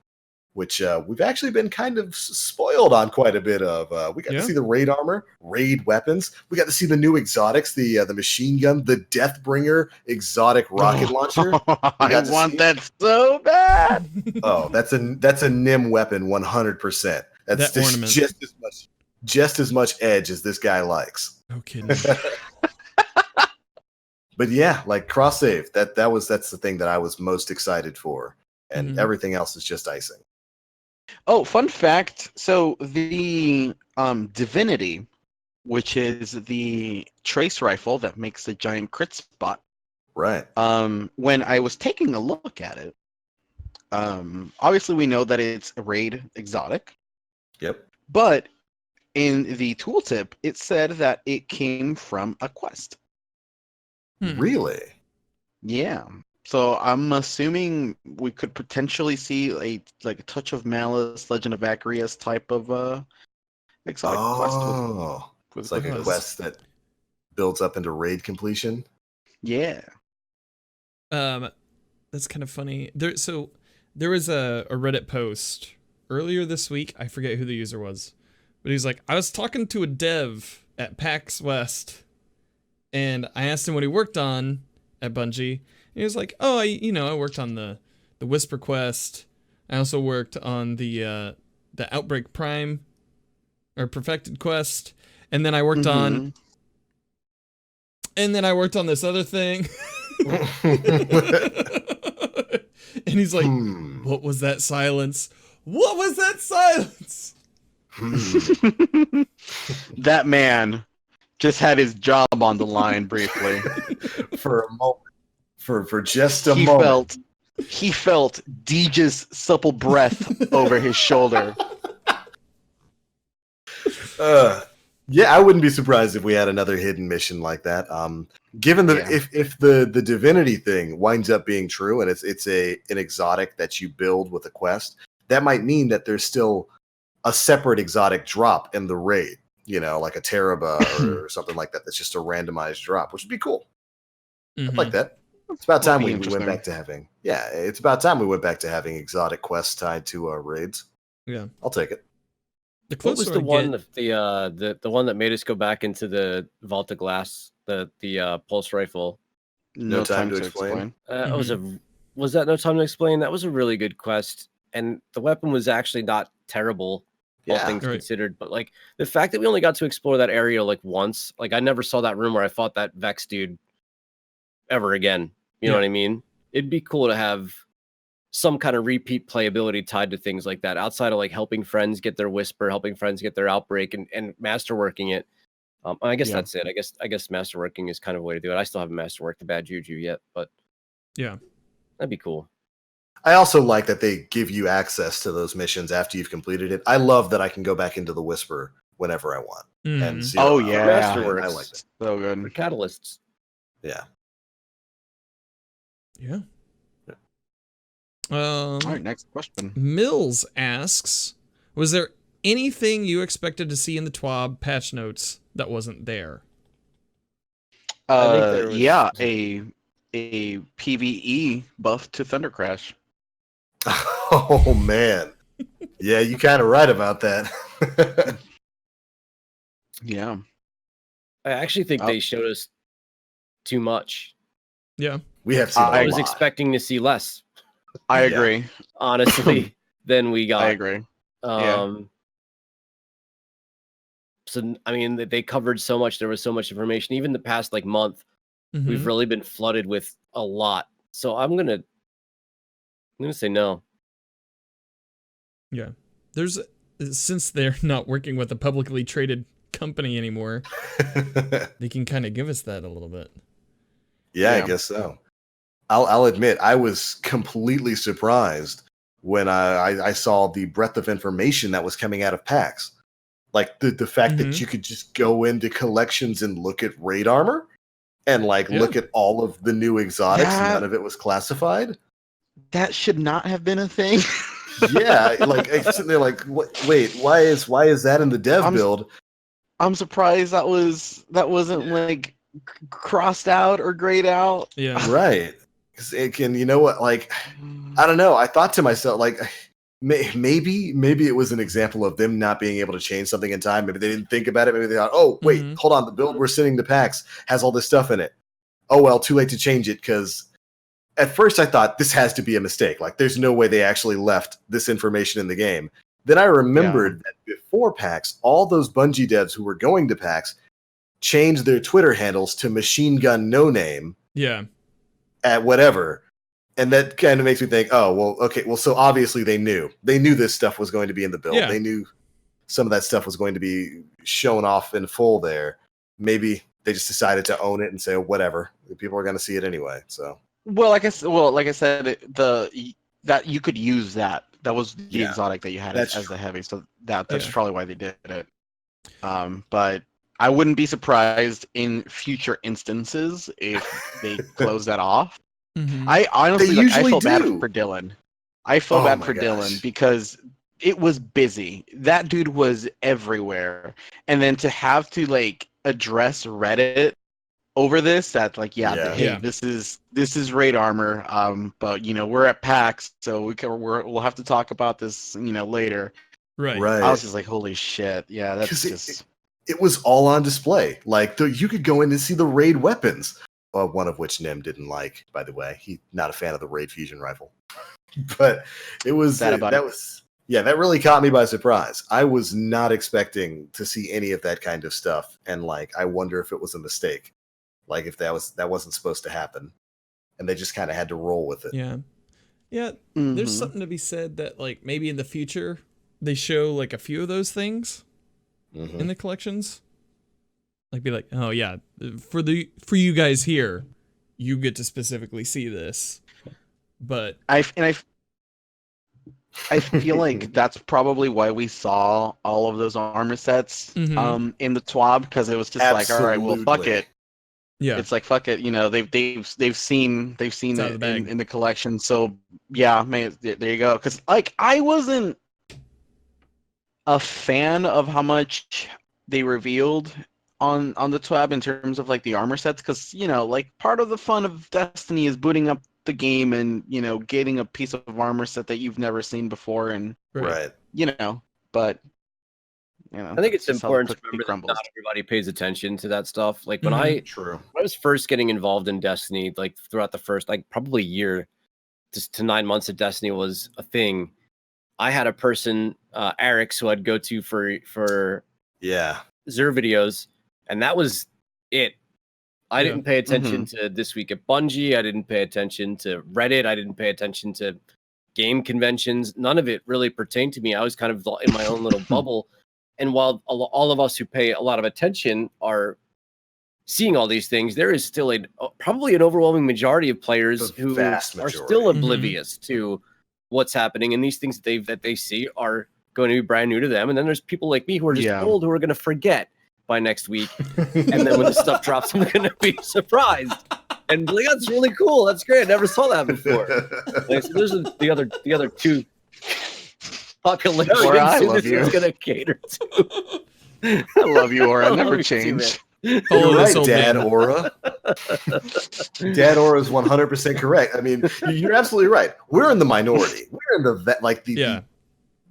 which we've actually been kind of spoiled on quite a bit of. We got to see the raid armor, raid weapons. We got to see the new exotics, the machine gun, the Deathbringer exotic rocket launcher. I want that so bad. Oh, that's a Nim weapon, 100%. That's that ornament. just as much edge as this guy likes. No kidding. But yeah, like cross save, that's the thing that I was most excited for, and everything else is just icing. Oh, fun fact. So the Divinity, which is the trace rifle that makes the giant crit spot. Right. When I was taking a look at it, obviously we know that it's a raid exotic. Yep. But in the tooltip, it said that it came from a quest. Really? Yeah. So I'm assuming we could potentially see a Touch of Malice, Legend of Acreus type of exotic quest. It's like a quest that builds up into raid completion. Yeah. That's kind of funny. There was a Reddit post earlier this week. I forget who the user was, but he's like, I was talking to a dev at PAX West, and I asked him what he worked on at Bungie. And he was like, oh, I worked on the Whisper quest. I also worked on the Outbreak Prime or Perfected quest, and then I worked on this other thing. And he's like, what was that silence? What was that silence? That man just had his job on the line briefly. For a moment. For just a moment. He felt Deej's supple breath over his shoulder. Yeah, I wouldn't be surprised if we had another hidden mission like that. Given that if the Divinity thing winds up being true and it's an exotic that you build with a quest, that might mean that there's still a separate exotic drop in the raid, like a Teraba or something like that. That's just a randomized drop, which would be cool. I'd like that. It's about time we went back to having. Yeah, it's about time we went back to having exotic quests tied to raids. Yeah, I'll take it. What was the one the one that made us go back into the Vault of Glass, the pulse rifle? No time to explain. Was that No Time to Explain? That was a really good quest, and the weapon was actually not terrible, all things considered. But like the fact that we only got to explore that area like once, like I never saw that room where I fought that Vex dude ever again. You know what I mean? It'd be cool to have some kind of repeat playability tied to things like that, outside of like helping friends get their Whisper, helping friends get their Outbreak, and masterworking it. I guess that's it. I guess masterworking is kind of a way to do it. I still haven't masterworked the Bad Juju yet, but yeah, that'd be cool. I also like that they give you access to those missions after you've completed it. I love that I can go back into the Whisper whenever I want. And see masterworks. I like that. So good. For catalysts. Yeah. Yeah. All right, next question. Mills asks, was there anything you expected to see in the TWAB patch notes that wasn't there? Yeah, a PvE buff to Thunder Crash. Oh man. Yeah, you kind of right about that. Yeah. I actually think they showed us too much. Yeah. We have seen I was expecting to see less. I agree. Honestly, than we got. I agree. So I mean, they covered so much. There was so much information. Even the past like month, we've really been flooded with a lot. So I'm gonna say no. Yeah. Since they're not working with a publicly traded company anymore, they can kind of give us that a little bit. Yeah, I guess so. I'll admit, I was completely surprised when I saw the breadth of information that was coming out of PAX. Like the fact that you could just go into collections and look at raid armor and look at all of the new exotics and none of it was classified. That should not have been a thing. Yeah, I'm sitting there wait, why is that in the dev build? I'm surprised that wasn't crossed out or grayed out. Yeah. Right. Because it can, you know what, I don't know. I thought to myself, maybe it was an example of them not being able to change something in time. Maybe they didn't think about it. Maybe they thought, oh, wait, hold on. The build we're sending to PAX has all this stuff in it. Oh, well, too late to change it because at first I thought this has to be a mistake. There's no way they actually left this information in the game. Then I remembered that before PAX, all those Bungie devs who were going to PAX changed their Twitter handles to Machine Gun No Name. Yeah. At whatever. And that kind of makes me think, oh, well, okay, well, so obviously they knew this stuff was going to be in the build. Yeah. They knew some of that stuff was going to be shown off in full there. Maybe they just decided to own it and say, oh, whatever, people are going to see it anyway. So, like I said, that you could use that. That was the exotic that you had as the heavy. So that's probably why they did it. But I wouldn't be surprised in future instances if they close that off. I honestly, I feel bad for Dylan. I feel bad for Dylan because it was busy. That dude was everywhere, and then to have to address Reddit over this, that's hey, this is raid armor. But we're at PAX, so we'll have to talk about this, later. Right. I was just like, holy shit, yeah, that's just. It was all on display. You could go in and see the raid weapons. One of which Nim didn't like, by the way. He's not a fan of the raid fusion rifle. But it was that really caught me by surprise. I was not expecting to see any of that kind of stuff, and I wonder if it was a mistake, if that wasn't supposed to happen, and they just kind of had to roll with it. Yeah. There's something to be said that maybe in the future they show a few of those things in the collections. Be like, oh yeah, for you guys here, you get to specifically see this. But I feel like that's probably why we saw all of those armor sets in the TWAB, because it was just all right, well, fuck it. Yeah, it's fuck it. They've seen it in the collection. So yeah, there you go. Because I wasn't a fan of how much they revealed on the TWAB in terms of the armor sets, because part of the fun of Destiny is booting up the game and getting a piece of armor set that you've never seen before, and right. But I think it's important to remember that not everybody pays attention to that stuff. When I was first getting involved in Destiny, throughout the first probably year to 9 months of Destiny was a thing, I had a person, Eric, who I'd go to for Xur videos. And that was it. I didn't pay attention to This Week at Bungie. I didn't pay attention to Reddit. I didn't pay attention to game conventions. None of it really pertained to me. I was kind of in my own little bubble. And while all of us who pay a lot of attention are seeing all these things, there is still probably an overwhelming majority of players who are still oblivious to what's happening. And these things that they see are going to be brand new to them. And then there's people like me who are just old, who are going to forget by next week, and then when the stuff drops, I'm gonna be surprised and be like, "That's really cool. That's great. I never saw that before." So there's the other two populations it's gonna cater to. I love you, Aura. Never change. You're right, Dad Aura. Dad Aura is 100% correct. I mean, you're absolutely right. We're in the minority. We're in the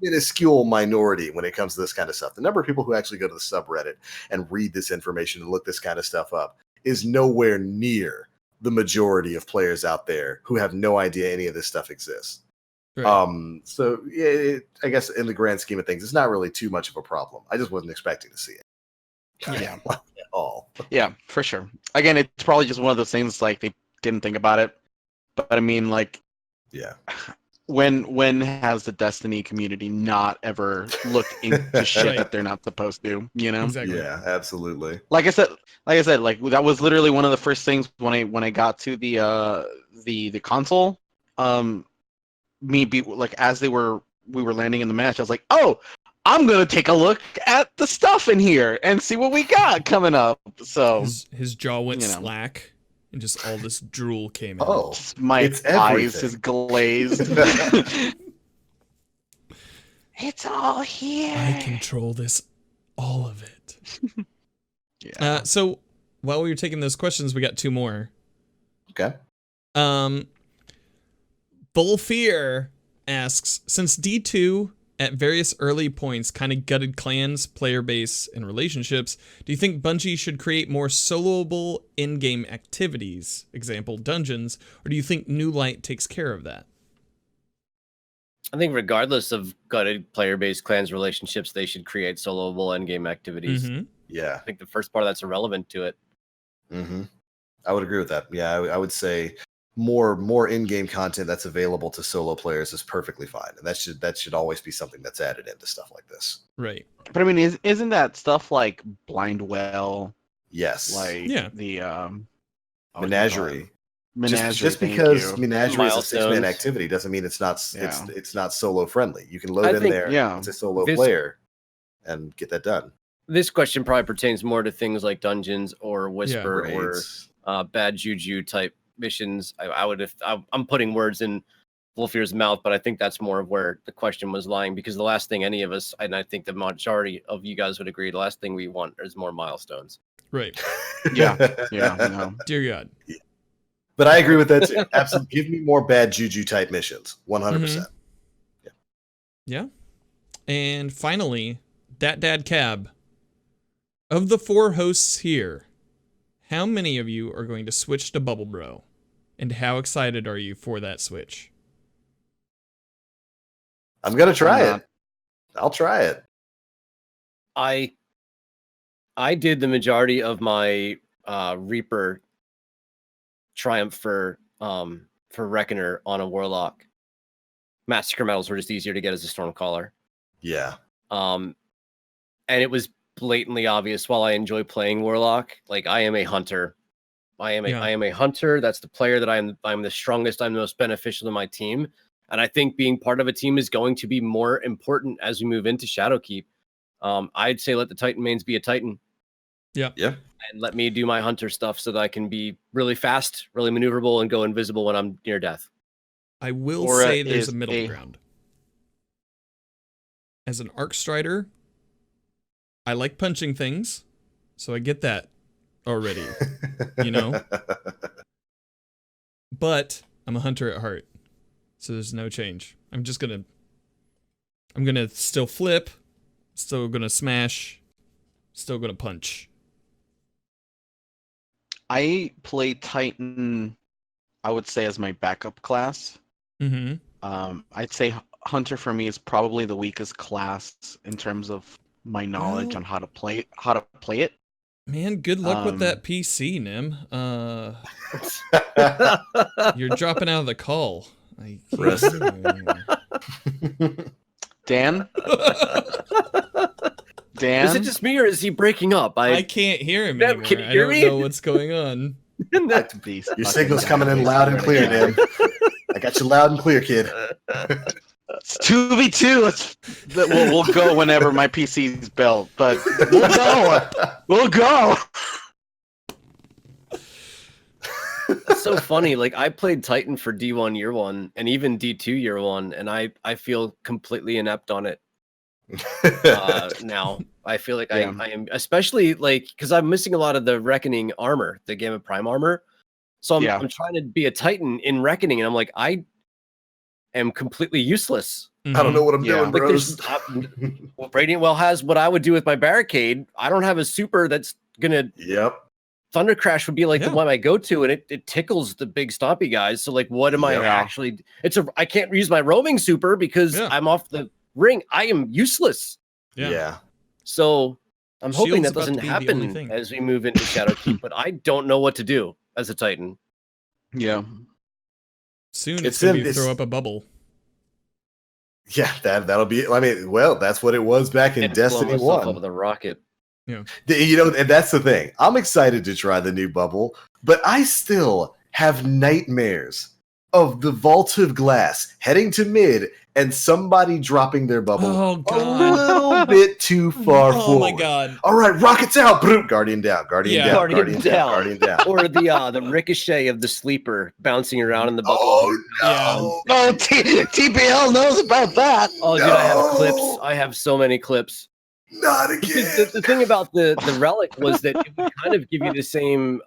minuscule minority when it comes to this kind of stuff. The number of people who actually go to the subreddit and read this information and look this kind of stuff up is nowhere near the majority of players out there who have no idea any of this stuff exists. Right. So I guess in the grand scheme of things, it's not really too much of a problem. I just wasn't expecting to see it. Yeah. At all. Yeah, for sure. Again, it's probably just one of those things like they didn't think about it. But I mean, like, yeah. When has the Destiny community not ever looked into shit that they're not supposed to? You know? Exactly. Yeah, absolutely. Like I said, like that was literally one of the first things when I got to the console. As we were landing in the match, I was like, oh, I'm gonna take a look at the stuff in here and see what we got coming up. So his jaw went slack. And just all this drool came out. Oh, my eyes is glazed. It's all here. I control this, all of it. Yeah. So while we were taking those questions, we got two more. Okay. Bullfear asks, since D2 at various early points kind of gutted clans, player base, and relationships, do you think Bungie should create more soloable in-game activities, example, dungeons, or do you think New Light takes care of that? I think regardless of gutted player base, clans, relationships, they should create soloable in-game activities. Mm-hmm. Yeah. I think the first part of that's irrelevant to it. Mm-hmm. I would agree with that. Yeah, I would say more in-game content that's available to solo players is perfectly fine, and that should always be something that's added into stuff like this. Right. But I mean, isn't that stuff like Blind Well? Yes. Like the Menagerie. Menagerie. Just because Menagerie is a 6-man activity doesn't mean it's not it's not solo friendly. You can load in there as a solo player and get that done. This question probably pertains more to things like dungeons or whisper or bad juju type missions. I'm putting words in Wolfier's mouth, but I think that's more of where the question was lying, because the last thing any of us, and I think the majority of you guys would agree, the last thing we want is more milestones. Right. Yeah. No. Dear God. Yeah. But I agree with that too. Absolutely. Give me more bad juju type missions. 100%. Mm-hmm. Yeah. And finally, Dat Dad Cab. Of the 4 hosts here, how many of you are going to switch to Bubble Bro? And how excited are you for that switch? I'm going to try it. I'll try it. I did the majority of my Reaper triumph for Reckoner on a Warlock. Massacre medals were just easier to get as a Stormcaller. Yeah. And it was blatantly obvious while I enjoy playing Warlock, like I am a hunter. I am a hunter. That's the player that I'm the strongest. I'm the most beneficial to my team. And I think being part of a team is going to be more important as we move into Shadowkeep. I'd say let the Titan mains be a Titan. Yeah. And let me do my hunter stuff so that I can be really fast, really maneuverable, and go invisible when I'm near death. I will say there's a middle ground. As an Arc Strider, I like punching things, so I get that already, you know? But I'm a hunter at heart, so there's no change. I'm gonna still flip, still gonna smash, still gonna punch. I play Titan, I would say, as my backup class. Mm-hmm. I'd say Hunter for me is probably the weakest class in terms of my knowledge on how to play it. Man, good luck with that PC, Nim. You're dropping out of the call. Dan? Dan? Is it just me or is he breaking up? I can't hear him anymore. Can you hear me? I don't know what's going on. Your signal's coming in loud and clear, Dan. I got you loud and clear, kid. It's 2v2. We'll go whenever my PC's built, but we'll go. It's so funny. Like I played Titan for D1 year 1 and even D2 year 1, and I feel completely inept on it. Now I feel like I am, especially like because I'm missing a lot of the Reckoning armor, the Game of Prime armor. So I'm trying to be a Titan in Reckoning, and I'm like, I am completely useless I don't know what I'm Yeah. doing, Like bros. Radiant Well has what I would do with my barricade. I don't have a super that's gonna. Yep. Thunder Crash would be like the Yeah. one I go to, and it tickles the big stompy guys. So like, what am I Yeah. actually? I can't use my roaming super because Yeah. I'm off the ring. I am useless. Yeah. So I'm hoping Shield's that about doesn't to be the only happen thing. as we move into Shadowkeep. But I don't know what to do as a Titan. Yeah. Soon It's it's going in- to be it's- throw up a bubble. Yeah, that'll be. I mean, well, that's what it was back in And blow Destiny myself 1. up with a rocket. And that's the thing. I'm excited to try the new bubble, but I still have nightmares of the Vault of Glass heading to mid and somebody dropping their bubble Oh, a God. little bit too far Oh, forward. my God. All right, rockets out. Boom. Guardian down. Guardian Yeah. down. Guardian Guardian down. down. Guardian down. Or the ricochet of the sleeper bouncing around in the bubble. Oh Yeah. no! Oh, TPL knows about that. Oh, dude, I have No. clips. I have so many clips. Not Because again! the thing about the relic was that it would kind of give you the same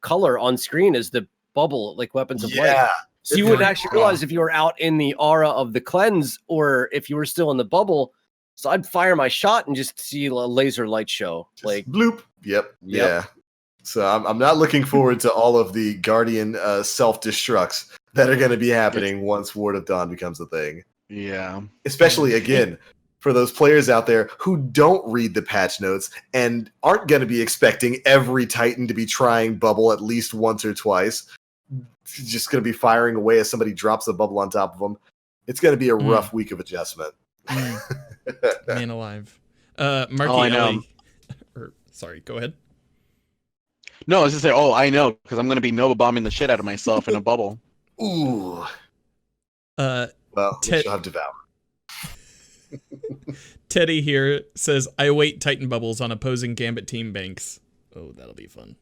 color on screen as the bubble, like Weapons of Light. Yeah, So you wouldn't actually realize if you were out in the aura of the cleanse or if you were still in the bubble. So I'd fire my shot and just see a laser light show. just Like, bloop. Yep. Yeah. So I'm not looking forward to all of the Guardian self-destructs that are going to be happening once Ward of Dawn becomes a thing. Yeah. Especially again for those players out there who don't read the patch notes and aren't going to be expecting every Titan to be trying bubble at least once or twice. Just going to be firing away as somebody drops a bubble on top of them. It's going to be a rough week of adjustment. Man alive. Marky I know. Ellie. Sorry, go ahead. No, I was just saying, I know, because I'm going to be Nova bombing the shit out of myself in a bubble. Ooh. Well, Well, we shall have Devour. Teddy here says, I await Titan bubbles on opposing Gambit team banks. Oh, that'll be fun.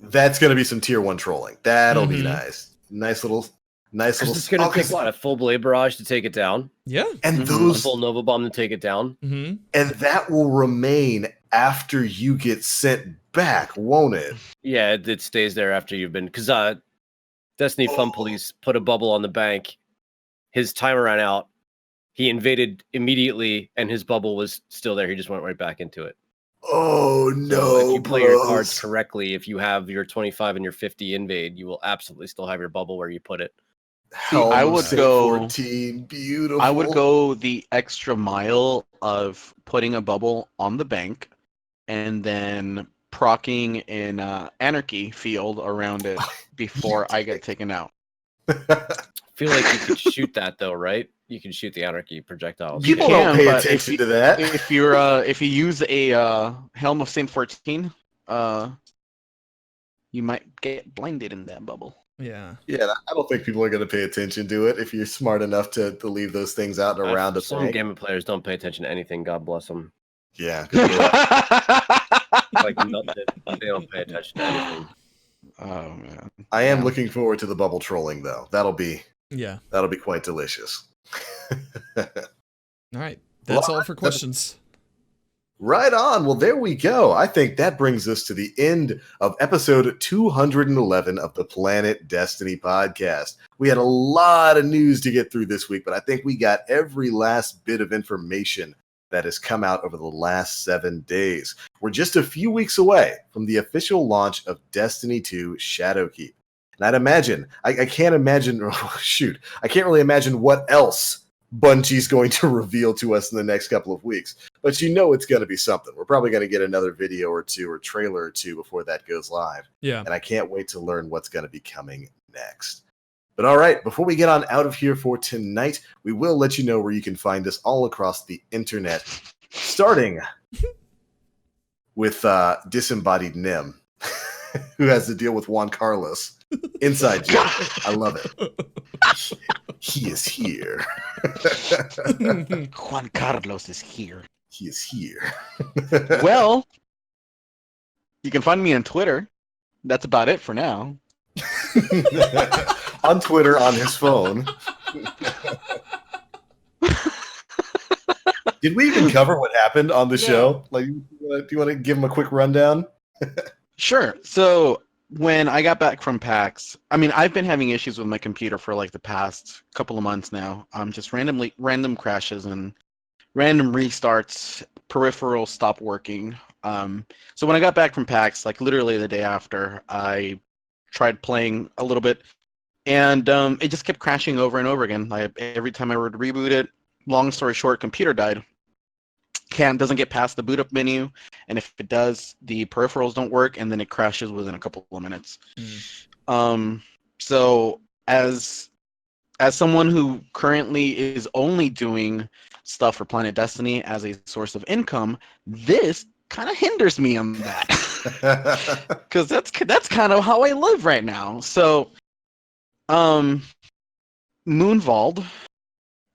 That's going to be some tier 1 trolling. That'll be Mhm. nice. Nice little. it's going to take what, a full Blade Barrage to take it down? Yeah. And Mhm. A those full Nova Bomb to take it down? Mm-hmm. and that will remain after you get sent back, won't it? Yeah, it stays there after you've been. Because Destiny Fun Police put a bubble on the bank. His timer ran out. He invaded immediately, and his bubble was still there. He just went right back into it. Oh So no! if you play your bros. cards correctly, if you have your 25 and your 50 invade, you will absolutely still have your bubble where you put it. Helm I would State go- 14, beautiful. I would go the extra mile of putting a bubble on the bank and then procking in Anarchy field around it before I get taken out. I feel like you could shoot that though, right? You can shoot the Anarchy projectiles. People You don't can, pay but attention to that. If you use a Helm of Saint 14, you might get blinded in that bubble. Yeah. Yeah, I don't think people are going to pay attention to it if you're smart enough to leave those things out and around a Some thing. Gambit players don't pay attention to anything. God bless them. Yeah. Like they don't pay attention to anything. Oh man. I am Yeah. looking forward to the bubble trolling though. That'll be Yeah. quite delicious. All right. That's all for questions. Right on. Well, there we go. I think that brings us to the end of episode 211 of the Planet Destiny podcast. We had a lot of news to get through this week, but I think we got every last bit of information that has come out over the last 7 days. We're just a few weeks away from the official launch of Destiny 2 Shadowkeep. And I'd imagine, I can't imagine, oh, shoot, I can't really imagine what else Bungie's going to reveal to us in the next couple of weeks. But you know it's going to be something. We're probably going to get another video or two or trailer or two before that goes live. Yeah. And I can't wait to learn what's going to be coming next. But all right, before we get on out of here for tonight, we will let you know where you can find us all across the internet, starting with Disembodied Nim, who has to deal with Juan Carlos. Inside joke. I love it. He is here. Juan Carlos is here. He is here. Well, you can find me on Twitter. That's about it for now. On Twitter, on his phone. Did we even cover what happened on the show? Like, do you want to give him a quick rundown? Sure. So when I got back from PAX, I mean, I've been having issues with my computer for like the past couple of months now. Just random crashes and random restarts, peripherals stop working. So when I got back from PAX, like literally the day after, I tried playing a little bit, and it just kept crashing over and over again. Like every time I would reboot it, long story short, computer died. Doesn't get past the boot up menu, and if it does, the peripherals don't work, and then it crashes within a couple of minutes. So as someone who currently is only doing stuff for Planet Destiny as a source of income, this kind of hinders me on that. Because that's kind of how I live right now. So, Moonvald,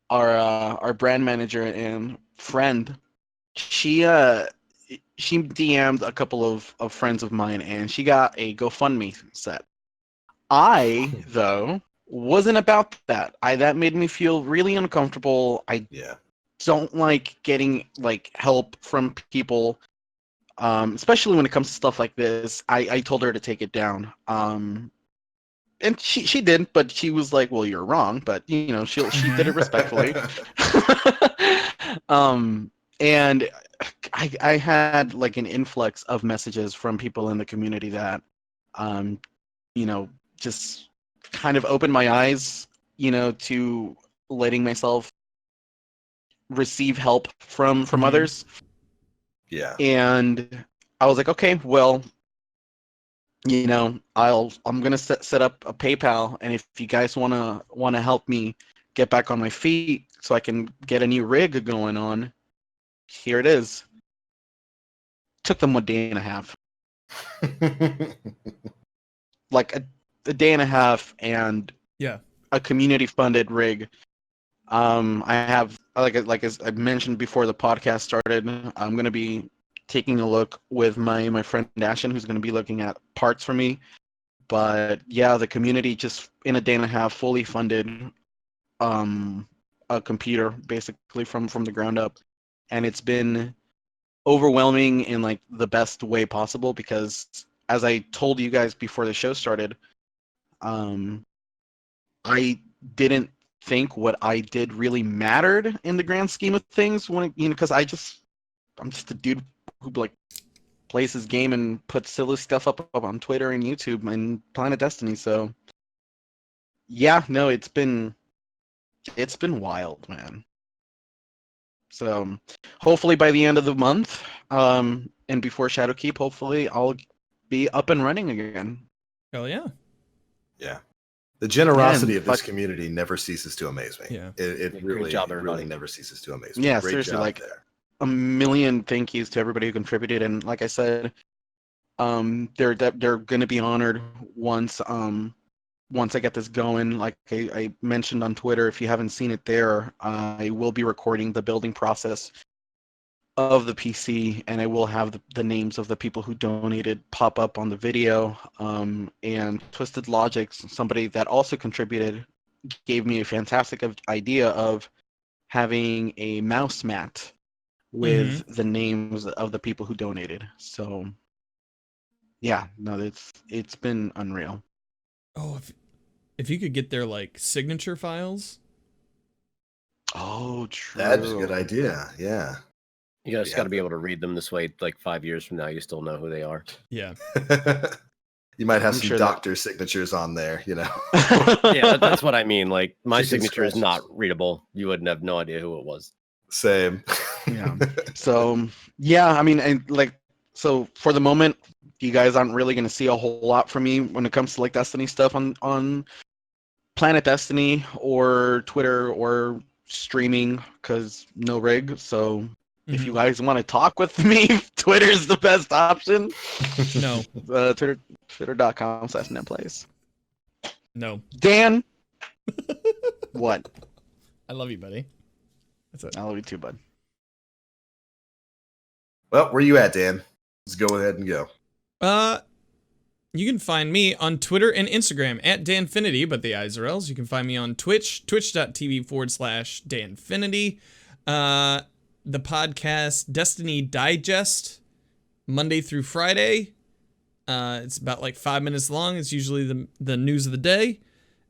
our brand manager and friend, she DM'd a couple of friends of mine, and she got a GoFundMe set. I, though, wasn't about that. That made me feel really uncomfortable. I don't like getting like help from people, especially when it comes to stuff like this. I told her to take it down, and she did, but she was like, "Well, you're wrong," but you know, she did it respectfully. And I had like an influx of messages from people in the community that, you know, just kind of opened my eyes, you know, to letting myself receive help from others. Yeah. And I was like, okay, well, you know, I'm gonna set up a PayPal, and if you guys wanna help me get back on my feet so I can get a new rig going on, here it is. Took them 1.5 days. Like a 1.5 days and a community funded rig. I have like as I mentioned before the podcast started, I'm gonna be taking a look with my friend Ashen, who's gonna be looking at parts for me. But yeah, the community just in 1.5 days fully funded a computer basically from the ground up, and it's been overwhelming in like the best way possible, because as I told you guys before the show started, I didn't think what I did really mattered in the grand scheme of things, when you know, because I'm just a dude who like plays his game and puts silly stuff up on Twitter and YouTube and Planet Destiny. So yeah, no, it's been wild, man. So hopefully by the end of the month, and before Shadowkeep, hopefully I'll be up and running again. Hell yeah. Yeah. The generosity of this community never ceases to amaze me. Yeah. It really never ceases to amaze me. Yeah, Great seriously, job like there. a million thank yous to everybody who contributed, and like I said, they're going to be honored once I get this going. Like I mentioned on Twitter, if you haven't seen it there, I will be recording the building process of the PC, and I will have the names of the people who donated pop up on the video. And Twisted Logic, somebody that also contributed, gave me a fantastic idea of having a mouse mat with the names of the people who donated. So yeah, no, it's been unreal. Oh, if you could get their like signature files. Oh, true. That's a good idea. Yeah. You guys got to be able to read them this way. Like 5 years from now, you still know who they are. Yeah. You might have some doctor signatures on there, you know. Yeah, that's what I mean. Like my signature is not readable. You wouldn't have no idea who it was. Same. Yeah. So yeah, I mean, and like, so for the moment, you guys aren't really going to see a whole lot from me when it comes to like Destiny stuff on Planet Destiny or Twitter or streaming, because no rig. So if you guys want to talk with me, Twitter's the best option. No. Twitter.com/netplays. No. Dan. What? I love you, buddy. That's it. I love you too, bud. Well, where you at, Dan? Let's go ahead and go. You can find me on Twitter and Instagram at Danfinity, but the I's are L's. You can find me on Twitch, twitch.tv/Danfinity. The podcast Destiny Digest, Monday through Friday. It's about like 5 minutes long. It's usually the news of the day.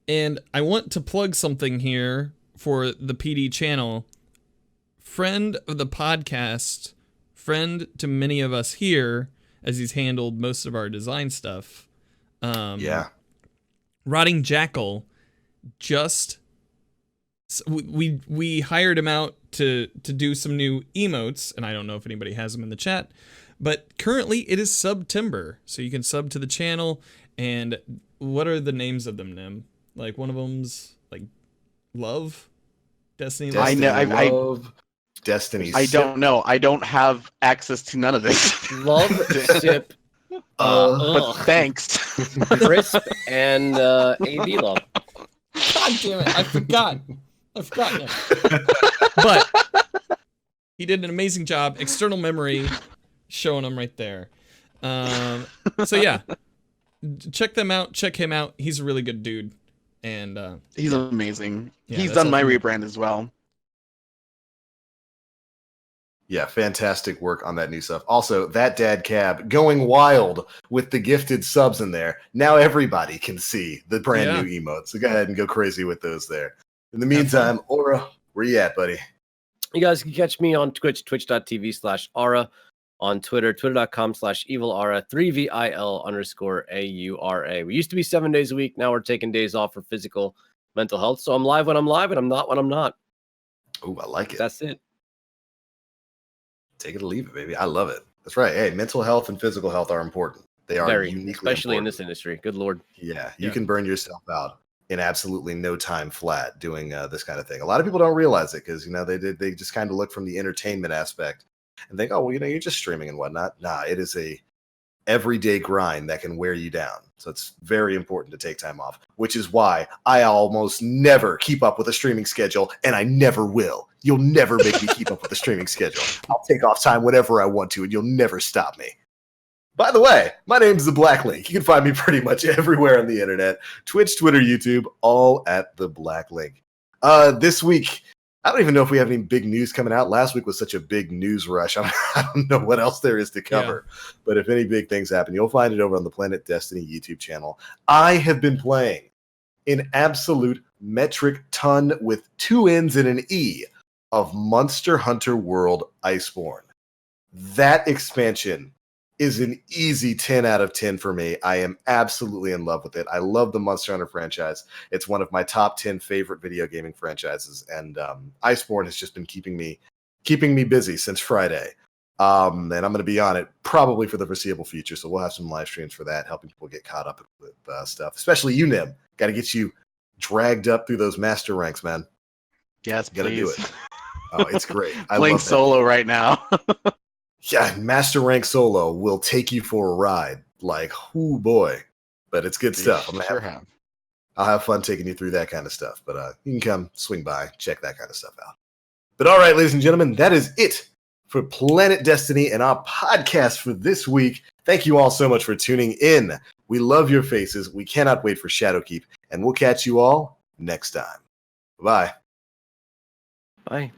And I want to plug something here for the PD channel. Friend of the podcast, friend to many of us here, as he's handled most of our design stuff. Rotting Jackal just... We hired him out to do some new emotes, and I don't know if anybody has them in the chat, but currently it is September, so you can sub to the channel. And what are the names of them, Nim? Like one of them's like Love, Destiny. I know. Love, Destiny. I don't know. I don't have access to none of this. Love, Sip, but thanks. Crisp, and AB Love. God damn it! I forgot. Him. But he did an amazing job. External memory showing him right there. So yeah, check them out. Check him out. He's a really good dude, and he's amazing. Yeah, he's done my rebrand as well. Yeah, fantastic work on that new stuff. Also, that dad cab going wild with the gifted subs in there. Now everybody can see the brand new emotes. So go ahead and go crazy with those there. In the meantime, Aura, where you at, buddy? You guys can catch me on Twitch, twitch.tv/Aura, on Twitter, twitter.com/evilaura, 3VIL_AURA. We used to be 7 days a week. Now we're taking days off for physical, mental health. So I'm live when I'm live, and I'm not when I'm not. Oh, I like it. That's it. Take it or leave it, baby. I love it. That's right. Hey, mental health and physical health are important. They are uniquely especially important. in this industry. Good Lord. Yeah, you can burn yourself out in absolutely no time flat doing this kind of thing. A lot of people don't realize it because, they just kind of look from the entertainment aspect and think, oh, well, you're just streaming and whatnot. Nah, it is a everyday grind that can wear you down. So it's very important to take time off, which is why I almost never keep up with a streaming schedule, and I never will. You'll never make me keep up with a streaming schedule. I'll take off time whenever I want to, and you'll never stop me. By the way, my name is The Black Link. You can find me pretty much everywhere on the internet. Twitch, Twitter, YouTube, all at The Black Link. This week, I don't even know if we have any big news coming out. Last week was such a big news rush. I don't know what else there is to cover. Yeah. But if any big things happen, you'll find it over on the Planet Destiny YouTube channel. I have been playing an absolute metric ton with 2 N's and an E of Monster Hunter World Iceborne. That expansion is an easy 10 out of 10 for me. I am absolutely in love with it. I love the Monster Hunter franchise. It's one of my top 10 favorite video gaming franchises, and Iceborne has just been keeping me busy since Friday. And I'm going to be on it probably for the foreseeable future, so we'll have some live streams for that, helping people get caught up with stuff, especially you, Nim. Got to get you dragged up through those master ranks, man. Yes, got to do it. Oh, it's great. Playing solo right now. Yeah, Master Rank Solo will take you for a ride. Like, oh boy. But it's good stuff. I'll have fun taking you through that kind of stuff. But you can come swing by, check that kind of stuff out. But all right, ladies and gentlemen, that is it for Planet Destiny and our podcast for this week. Thank you all so much for tuning in. We love your faces. We cannot wait for Shadowkeep. And we'll catch you all next time. Bye-bye. Bye.